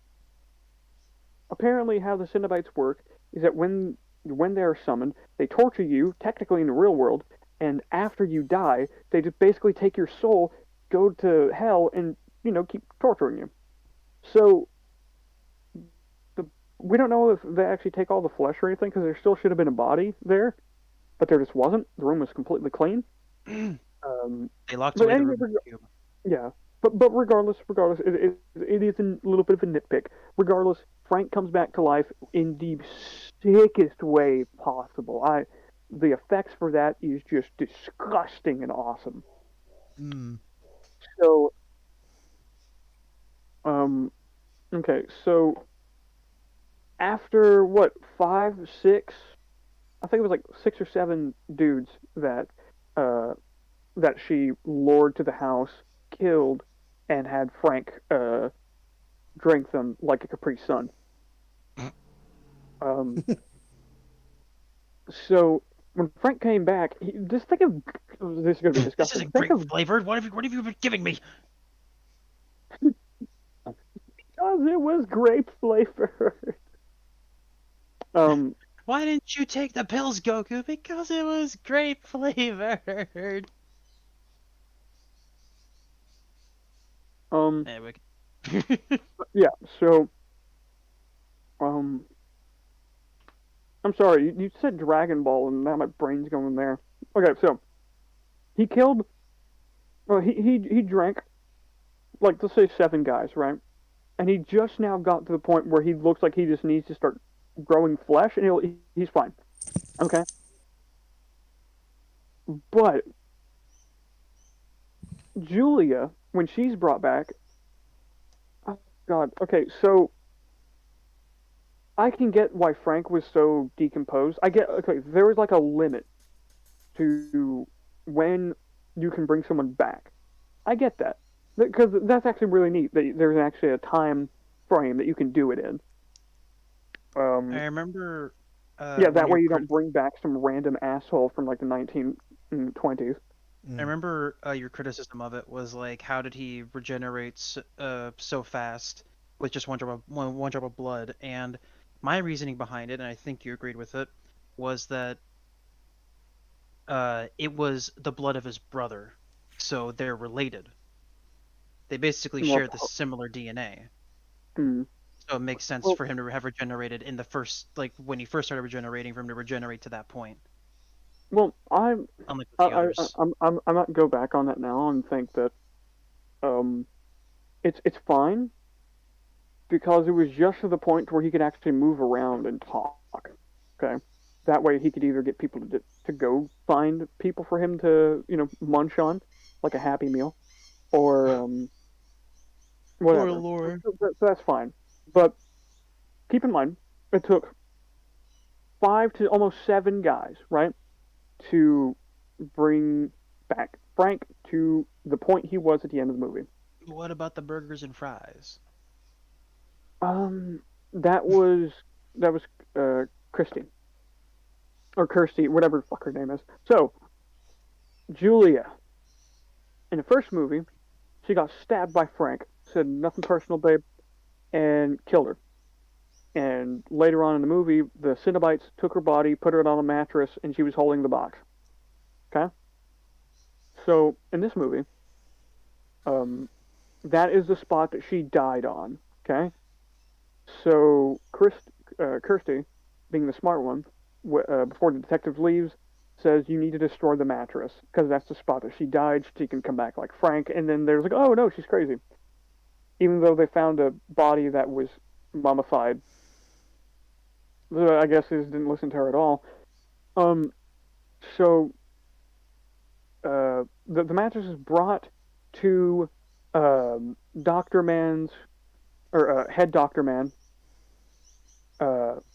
apparently how the Cenobites work is that when they are summoned, they torture you, technically in the real world, and after you die, they just basically take your soul, go to hell, and, keep torturing you. So, we don't know if they actually take all the flesh or anything, because there still should have been a body there, but there just wasn't. The room was completely clean. They locked but away the anyway, Rubik's Cube. Yeah, but regardless, it is a little bit of a nitpick. Regardless, Frank comes back to life in the sickest way possible. The effects for that is just disgusting and awesome. Mm. So, um, okay, so after what, five, six, I think it was like 6 or 7 dudes uh that she lured to the house, killed, and had Frank drink them like a Capri Sun. Um, so when Frank came back, just think of this is going to be This disgusting. isn't Think grape of flavored. What have you been giving me? because it was grape flavored. Um, Why didn't you take the pills, Goku? Because it was grape flavored. um, Anyway. yeah. So, um, I'm sorry, you said Dragon Ball, and now my brain's going there. Okay, so he killed. Well, he drank like let's say 7 guys, right? And he just now got to the point where he looks like he just needs to start growing flesh, and he's fine. Okay, but Julia, when she's brought back, oh God, okay, so I can get why Frank was so decomposed. I get okay, there is like a limit to when you can bring someone back. I get that because that's actually really neat. That there's actually a time frame that you can do it in. I Um, remember yeah, one that of way your you don't bring back some random asshole from like the 1920s. I Mm. remember your criticism of it was like, how did he regenerate so fast with just one drop of blood? And my reasoning behind it, and I think you agreed with it, was that it was the blood of his brother, so they're related. They basically Well, share the similar DNA, hmm. so it makes sense Well, for him to have regenerated in the first, like when he first started regenerating, for him to regenerate to that point, well, I'm unlike with the I, I others. I'm not go back on that now and think that um it's fine because it was just to the point where he could actually move around and talk. Okay, that way he could either get people to go find people for him to munch on, like a Happy Meal, or Poor whatever. Lord. So that's fine. But keep in mind, it took 5 to almost 7 guys, right, to bring back Frank to the point he was at the end of the movie. What about the burgers and fries? Um, that was Christy or Kirsty, whatever the fuck her name is. So Julia, in the first movie, she got stabbed by Frank. Said nothing personal, babe, and killed her. And later on in the movie, the Cenobites took her body, put her on a mattress, and she was holding the box. Okay. So in this movie, um, that is the spot that she died on. Okay. So Kirsty, being the smart one, before the detective leaves, says you need to destroy the mattress because that's the spot that she died. She can come back like Frank, and then there's like, oh no, she's crazy. Even though they found a body that was mummified, I guess they just didn't listen to her at all. Um, so the mattress is brought to Doctor Man's or head Doctor Man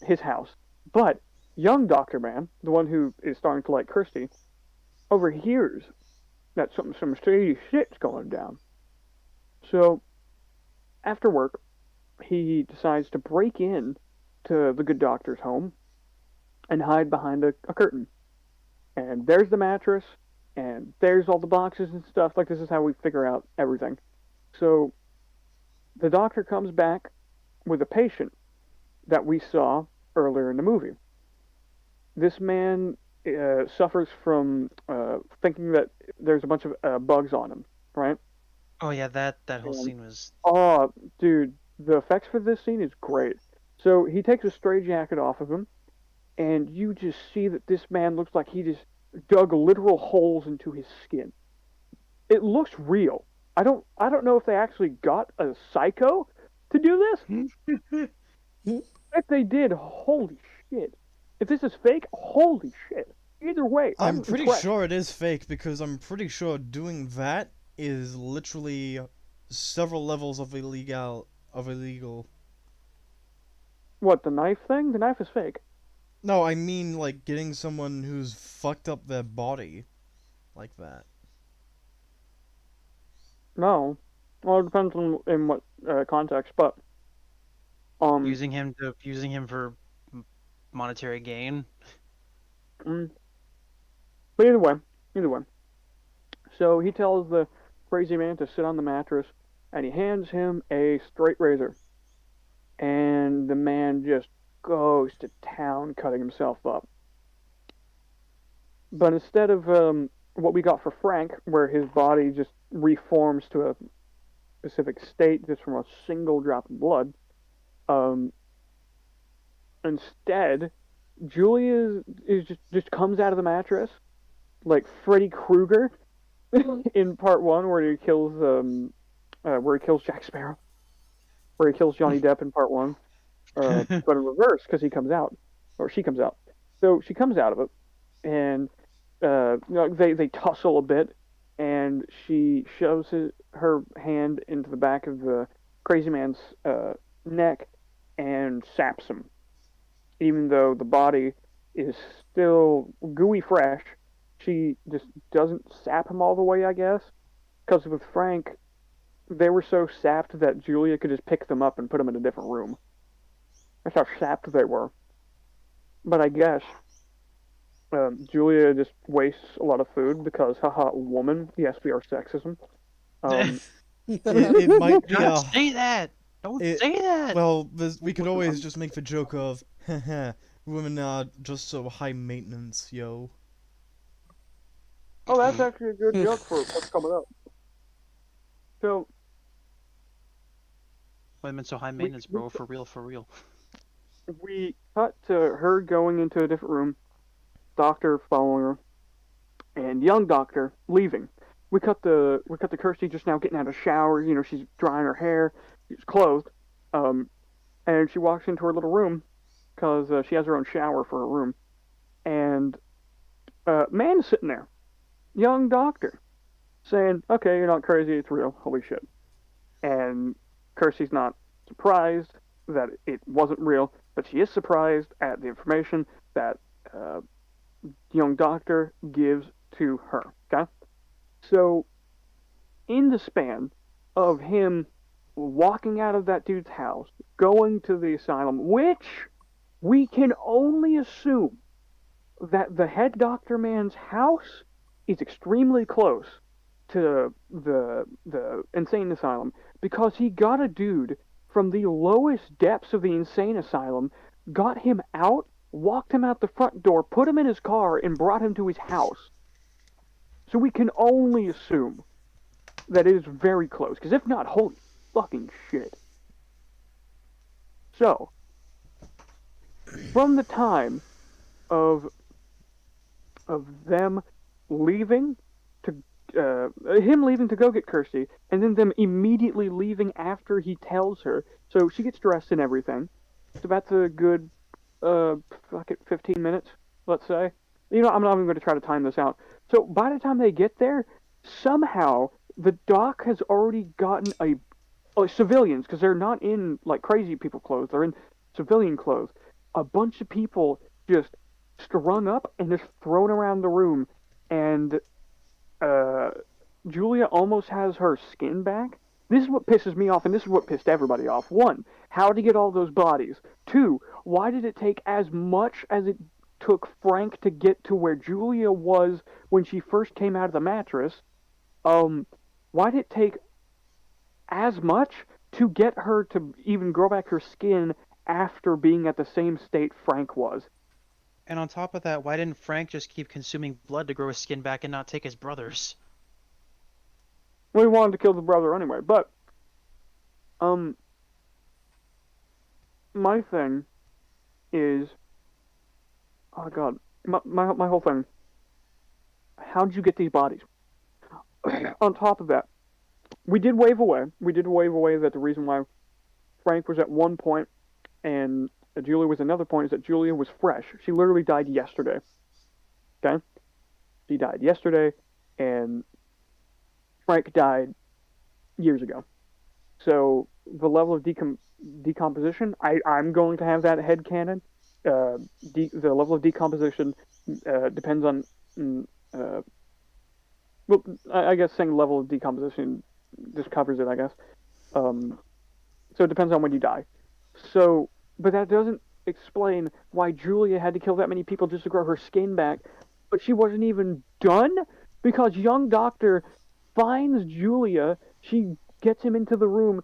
his house. But young Doctor Man, the one who is starting to like Kirsty, overhears that some shady shit's going down. So after work, he decides to break in to the good doctor's home and hide behind a curtain. And there's the mattress, and there's all the boxes and stuff. Like this is how we figure out everything. So the doctor comes back with a patient that we saw earlier in the movie. This man suffers from thinking that there's a bunch of bugs on him, right? Oh yeah, that whole And scene was. oh, dude, the effects for this scene is great. So he takes a stray jacket off of him, and you just see that this man looks like he just dug literal holes into his skin. It looks real. I don't know if they actually got a psycho to do this. If they did, holy shit. If this is fake, holy shit. Either way, I'm I'm pretty impressed. sure it is fake because I'm pretty sure doing that is literally several levels of illegal. What, the knife thing? The knife is fake. No, I mean like getting someone who's fucked up their body like that. No. Well, it depends on in what context, but using him for monetary gain. mm, but either way. So he tells the crazy man to sit on the mattress, and he hands him a straight razor, and the man just goes to town cutting himself up. But instead of what we got for Frank, where his body just reforms to a specific state just from a single drop of blood, um, instead, Julia is just comes out of the mattress like Freddy Krueger in part one, where he kills Jack Sparrow, where he kills Johnny Depp in part one, but in reverse because he comes out or she comes out. So she comes out of it, and they tussle a bit, and she shoves her hand into the back of the crazy man's neck and saps him, even though the body is still gooey fresh. She just doesn't sap him all the way, I guess, because with Frank, they were so sapped that Julia could just pick them up and put them in a different room. That's how sapped they were. But I guess Julia just wastes a lot of food because, haha, woman. Yes, we are sexism. It might be Don't say that. Don't it- say that. well, we could always just make the joke of, haha, women are just so high maintenance, yo. Oh, that's actually a good joke for what's coming up. So Women so high maintenance, bro. For real, for real. we cut to her going into a different room, doctor following her, and young doctor leaving. We cut the Kirsty just now getting out of the shower. You know, she's drying her hair, she's clothed, and she walks into her little room because she has her own shower for her room, and man is sitting there, young doctor, saying, "Okay, you're not crazy, it's real. Holy shit!" And Kirsty's not surprised that it wasn't real, but she is surprised at the information that young doctor gives to her. Okay, so in the span of him walking out of that dude's house, going to the asylum, which we can only assume that the head doctor man's house is extremely close to the insane asylum because he got a dude from the lowest depths of the insane asylum, got him out, walked him out the front door, put him in his car, and brought him to his house. So we can only assume that it is very close, because if not, holy fucking shit. So, from the time of them leaving to him leaving to go get Kirsty, and then them immediately leaving after he tells her. So she gets dressed and everything. So that's a good 15 minutes, let's say. You know, I'm not even going to try to time this out. So by the time they get there, somehow the doc has already gotten civilians, because they're not in like crazy people clothes, they're in civilian clothes. A bunch of people just strung up and just thrown around the room, and Julia almost has her skin back. This is what pisses me off, and this is what pissed everybody off. One, how to get all those bodies. Two, why did it take as much as it took Frank to get to where Julia was when she first came out of the mattress? Why did it take as much to get her to even grow back her skin after being at the same state Frank was? And on top of that, why didn't Frank just keep consuming blood to grow his skin back and not take his brother's? Well, he wanted to kill the brother anyway, but my thing is, oh god, my whole thing. How'd you get these bodies? On top of that, we did wave away. We did wave away that the reason why Frank was at one point and Julia was another point is that Julia was fresh. She literally died yesterday. Okay? She died yesterday, and Frank died years ago. So the level of decomposition, I'm going to have that headcanon. The level of decomposition depends on, well, I guess saying level of decomposition just covers it, I guess. So it depends on when you die. So, but that doesn't explain why Julia had to kill that many people just to grow her skin back. But she wasn't even done because young doctor finds Julia. She gets him into the room.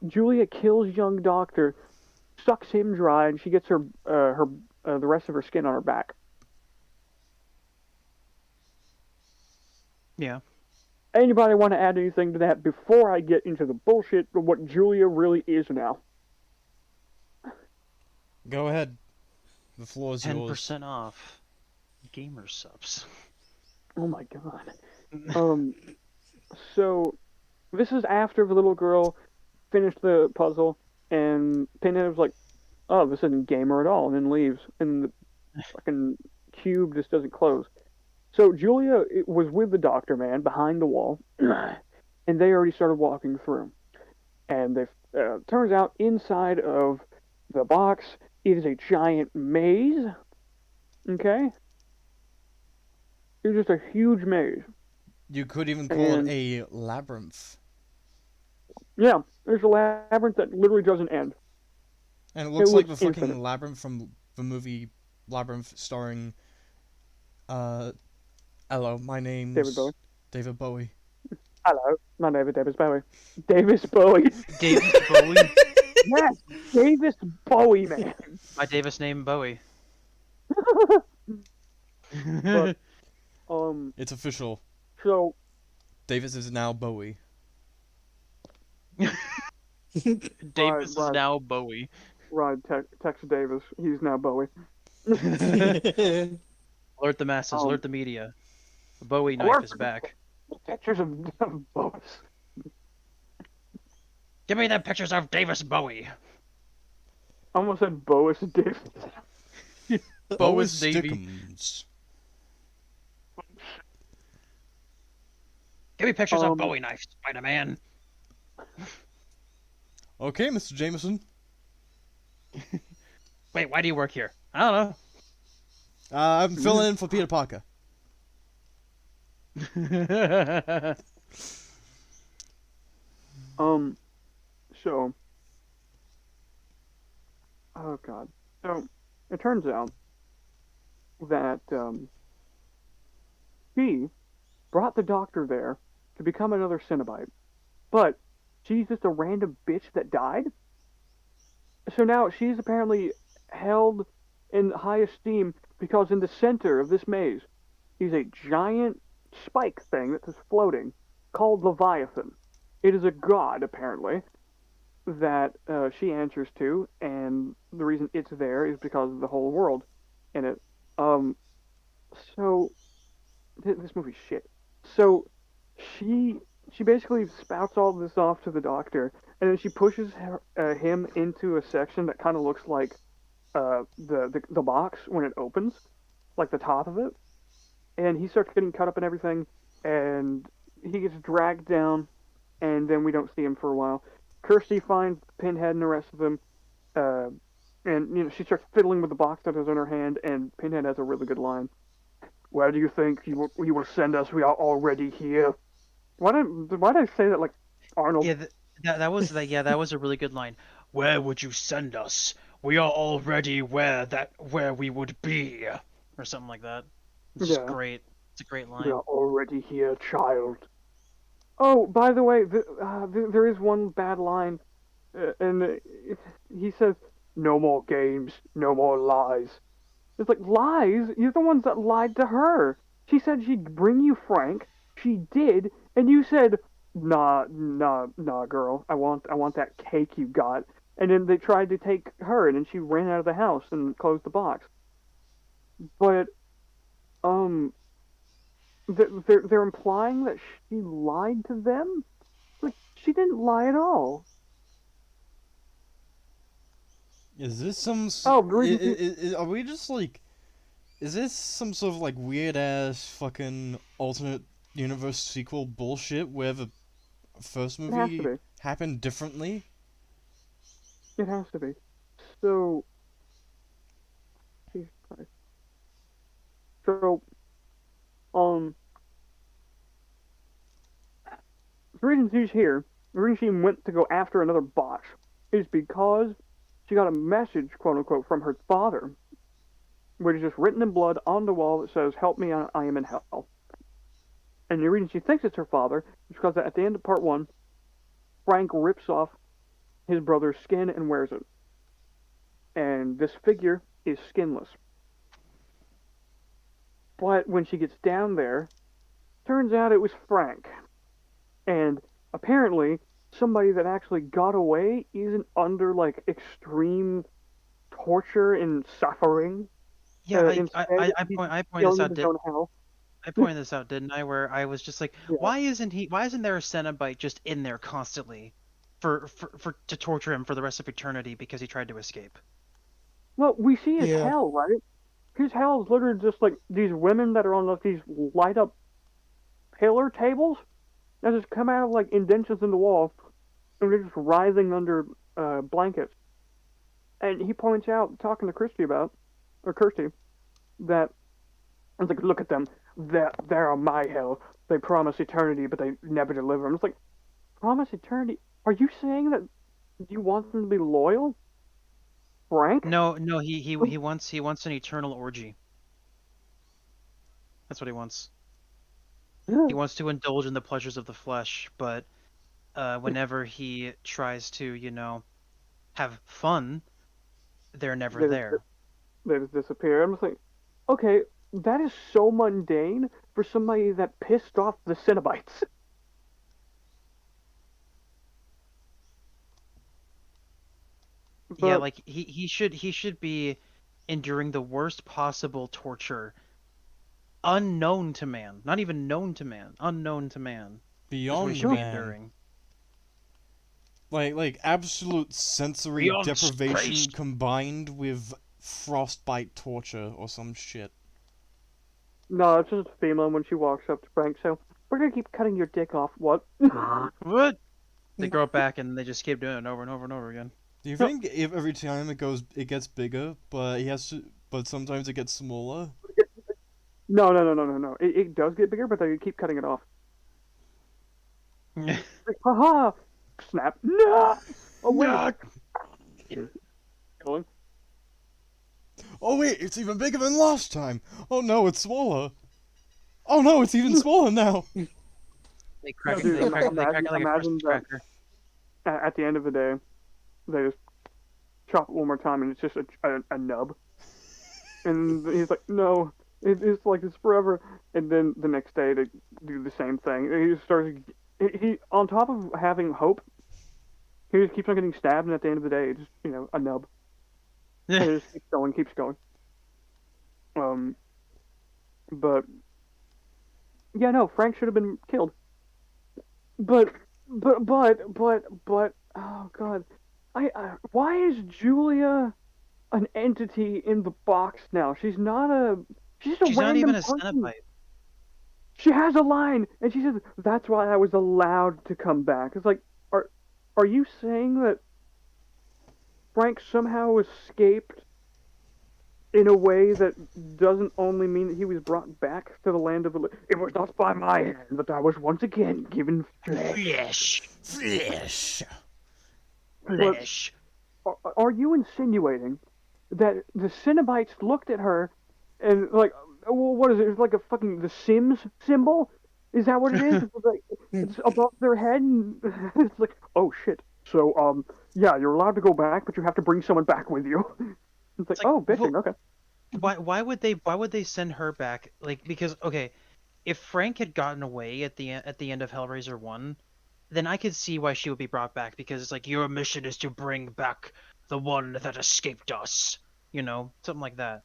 Julia kills young doctor, sucks him dry, and she gets the rest of her skin on her back. Yeah. Anybody want to add anything to that before I get into the bullshit of what Julia really is now? Go ahead. The floor is yours. 10% off gamer subs. Oh my god. So this is after the little girl finished the puzzle, and Pinhead was like, "Oh, this isn't gamer at all," and then leaves, and the fucking cube just doesn't close. So Julia was with the doctor man behind the wall, and they already started walking through. And they turns out inside of the box it is a giant maze. Okay, it's just a huge maze. You could even call it a labyrinth. Yeah, there's a labyrinth that literally doesn't end. And it looks like the looks fucking infinite. labyrinth from the movie Labyrinth starring, hello, my name's David Bowie. David Bowie. Hello, my name is Davis Bowie. Davis Bowie. Davis Bowie? Yes, Davis Bowie, man. My Davis name Bowie. But, It's official. so Davis is now Bowie. Davis is right. now Bowie. Rod Tex Davis, he's now Bowie. Alert the masses, alert the media. The Bowie knife alert- is back. Pictures of Bowie. Give me the pictures of Davis Bowie. I almost said Bois Davis. Boas Davy. Stickums. Give me pictures of Bowie knife, Spider-Man. Okay, Mr. Jameson. Wait, why do you work here? I don't know. I'm filling in for Peter Parker. So, oh god. So, it turns out that, she brought the doctor there to become another Cenobite. But she's just a random bitch that died. So now she's apparently held in high esteem because in the center of this maze is a giant spike thing that is floating called Leviathan. It is a god, apparently, that she answers to, and the reason it's there is because of the whole world in it. So this movie's shit. So she basically spouts all this off to the doctor, and then she pushes him into a section that kind of looks like the box when it opens, like the top of it, and he starts getting cut up and everything, and he gets dragged down, and then we don't see him for a while. Kirsty finds Pinhead and the rest of them, and she starts fiddling with the box that is in her hand, and Pinhead has a really good line. Where do you think you will send us? We are already here. Why did I say that like Arnold? Yeah, that was a really good line. Where would you send us? We are already where we would be, or something like that. It's just great. It's a great line. We are already here, child. Oh, by the way, there is one bad line, and he says, "No more games, no more lies." It's like, lies? You're the ones that lied to her. She said she'd bring you Frank. She did, and you said, nah, girl. I want that cake you got. And then they tried to take her, and then she ran out of the house and closed the box. But, they're implying that she lied to them? Like, She didn't lie at all. Is this some? Oh, the reason Are we just like? Is this some sort of like weird ass fucking alternate universe sequel bullshit where the first it has to movie be. happened differently? It has to be. So, Jesus Christ. So, um, the reason she's here, the reason she went to go after another botch, is because she got a message, quote unquote, from her father, which is just written in blood on the wall that says, "Help me, I am in hell." And the reason she thinks it's her father is because at the end of part one, Frank rips off his brother's skin and wears it. And this figure is skinless. But when she gets down there, turns out it was Frank. And apparently, somebody that actually got away isn't under like extreme torture and suffering. Yeah, Instead, he's I pointed chilling this in out, his own hell. I pointed this out, didn't I? Where I was just like, Yeah. why isn't there a Cenobite just in there constantly for to torture him for the rest of eternity because he tried to escape? Well, we see his Yeah. hell, right? His hell is literally just like these women that are on like these light up pillar tables that just come out of like indentions in the wall, and they're just writhing under blankets. And he points out, talking to Kirsty, that it's like, look at them, they're on my hell. They promise eternity, but they never deliver. I'm just like, promise eternity? Are you saying that you want them to be loyal, Frank? No, he wants an eternal orgy. That's what he wants. He wants to indulge in the pleasures of the flesh, but whenever he tries to, have fun, they're never They just- there. They just disappear. I'm just like, okay, that is so mundane for somebody that pissed off the Cenobites. Yeah, But like he should be enduring the worst possible torture unknown to man, not even known to man, unknown to man. Is what he Beyond should be man. enduring. Like absolute sensory Beyond deprivation space. combined with frostbite torture or some shit. no, it's just a female when she walks up to Frank. So we're gonna keep cutting your dick off. What? What? They grow it back and they just keep doing it over and over and over again. Do you think if every time it gets bigger, but sometimes it gets smaller? No. It does get bigger, but they keep cutting it off. Like, haha! Snap! No! Oh wait! Going. Oh wait, it's even bigger than last time. Oh no, it's smaller. Oh no, it's even smaller now. They crack, dude, they crack, they imagine- crack it like a imagine Christmas that- cracker. At the end of the day, they just chop it one more time, and it's just a nub. And he's like, no, it's like this forever. And then the next day they do the same thing. He just starts. He on top of having hope, he just keeps on getting stabbed, and at the end of the day, it's just a nub. And it just keeps going. But yeah, no, Frank should have been killed. But oh god, why is Julia an entity in the box now? She's not she's a She's not random even a person. Cenobite. She has a line, and she says, "That's why I was allowed to come back." It's like, are you saying that Frank somehow escaped in a way that doesn't only mean that he was brought back to the land of the it was not by my hand, but I was once again given flesh. Flesh. Flesh. Are you insinuating that the Cenobites looked at her and like, well, what is it? It's like a fucking The Sims symbol? Is that what it is? It's like it's above their head, and it's like, oh shit. So yeah, you're allowed to go back, but you have to bring someone back with you. It's like, like, oh, bitching, okay. Why would they send her back? Like, because okay, if Frank had gotten away at the end of Hellraiser 1, then I could see why she would be brought back, because it's like, your mission is to bring back the one that escaped us, something like that.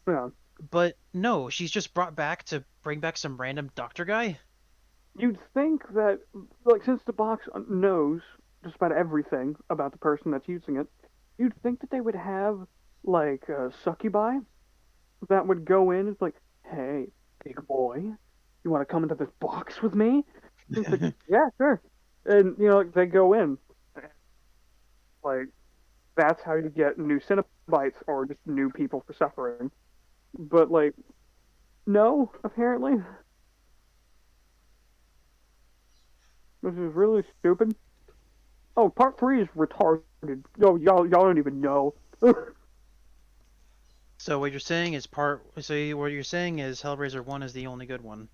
Yeah. But no, she's just brought back to bring back some random doctor guy. you'd think that, like, since the box knows just about everything about the person that's using it, you'd think that they would have, like, succubi that would go in and like, hey, big boy, you want to come into this box with me? And it's like, yeah, sure. And, like, they go in. Like, that's how you get new Cenobites or just new people for suffering. But, like, no, apparently. This is really stupid. Oh, part 3 is retarded. No, y'all don't even know. So what you're saying is what you're saying is Hellraiser 1 is the only good one.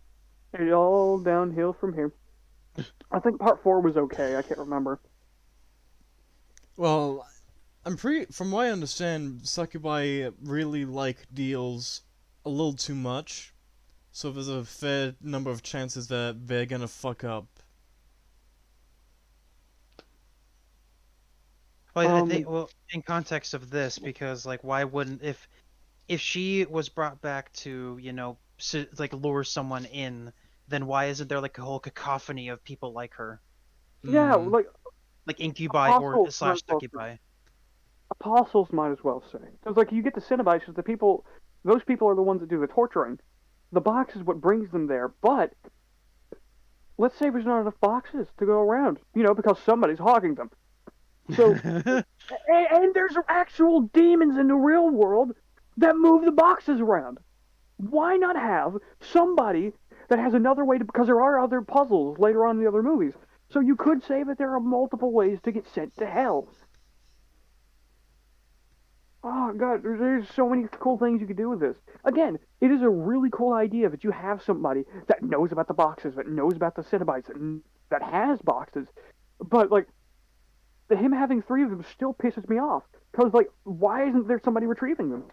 It's all downhill from here. I think part 4 was okay. I can't remember. Well, from what I understand, succubi really like deals a little too much, so there's a fair number of chances that they're gonna fuck up. Well, I think, well, in context of this, because like, why wouldn't if she was brought back to, like lure someone in, then why isn't there like a whole cacophony of people like her, Yeah, Hmm. like incubi or apostles slash might as well succubi? apostles might as well say. Because, like, you get the Cenobites, those people are the ones that do the torturing. The box is what brings them there, but let's say there's not enough boxes to go around, because somebody's hogging them. So, and there's actual demons in the real world that move the boxes around. Why not have somebody that has another way to, because there are other puzzles later on in the other movies. So you could say that there are multiple ways to get sent to hell. Oh god, there's so many cool things you could do with this. Again, it is a really cool idea that you have somebody that knows about the boxes, that knows about the Cenobites, that has boxes. But, like, him having 3 of them still pisses me off. Because, like, why isn't there somebody retrieving them?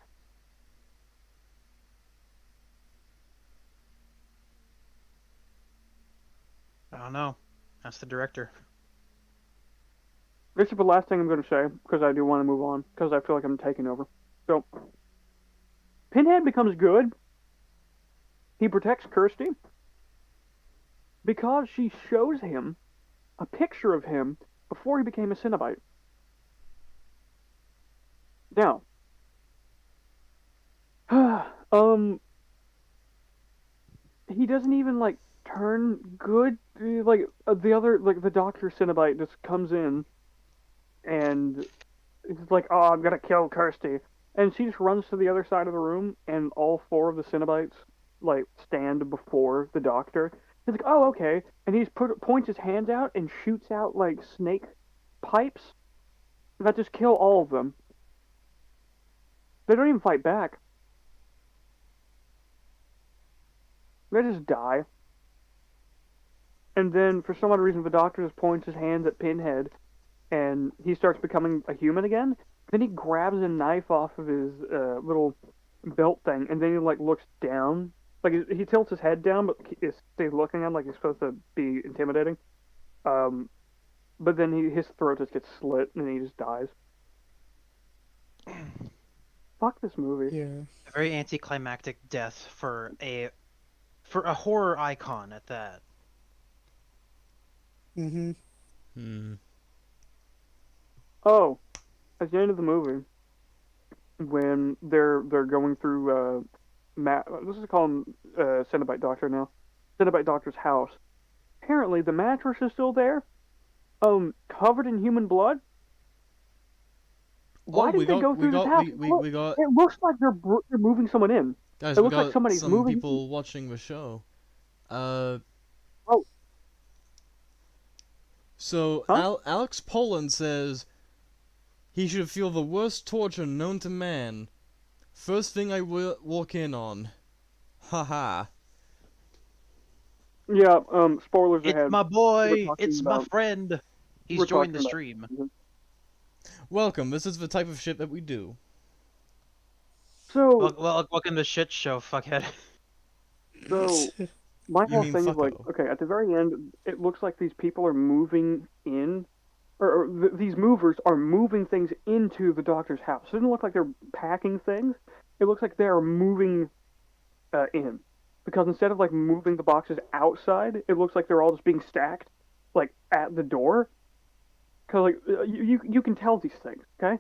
I don't know. That's the director. This is the last thing I'm going to say, because I do want to move on, because I feel like I'm taking over. So, Pinhead becomes good. He protects Kirsty because she shows him a picture of him before he became a Cenobite. Now, he doesn't even, like, turn good. Like, the Dr. Cenobite just comes in and it's like, oh, I'm gonna kill Kirsty. And she just runs to the other side of the room, and all 4 of the Cenobites, like, stand before the doctor. He's like, oh, okay. And he points his hands out and shoots out, like, snake pipes that just kill all of them. They don't even fight back. They just die. And then, for some odd reason, the doctor just points his hands at Pinhead, and he starts becoming a human again. Then he grabs a knife off of his little belt thing, and then he, like, looks down. Like, he tilts his head down, but he stays looking at him like he's supposed to be intimidating. But then his throat just gets slit, and he just dies. Fuck this movie. Yeah. A very anticlimactic death for a horror icon at that. Mm-hmm. Hmm. Oh, at the end of the movie, when they're going through this is called Cenobite Doctor now, Cenobite Doctor's house. Apparently, the mattress is still there, covered in human blood. Why did they go through this house? We got It looks like they're moving someone in. guys. It We looks like got somebody's some moving. people watching the show. Oh. So Huh? Alex Poland says he should feel the worst torture known to man. First thing I walk in on. Haha. Yeah. Spoilers It's ahead. my We're boy. talking It's my about- friend. He's we're joined the talking about- stream. Welcome. This is the type of shit that we do. So, Welcome to shit show, fuckhead. so my You whole mean thing is like, fucko. okay, at the very end, it looks like these people are moving in, or these movers are moving things into the doctor's house. It doesn't look like they're packing things. It looks like they're moving in. because instead of like moving the boxes outside, it looks like they're all just being stacked like at the door. Cause like you can tell these things, okay?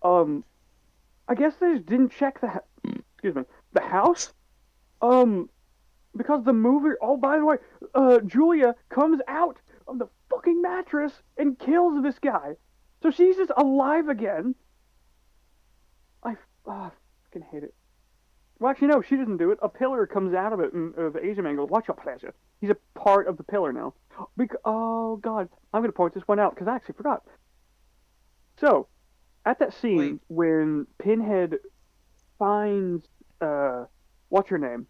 I guess they just didn't check excuse me, the house. Because the movie. Oh, by the way, Julia comes out of the fucking mattress and kills this guy. So she's just alive again. I fucking hate it. Well, actually, no, she doesn't do it. A pillar comes out of it, and the Asian man goes, "Watch your pleasure." He's a part of the pillar now. Oh God, I'm gonna point this one out because I actually forgot. So, at that scene Wait. when Pinhead finds what's her name,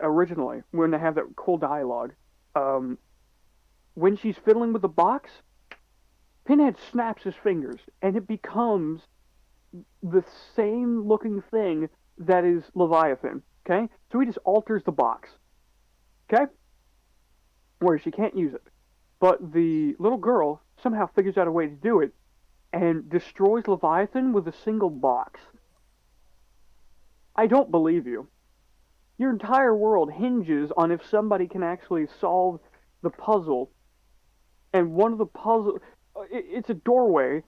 originally when they have that cool dialogue, when she's fiddling with the box, Pinhead snaps his fingers, and it becomes the same looking thing that is Leviathan. Okay, so he just alters the box. Okay, where she can't use it, but the little girl somehow figures out a way to do it and destroys Leviathan with a single box. I don't believe you. Your entire world hinges on if somebody can actually solve the puzzle. And one of the puzzle, it's a doorway,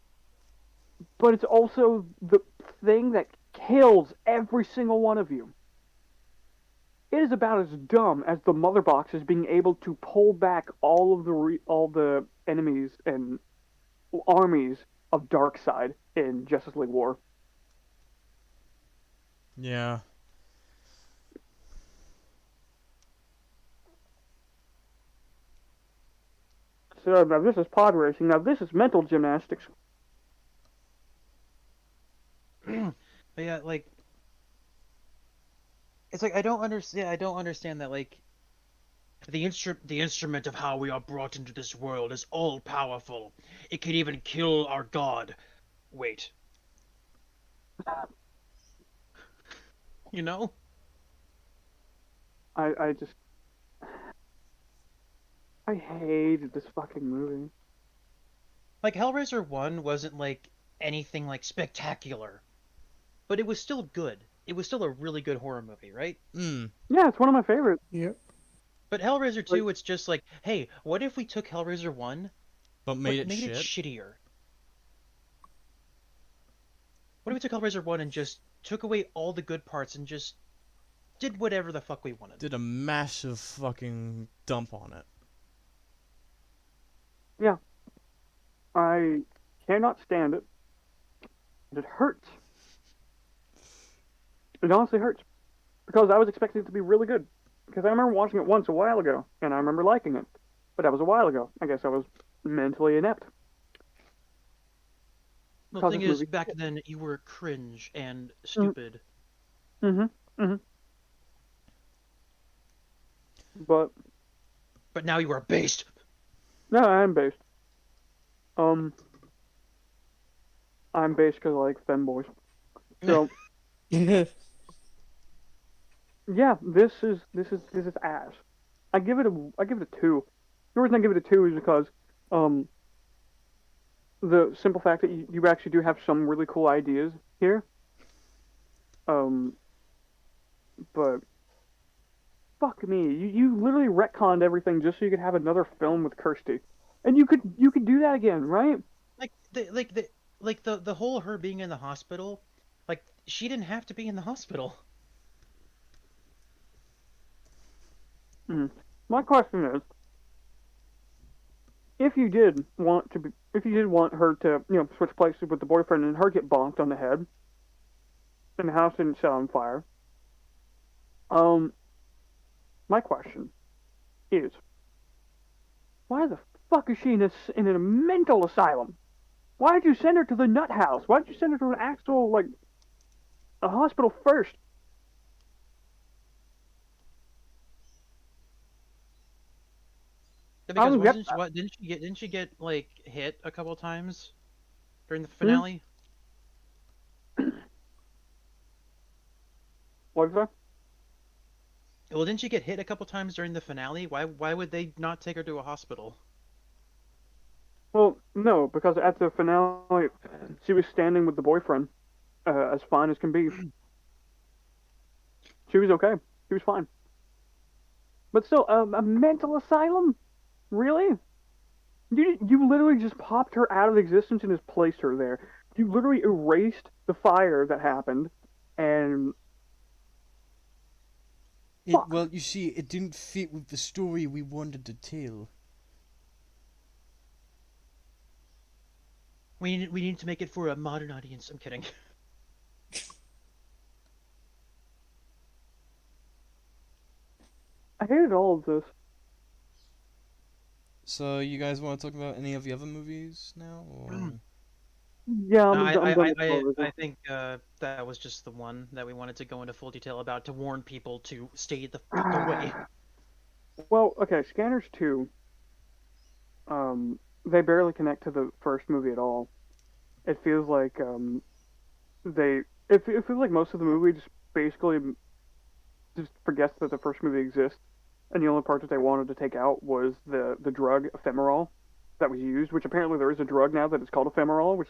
but it's also the thing that kills every single one of you. It is about as dumb as the mother box is being able to pull back all the enemies and armies of Darkseid in Justice League War. Yeah. So now this is pod racing. Now this is mental gymnastics. But yeah, like it's like I don't understand. I don't understand that like the instrument of how we are brought into this world is all powerful. It can even kill our god. Wait. You know? I just I hated this fucking movie. Like Hellraiser 1 wasn't like anything like spectacular, but it was still good. It was still a really good horror movie, right? Yeah, it's one of my favorites. Yep. But Hellraiser 2, it's just like, hey, what if we took Hellraiser 1 But made but it shit. shittier? What if we took Hellraiser 1 and just took away all the good parts and just did whatever the fuck we wanted? Did a massive fucking dump on it. Yeah. I cannot stand it. It hurts. It honestly hurts. Because I was expecting it to be really good. Because I remember watching it once a while ago, and I remember liking it. But that was a while ago. I guess I was mentally inept. The Because thing this is, movie- back then you were cringe and stupid. But But now you are based. no, I'm based. I'm based because I like femboys. So Yeah. yeah, this is ass. I give it a 2. The reason I give it a 2 is because the simple fact that you actually do have some really cool ideas here. But fuck me, you literally retconned everything just so you could have another film with Kirsty, and you could do that again, right? The whole her being in the hospital, like she didn't have to be in the hospital. My question is, if you did want her to, switch places with the boyfriend and her get bonked on the head, and the house didn't set on fire, my question is, why the fuck is she in a mental asylum? Why did you send her to the nut house? Why did you send her to an actual, like, a hospital first? Because don't get didn't she get like hit a couple times during the finale? What is that? Well, didn't she get hit a couple times during the finale? Why would they not take her to a hospital? Well, no, because at the finale, she was standing with the boyfriend, as fine as can be. She was okay. She was fine. But still, a mental asylum? Really? You literally just popped her out of existence and just placed her there. You literally erased the fire that happened, and fuck. Well, you see, it didn't fit with the story we wanted to tell. We need to make it for a modern audience. I'm kidding. I hated all of this. So, you guys want to talk about any of the other movies now? Or... Yeah, No, I'm done with television. I think that was just the one that we wanted to go into full detail about to warn people to stay the fuck away. Well, okay, Scanners 2, they barely connect to the first movie at all. It feels like it feels like most of the movie just basically just forgets that the first movie exists, and the only part that they wanted to take out was the drug ephemeral that was used, which apparently there is a drug now that is called ephemeral, which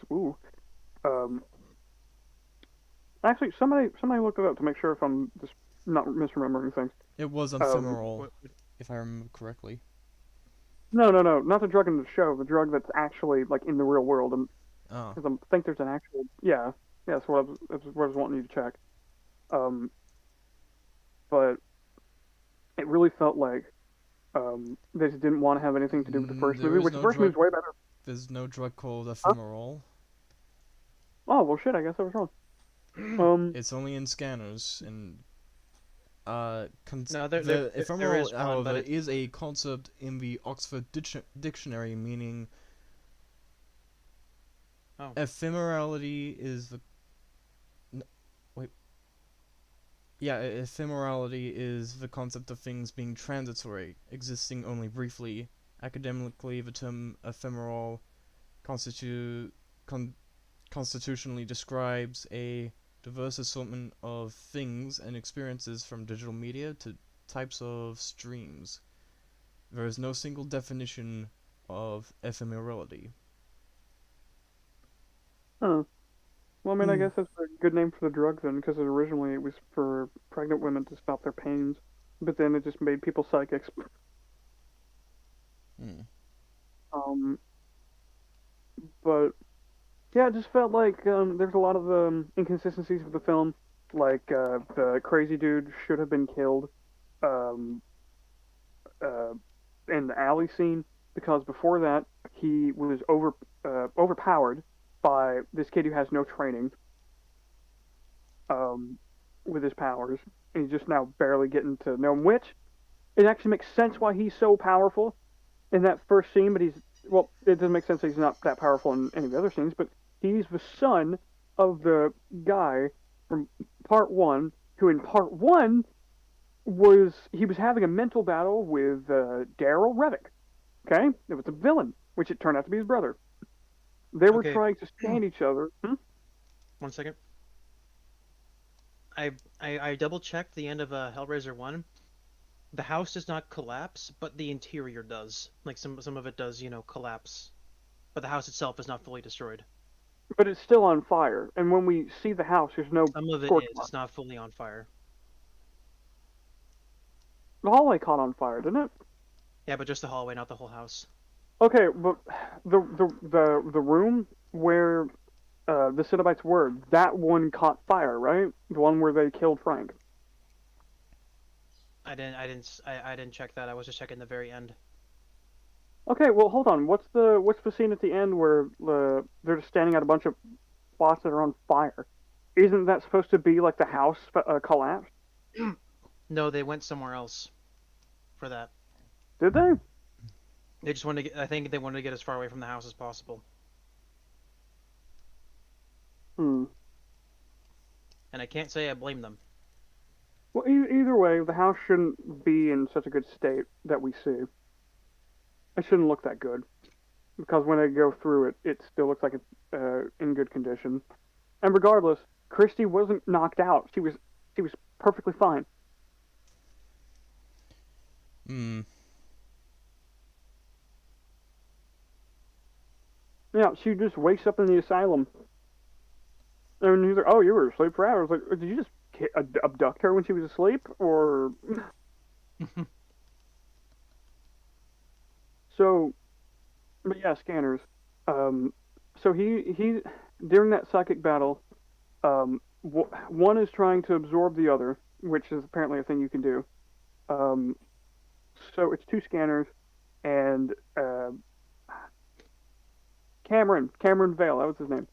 um, actually somebody look it up to make sure if I'm just not misremembering things. It was ephemeral, if I remember correctly. No, not the drug in the show, the drug that's actually like in the real world. Oh. Because I think there's an actual yeah, that's what I was wanting you to check. But it really felt like they just didn't want to have anything to do with the first There movie, is which no the first movie's way better. There's no drug called ephemeral. Oh well, shit, I guess I was wrong. It's only in Scanners, and No, the ephemeral, is one, however, but is a concept in the Oxford Dictionary, meaning Oh. ephemerality is the ephemerality is the concept of things being transitory, existing only briefly. Academically, the term ephemeral constitutionally describes a diverse assortment of things and experiences from digital media to types of streams. There is no single definition of ephemerality. Huh. Well, I mean, I guess that's a good name for the drug then, because originally it was for pregnant women to stop their pains, but then it just made people psychics. But yeah, it just felt like there's a lot of inconsistencies with the film. Like the crazy dude should have been killed um, in the alley scene because before that he was overpowered by this kid who has no training with his powers, and he's just now barely getting to know him. Which it actually makes sense why he's so powerful in that first scene, but it doesn't make sense that he's not that powerful in any of the other scenes, but he's the son of the guy from part one, who in part one was having a mental battle with Daryl Revick. Okay? It was a villain, which it turned out to be his brother. They were trying to stand each other. 1 second. I double checked the end of Hellraiser 1. The house does not collapse, but the interior does. Like some of it does, collapse. But the house itself is not fully destroyed. But it's still on fire, and when we see the house, there's no. Some of it is. It's not fully on fire. The hallway caught on fire, didn't it? Yeah, but just the hallway, not the whole house. Okay, but the room where the Cenobites were, that one caught fire, right? The one where they killed Frank. I didn't check that. I was just checking the very end. Okay, well hold on. What's the scene at the end where they're just standing at a bunch of spots that are on fire? Isn't that supposed to be like the house collapsed? No, they went somewhere else for that. Did they? They just wanted to get, I think they wanted to get as far away from the house as possible. And I can't say I blame them. Well, either way, the house shouldn't be in such a good state that we see. It shouldn't look that good. Because when they go through it, it still looks like it's in good condition. And regardless, Christy wasn't knocked out. She was perfectly fine. Yeah, she just wakes up in the asylum. And he's like, "Oh, you were asleep for hours." Like, did you just abduct her when she was asleep, or? So, but yeah, scanners. Um, so he during that psychic battle, one is trying to absorb the other, which is apparently a thing you can do. Um, so it's two scanners, and Cameron Vale, that was his name.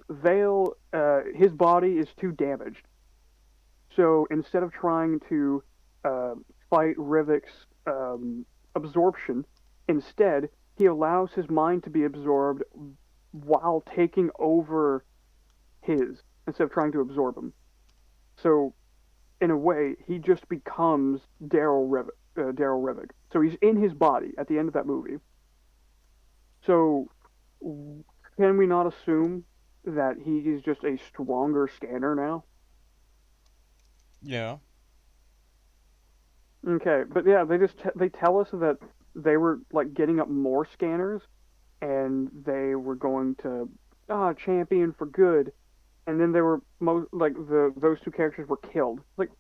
Vale, his body is too damaged. So instead of trying to uh, fight Rivik's absorption, instead he allows his mind to be absorbed while taking over his instead of trying to absorb him. So in a way, he just becomes Daryl Rivik. So he's in his body at the end of that movie. So can we not assume that he is just a stronger scanner now? Yeah. Okay, but yeah, they tell us that they were like getting up more scanners, and they were going to champion for good, and then they were those two characters were killed. Like,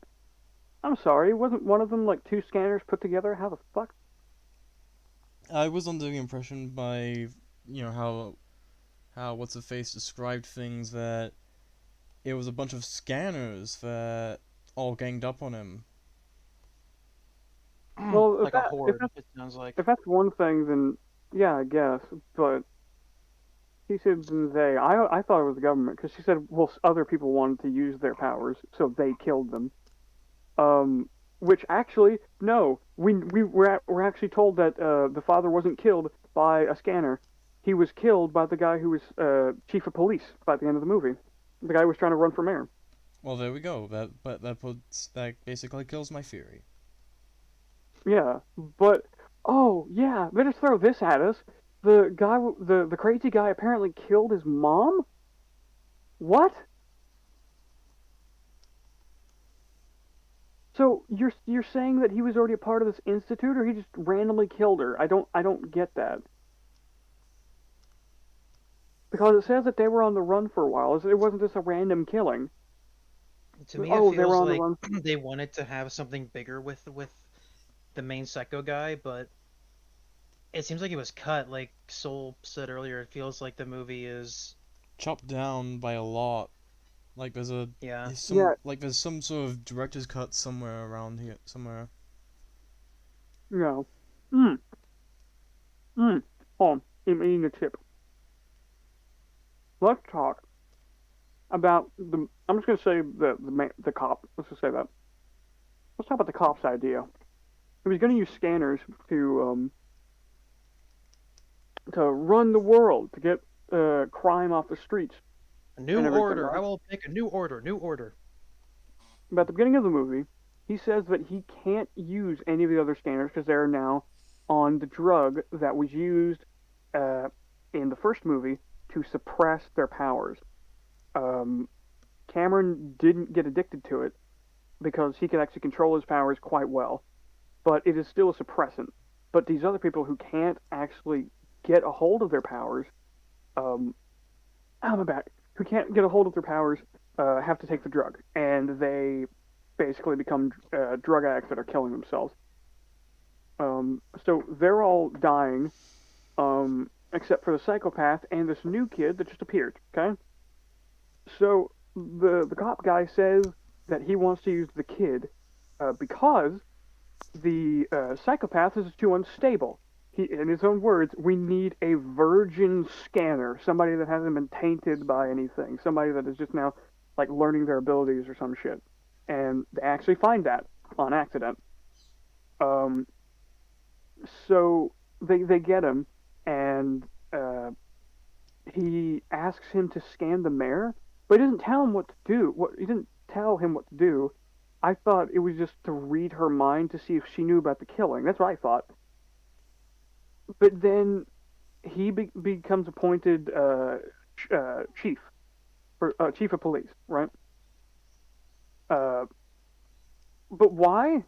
I'm sorry, wasn't one of them like two scanners put together? How the fuck? I was under the impression by, how what's the face described things that it was a bunch of scanners that all ganged up on him. Well, Like a horde, it sounds like. if that's one thing, then yeah, I guess. But she said they. I thought it was the government because she said well other people wanted to use their powers, so they killed them. Which actually no, we're actually told that the father wasn't killed by a scanner. He was killed by the guy who was chief of police by the end of the movie. The guy who was trying to run for mayor. Well, there we go. That basically kills my theory. Yeah, but oh yeah, they just throw this at us. The crazy guy apparently killed his mom. What? So you're saying that he was already a part of this institute, or he just randomly killed her? I don't get that. Because it says that they were on the run for a while. It wasn't just a random killing. To me, Oh, it they were feels on the like run. they wanted to have something bigger with the main psycho guy, but it seems like it was cut. Like Soul said earlier, it feels like the movie is Chopped down by a lot. Like yeah. Yeah, there's some sort of director's cut somewhere around here somewhere. no. Hmm. Hmm. Hold on. I'm eating a chip. Let's talk about the. I'm just gonna say the cop. Let's just say that. Let's talk about the cop's idea. He was gonna use scanners to run the world to get crime off the streets A new and everything. order. Right? I will make a new order. New order. But at the beginning of the movie, he says that he can't use any of the other scanners because they're now on the drug that was used uh, in the first movie to suppress their powers. Um, Cameron didn't get addicted to it because he could actually control his powers quite well, but it is still a suppressant. But these other people who can't actually get a hold of their powers, um, I'm back, who can't get a hold of their powers, have to take the drug, and they basically become drug addicts that are killing themselves. So they're all dying, except for the psychopath and this new kid that just appeared. Okay, so the cop guy says that he wants to use the kid because the psychopath is too unstable. He, in his own words, we need a virgin scanner, somebody that hasn't been tainted by anything, somebody that is just now like learning their abilities or some shit. And they actually find that on accident. Um, so they get him, and he asks him to scan the mayor, but he doesn't tell him what to do. He didn't tell him what to do. I thought it was just to read her mind to see if she knew about the killing. That's what I thought. But then he becomes appointed chief chief of police, right? Uh, but why?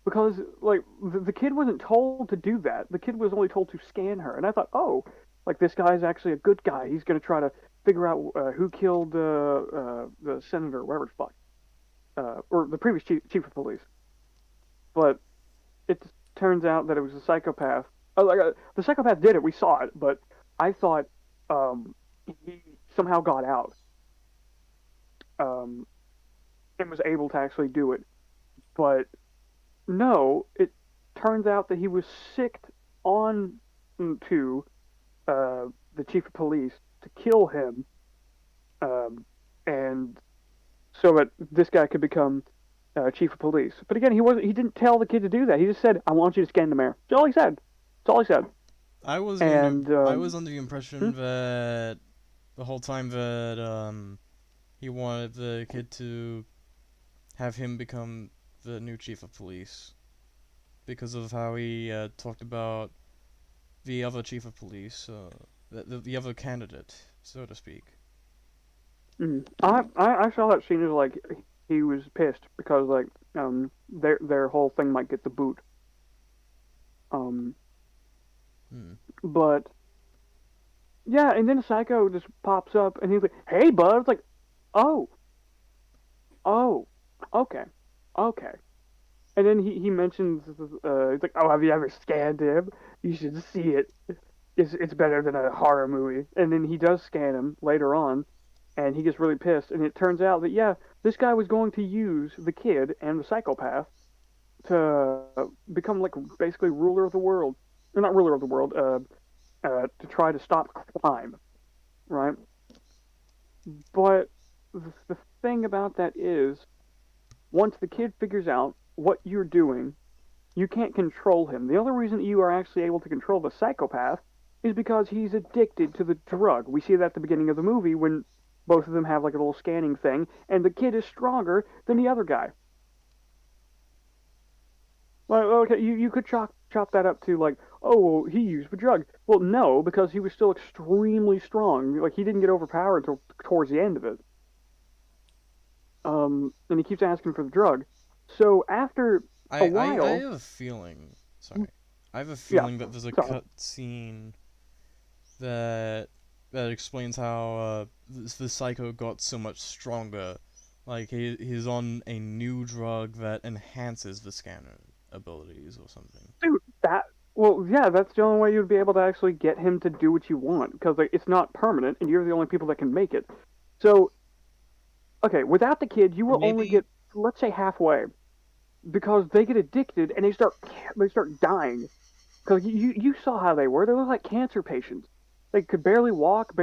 Because like the kid wasn't told to do that. The kid was only told to scan her, and I thought, oh, like this guy's actually a good guy. He's going to try to figure out who killed the senator, whatever the fuck, or the previous chief of police. But it turns out that it was a psychopath The psychopath did it. We saw it, but I thought he somehow got out um, and was able to actually do it. But no, it turns out that he was sicked on to the chief of police to kill him, and so that this guy could become chief of police. But again, he didn't tell the kid to do that. He just said, "I want you to scan the mayor." That's all he said. That's all he said. And I was under the impression that the whole time that he wanted the kid to have him become the new chief of police because of how he talked about the other chief of police, the other candidate, so to speak. I saw that scene as like he was pissed because like their whole thing might get the boot. But yeah, and then Psycho just pops up and he's like, "Hey, bud." It's like, "Oh, oh, okay, okay." And then he mentions, he's like, "Oh, have you ever scanned him? You should see it. It's better than a horror movie." And then he does scan him later on, and he gets really pissed. And it turns out that yeah, this guy was going to use the kid and the psychopath to become like basically ruler of the world, or not ruler of the world, to try to stop crime, right? But the thing about that is, once the kid figures out what you're doing, you can't control him. The only reason you are actually able to control the psychopath is because he's addicted to the drug. We see that at the beginning of the movie when both of them have like a little scanning thing, and the kid is stronger than the other guy. Well, okay, you could chop that up to like, oh, well, he used the drug. Well, no, because he was still extremely strong. Like he didn't get overpowered until towards the end of it. And he keeps asking for the drug. So after a while, I have a feeling. Sorry, I have a feeling that there's a cut scene that explains how the psycho got so much stronger. Like he's on a new drug that enhances the scanner abilities or something. Dude, well, yeah, that's the only way you'd be able to actually get him to do what you want because like, it's not permanent, and you're the only people that can make it. So, okay, without the kid, you will only get, let's say, halfway, because they get addicted and they start dying. Because you saw how they were; they look like cancer patients. They could barely walk,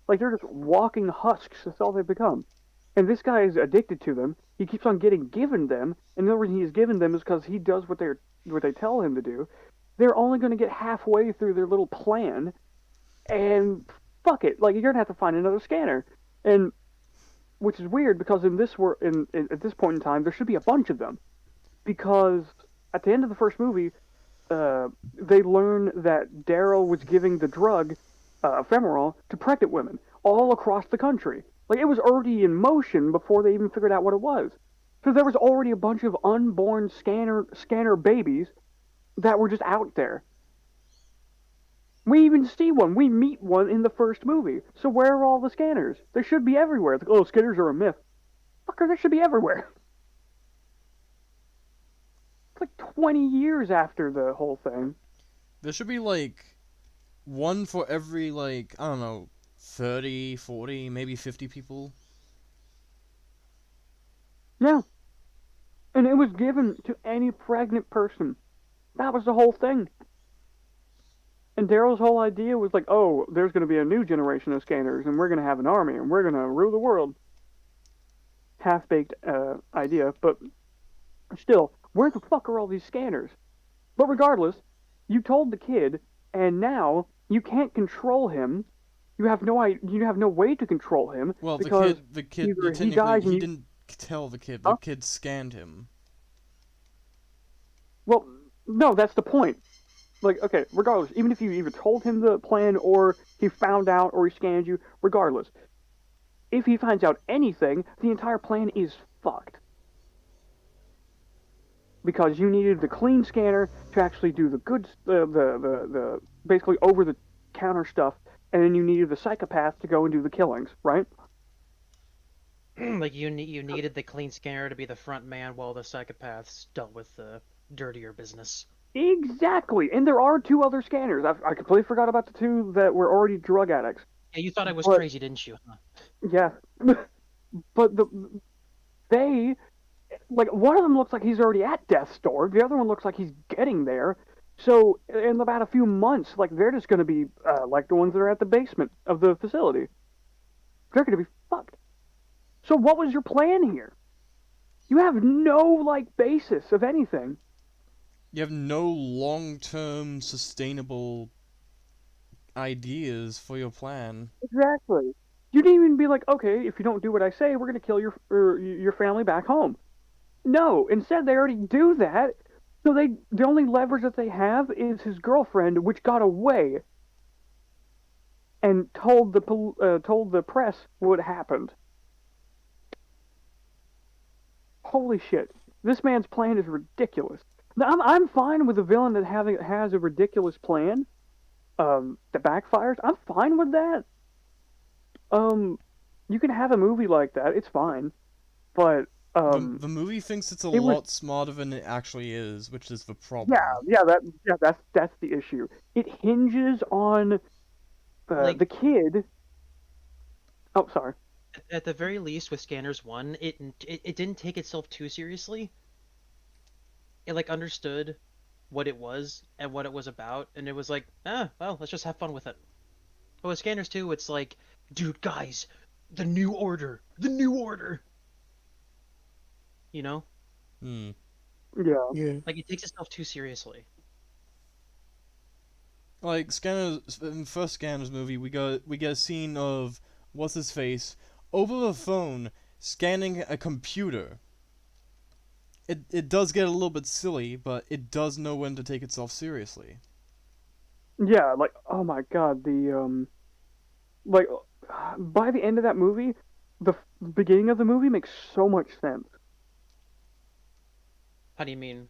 like they're just walking husks. That's all they've become. And this guy is addicted to them. He keeps on given them, and the reason he's given them is because he does what they tell him to do. They're only going to get halfway through their little plan, and fuck it, like you're gonna have to find another scanner, and which is weird because in at this point in time there should be a bunch of them, because at the end of the first movie, they learn that Daryl was giving the drug, ephemeral, to pregnant women all across the country. Like, it was already in motion before they even figured out what it was. So there was already a bunch of unborn scanner babies that were just out there. We even see one. We meet one in the first movie. So where are all the scanners? They should be everywhere. It's like, oh, scanners are a myth. Fucker, they should be everywhere. It's like 20 years after the whole thing. There should be, like, one for every, like, I don't know, 30, 40, maybe 50 people. Yeah. And it was given to any pregnant person. That was the whole thing. And Daryl's whole idea was like, oh, there's going to be a new generation of scanners, and we're going to have an army, and we're going to rule the world. Half-baked idea, but still, where the fuck are all these scanners? But regardless, you told the kid, and now you can't control him. You have no way to control him. Well, because the kid, he dies he didn't tell the kid. The kid scanned him. Well, no, that's the point. Like, okay, regardless, even if you either told him the plan or he found out or he scanned you, regardless, if he finds out anything, the entire plan is fucked. Because you needed the clean scanner to actually do the good, the basically over the counter stuff, and then you needed the psychopath to go and do the killings, right? Like you needed the clean scanner to be the front man while the psychopaths dealt with the dirtier business. Exactly, and there are 2 other scanners. I completely forgot about the 2 that were already drug addicts. Yeah, you thought I was But crazy, didn't you? Huh? yeah, but they like one of them looks like he's already at death's door. The other one looks like he's getting there. So in about a few months, like they're just going to be like the ones that are at the basement of the facility. They're going to be fucked. So what was your plan here? You have no like basis of anything. You have no long-term sustainable ideas for your plan. Exactly. You didn't even be like, okay, if you don't do what I say, we're going to kill your family back home. No, instead they already do that. So the only leverage that they have is his girlfriend, which got away and told the press what happened. Holy shit! This man's plan is ridiculous. Now, I'm fine with a villain that has a ridiculous plan, that backfires. I'm fine with that. You can have a movie like that. It's fine, but The movie thinks it's a it was lot smarter than it actually is, which is the problem. that's the issue. It hinges on Like the kid. Oh, sorry. at the very least, with Scanners One, it didn't take itself too seriously. It like understood what it was and what it was about, and it was like, well, let's just have fun with it. But with Scanners 2, it's like, dude, guys, the new order. You know, Hmm. Yeah. Yeah. like it takes itself too seriously. Like Scanners in the first Scanners movie, we get a scene of what's his face over the phone scanning a computer. It does get a little bit silly, but it does know when to take itself seriously. Yeah, like oh my god, the like by the end of that movie, the beginning of the movie makes so much sense. How do you mean?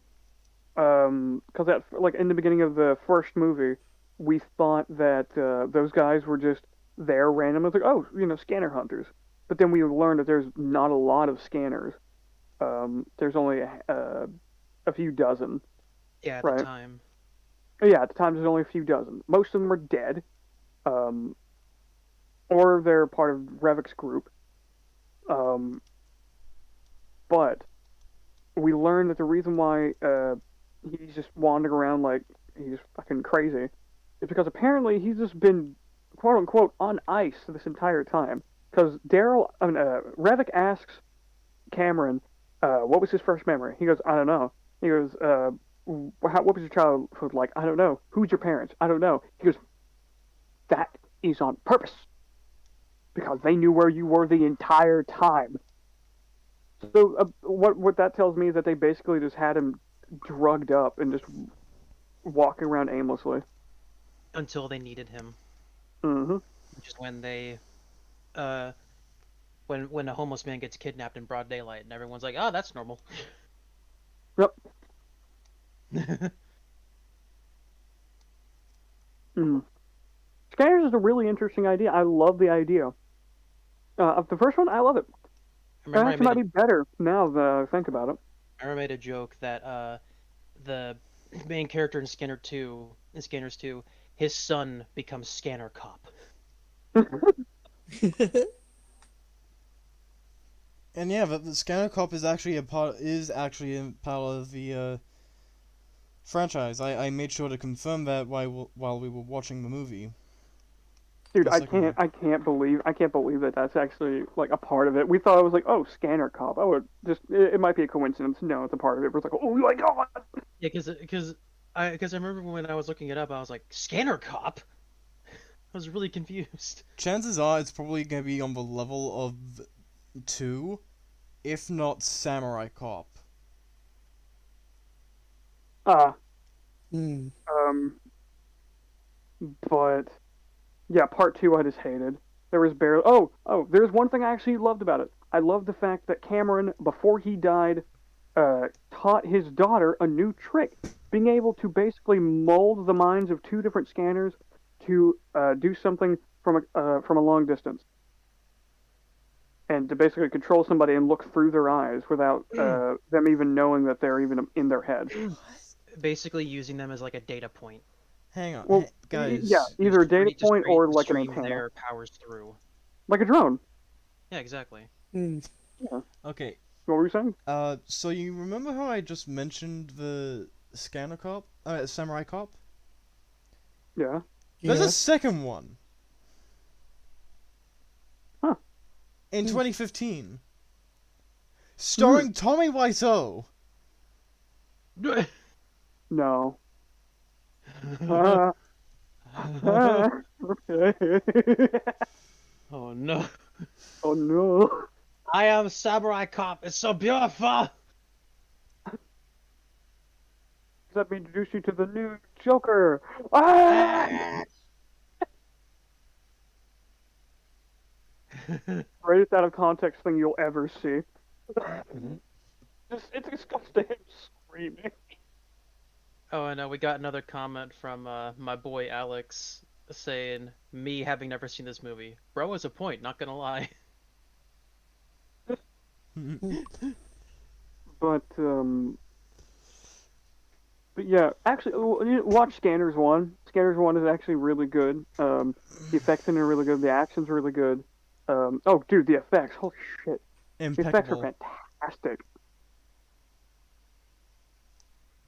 Because that like in the beginning of the first movie, we thought that those guys were just there randomly, like oh, scanner hunters. But then we learned that there's not a lot of scanners. There's only a few dozen, Yeah, at right? the time. Yeah, at the time there's only a few dozen. Most of them are dead, um, or they're part of Revik's group. Um, but we learned that the reason why he's just wandering around like he's fucking crazy is because apparently he's just been quote unquote on ice this entire time. Because Revik asks Cameron, what was his first memory? He goes, I don't know. He goes, what was your childhood like? I don't know. Who's your parents? I don't know. He goes, that is on purpose because they knew where you were the entire time. So what that tells me is that they basically just had him drugged up and just walking around aimlessly. Until they needed him. Mm-hmm. Which is when they, when a homeless man gets kidnapped in broad daylight, and everyone's like, oh, that's normal. Yep. Mm. Scanners is a really interesting idea. I love the idea. Of the first one, I love it. I It remember I actually might be better now that I think about it. I made a joke that the main character in Scanners 2, his son becomes Scanner Cop. And yeah, the Scanner Cop is actually a part of the franchise. I made sure to confirm that while we were watching the movie. Dude, The second one. I can't believe that that's actually like a part of it. We thought it was like, oh, Scanner Cop. Oh, it might be a coincidence. No, it's a part of it. We're like, oh my god. Yeah, because I remember when I was looking it up, I was like, Scanner Cop. I was really confused. Chances are it's probably gonna be on the level of 2, if not Samurai Cop. Hmm. But yeah, part 2 I just hated. There was barely. There's one thing I actually loved about it. I loved the fact that Cameron, before he died, taught his daughter a new trick, being able to basically mold the minds of 2 different scanners to do something from a long distance, and to basically control somebody and look through their eyes without them even knowing that they're even in their head. basically using them as like a data point Hang on, Well, guys. yeah, either a data to point or like an stream antenna, their powers through. like a drone. Yeah, exactly. Hmm. Yeah. Okay. What were you saying? So you remember how I just mentioned the scanner cop, samurai cop? Yeah. There's Yeah. a second one. Huh. In Hmm. 2015. Starring Tommy Wiseau. No. Okay. Oh no. Oh no. I am Samurai Cop. It's so beautiful. Let me introduce you to the new Joker. Ah! Greatest out of context thing you'll ever see. It's disgusting. Him screaming. Oh, and we got another comment from my boy Alex saying, "Me having never seen this movie, bro, is a point. Not gonna lie." But yeah, actually, watch Scanners 1. Scanners 1 is actually really good. The effects in it are really good. The action's really good. Oh, dude, the effects. Holy shit. The effects are Impeccable. fantastic.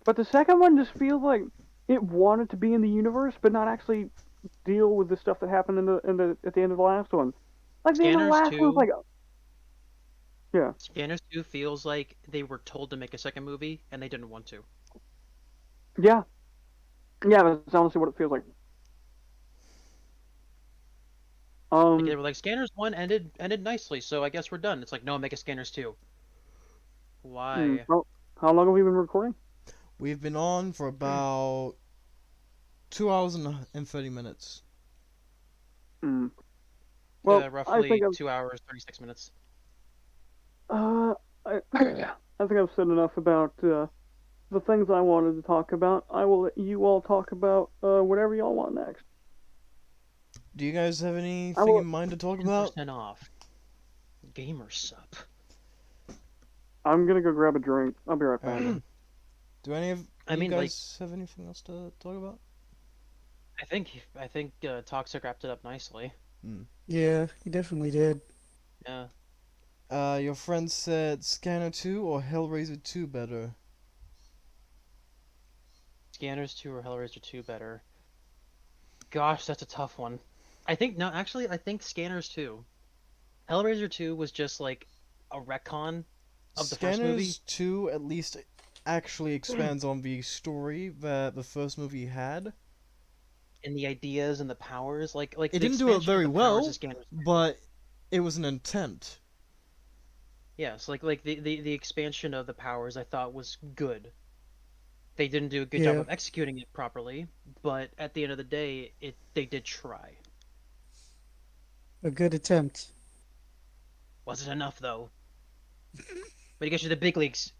But the second one just feels like it wanted to be in the universe, but not actually deal with the stuff that happened at the end of the last one. Like the end of the Scanners last one was 2. like, yeah, Scanners 2 feels like they were told to make a second movie and they didn't want to. yeah, that's honestly what it feels like. Like they were like, Scanners 1 ended nicely, so I guess we're done. It's like, no, make a Scanners 2. Why? How long have we been recording? We've been on for about 2 hours and 30 minutes. Well, I roughly think 2 hours, 36 minutes. I think I've said enough about the things I wanted to talk about. I will let you all talk about whatever y'all want next. Do you guys have anything in mind to talk about? 10% off. Gamer sub. I'm gonna go grab a drink. I'll be right back. Do any of you guys have anything else to talk about? I think Toxic wrapped it up nicely. Yeah, he definitely did. Yeah. Your friend said Scanner 2 or Hellraiser 2 better. Scanners 2 or Hellraiser 2 better? Gosh, that's a tough one. I think Scanners 2. Hellraiser 2 was just like a retcon of the first movie. Scanners 2 at least actually expands on the story that the first movie had. And the ideas and the powers, like It the didn't do it expansion of very the powers well, of Scanners 2. but it was an attempt. Yes, like the expansion of the powers I thought was good. They didn't do a good job of executing it properly, but at the end of the day, they did try. A good attempt. Wasn't enough though. When you get to the big leagues,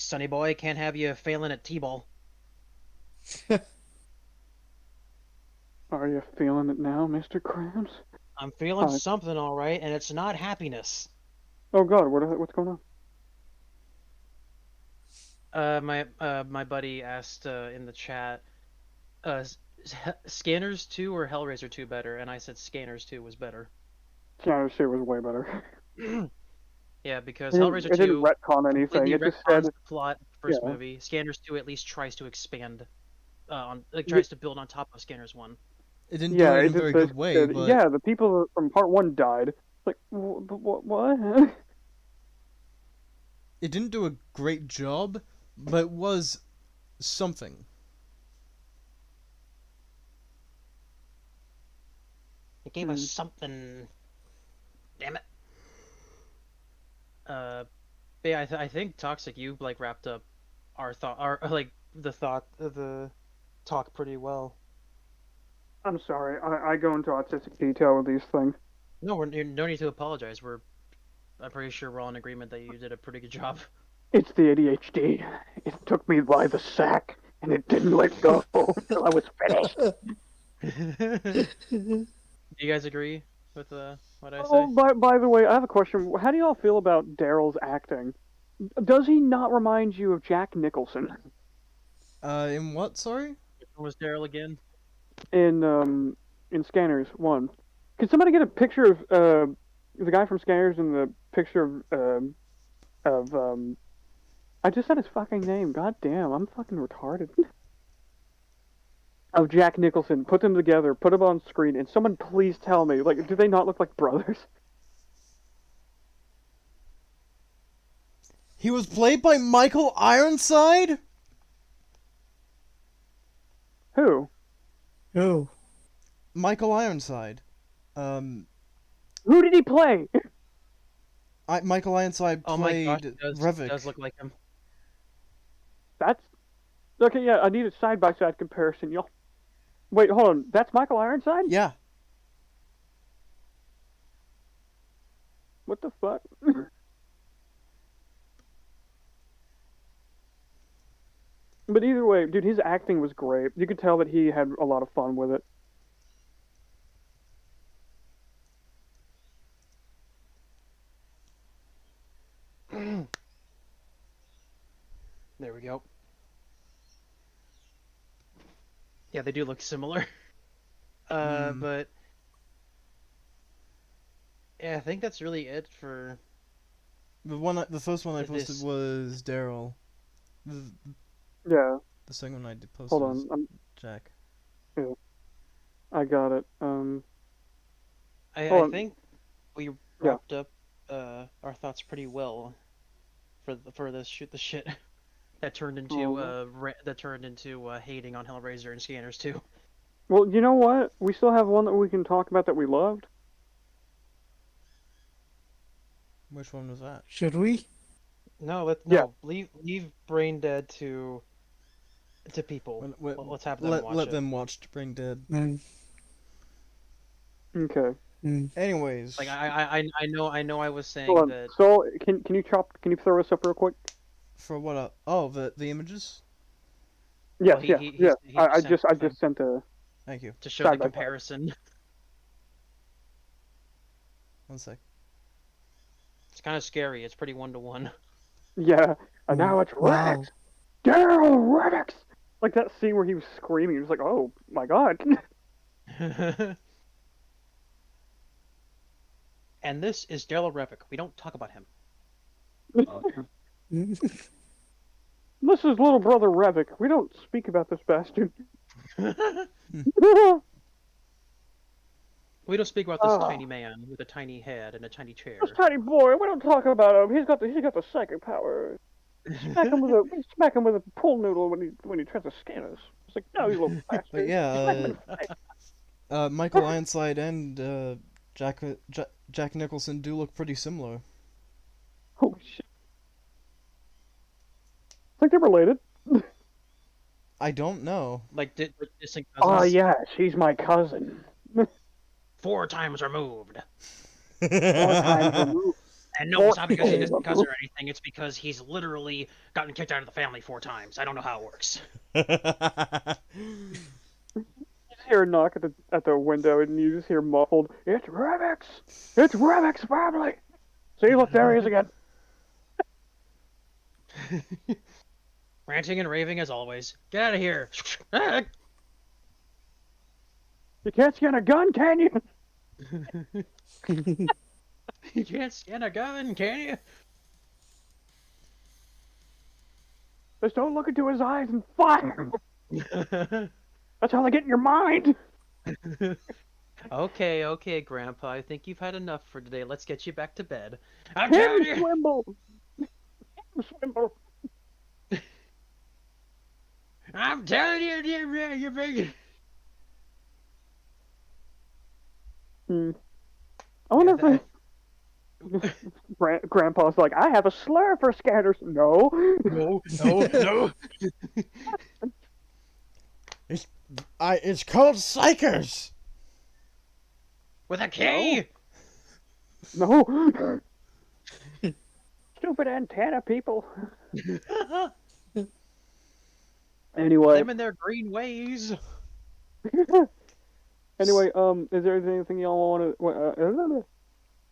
sonny boy, can't have you failing at T-ball. Are you feeling it now, Mr. Krabs? I'm feeling something all right, and it's not happiness. Oh God, what's going on? My buddy asked in the chat, Scanners 2 or Hellraiser 2 better, and I said Scanners 2 was better. Scanners 2 was way better. Yeah, because It Hellraiser 2 didn't retcon anything. It just said the plot of the first movie. Scanners 2 at least tries to expand tries to build on top of Scanners 1. It didn't do it in a very good way, but... Yeah, the people from part 1 died. Like, what? It didn't do a great job, but it was something. It gave us something. Damn it. But yeah, I think Toxic, you like wrapped up the talk pretty well. I'm sorry. I go into artistic detail with these things. No, no need to apologize. I'm pretty sure we're all in agreement that you did a pretty good job. It's the ADHD. It took me by the sack, and it didn't let go until I was finished. Do you guys agree with what I say? Oh, by the way, I have a question. How do y'all feel about Daryl's acting? Does he not remind you of Jack Nicholson? In what? Sorry. Which one was Daryl again? In Scanners 1. Can somebody get a picture of the guy from Scanners and the picture of I just said his fucking name. God damn, I'm fucking retarded. Of Jack Nicholson. Put them together. Put them on screen, and someone please tell me, like, do they not look like brothers? He was played by Michael Ironside? Who? Oh, Michael Ironside. Who did he play? Michael Ironside Oh my gosh, played it Revok. does look like him. That's okay. Yeah, I need a side by side comparison, y'all. Wait, hold on. That's Michael Ironside? Yeah. What the fuck? But either way, dude, his acting was great. You could tell that he had a lot of fun with it. There we go. Yeah, they do look similar. But yeah, I think that's really it for. The first one I posted This- was Daryl. The Yeah, second one I did post hold was on. Jack. I got it. I Hold on. think we wrapped up our thoughts pretty well for this shoot the shit that turned into hating on Hellraiser and Scanners too. Well, you know what? We still have one that we can talk about that we loved. Which one was that? should we? No, Yeah. leave Brain Dead to people. Let's have them watch let it. them watch Brain Dead. Mm, Okay. Anyways, Like I know I was saying Hold on. that. So, can you throw us up real quick? for what? Oh, the images. Yes, he- yeah, he- yeah. he I sent just them. sent a. Thank you. To show Side the by side. comparison. 1 sec. It's kind of scary. It's pretty 1-to-1. Yeah, and now it's wow. Rex. Daryl Rex. Like that scene where he was screaming. It was like, oh my god. And this is Daryl Revok. We don't talk about him. This is little brother Revok. We don't speak about this bastard. We don't speak about this Ah. tiny man with a tiny head and a tiny chair. This tiny boy. We don't talk about him. He's got the psychic power. Smack him with a pool noodle when he tries to scan us. It's like, no, you little bastard. But yeah, Smack him in the face. Michael Ironside and Jack Nicholson do look pretty similar. Holy shit. I think they're related. I don't know. Like distant Oh cousins. yes, he's my cousin. 4 times removed. 4 times removed. And no, it's not because he's a Okay. distant cousin or anything. It's because he's literally gotten kicked out of the family 4 times. I don't know how it works. You just hear a knock at the window, and you just hear muffled, "It's Revix! It's Revix family!" See, look, there he is again. Ranting and raving as always. Get out of here. You can't scan a gun, can you? You can't scan a gun, can you? Just don't look into his eyes and fire. That's how they get in your mind. Okay, Grandpa. I think you've had enough for today. Let's get you back to bed. I'm telling Tim you. Swimble. Tim Swimble. I'm telling you, you're big. I wonder if Grandpa's like, I have a slur for scanners. No. No. It's called Psychers. With a K. No. Stupid antenna people. Anyway. Them and their green ways. Anyway, is there anything y'all want to?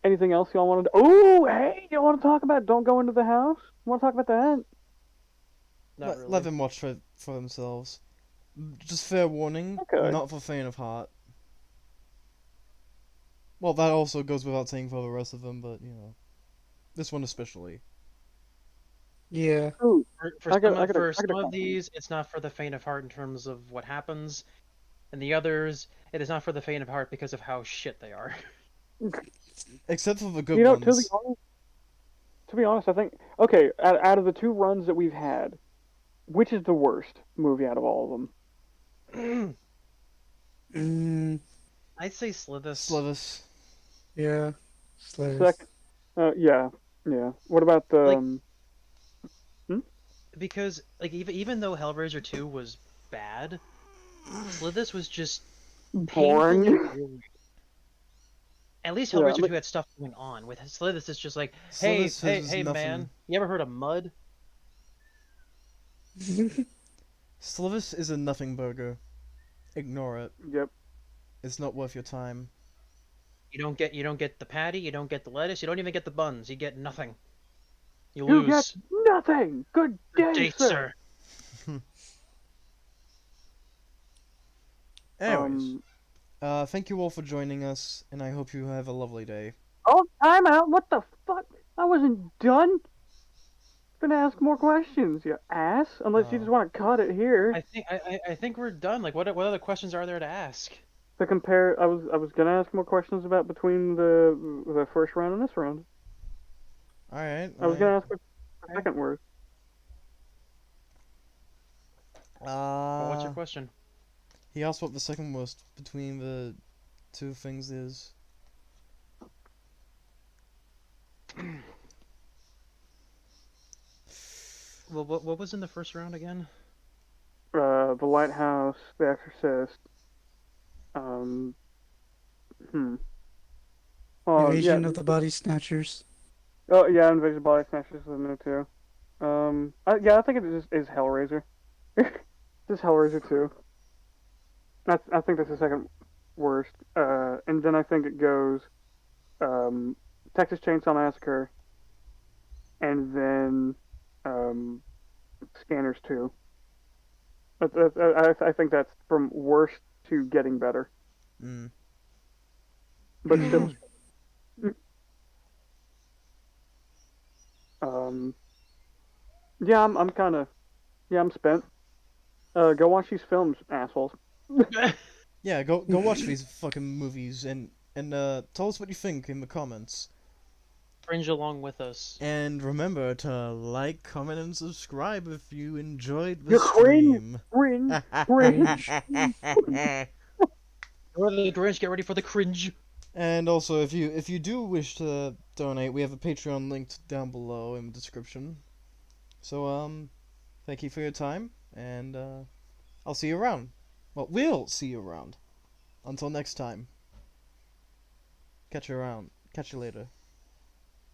Anything else y'all wanted? Oh, hey, y'all want to talk about? Don't go into the house. Want to talk about that? Not really. Let them watch for themselves. Just fair warning, Okay. not for faint of heart. Well, that also goes without saying for the rest of them, but you know, this one especially. Yeah. Ooh, For I got, some I of, got, a, for I got a some of question. these, it's not for the faint of heart in terms of what happens, and the others, it is not for the faint of heart because of how shit they are. Except for the good You know, ones. to be honest, I think okay. Out of the two runs that we've had, which is the worst movie out of all of them? Mm, I'd say Slithus. Slithus. yeah. Slurs. Second, yeah, yeah. What about the Like, hmm? because like even though Hellraiser 2 was bad, Slithus was just painfully Boring? boring. At least Yeah, Hellraiser 2 had stuff going on. With Slithus, it's just like, hey, Slithus hey, has hey, nothing. man, you ever heard of mud? Slithus is a nothing burger. Ignore it. yep. It's not worth your time. You don't get the patty, you don't get the lettuce, you don't even get the buns. You get nothing. You You get lose. nothing. Good Good day, day, sir. sir. Anyways, Um. thank you all for joining us, and I hope you have a lovely day. Oh, time out. What the fuck? I wasn't done. Gonna ask more questions, you ass. Unless you just Oh. want to cut it here. I think we're done. Like, what other questions are there to ask? To compare, I was gonna ask more questions about between the first round and this round. Alright, I was alright. gonna ask what the Okay. second word. Well, what's your Uh, question? he asked what the second worst between the two things is. Well, what was in the first round again? The lighthouse, the exorcist. Um. Hmm. Oh yeah. Invasion of the Body Snatchers. Oh yeah. Invasion of Body Snatchers is new too. Yeah, I think it is Hellraiser. This is Hellraiser 2. I think that's the second worst. And then I think it goes um, Texas Chainsaw Massacre, and then um, Scanners 2. I think that's from worst to getting better, Mm. but still. Um, yeah, I'm kind of yeah, I'm spent. Go watch these films, assholes. Yeah, go watch these fucking movies and tell us what you think in the comments. Fringe along with us. And remember to like, comment, and subscribe if you enjoyed the You cringe, stream. cringe, cringe. Go to the Grinch, get ready for the cringe. And also, if you do wish to donate, we have a Patreon linked down below in the description. So thank you for your time, and I'll see you around. Well, we'll see you around. Until next time. Catch you around. Catch you later.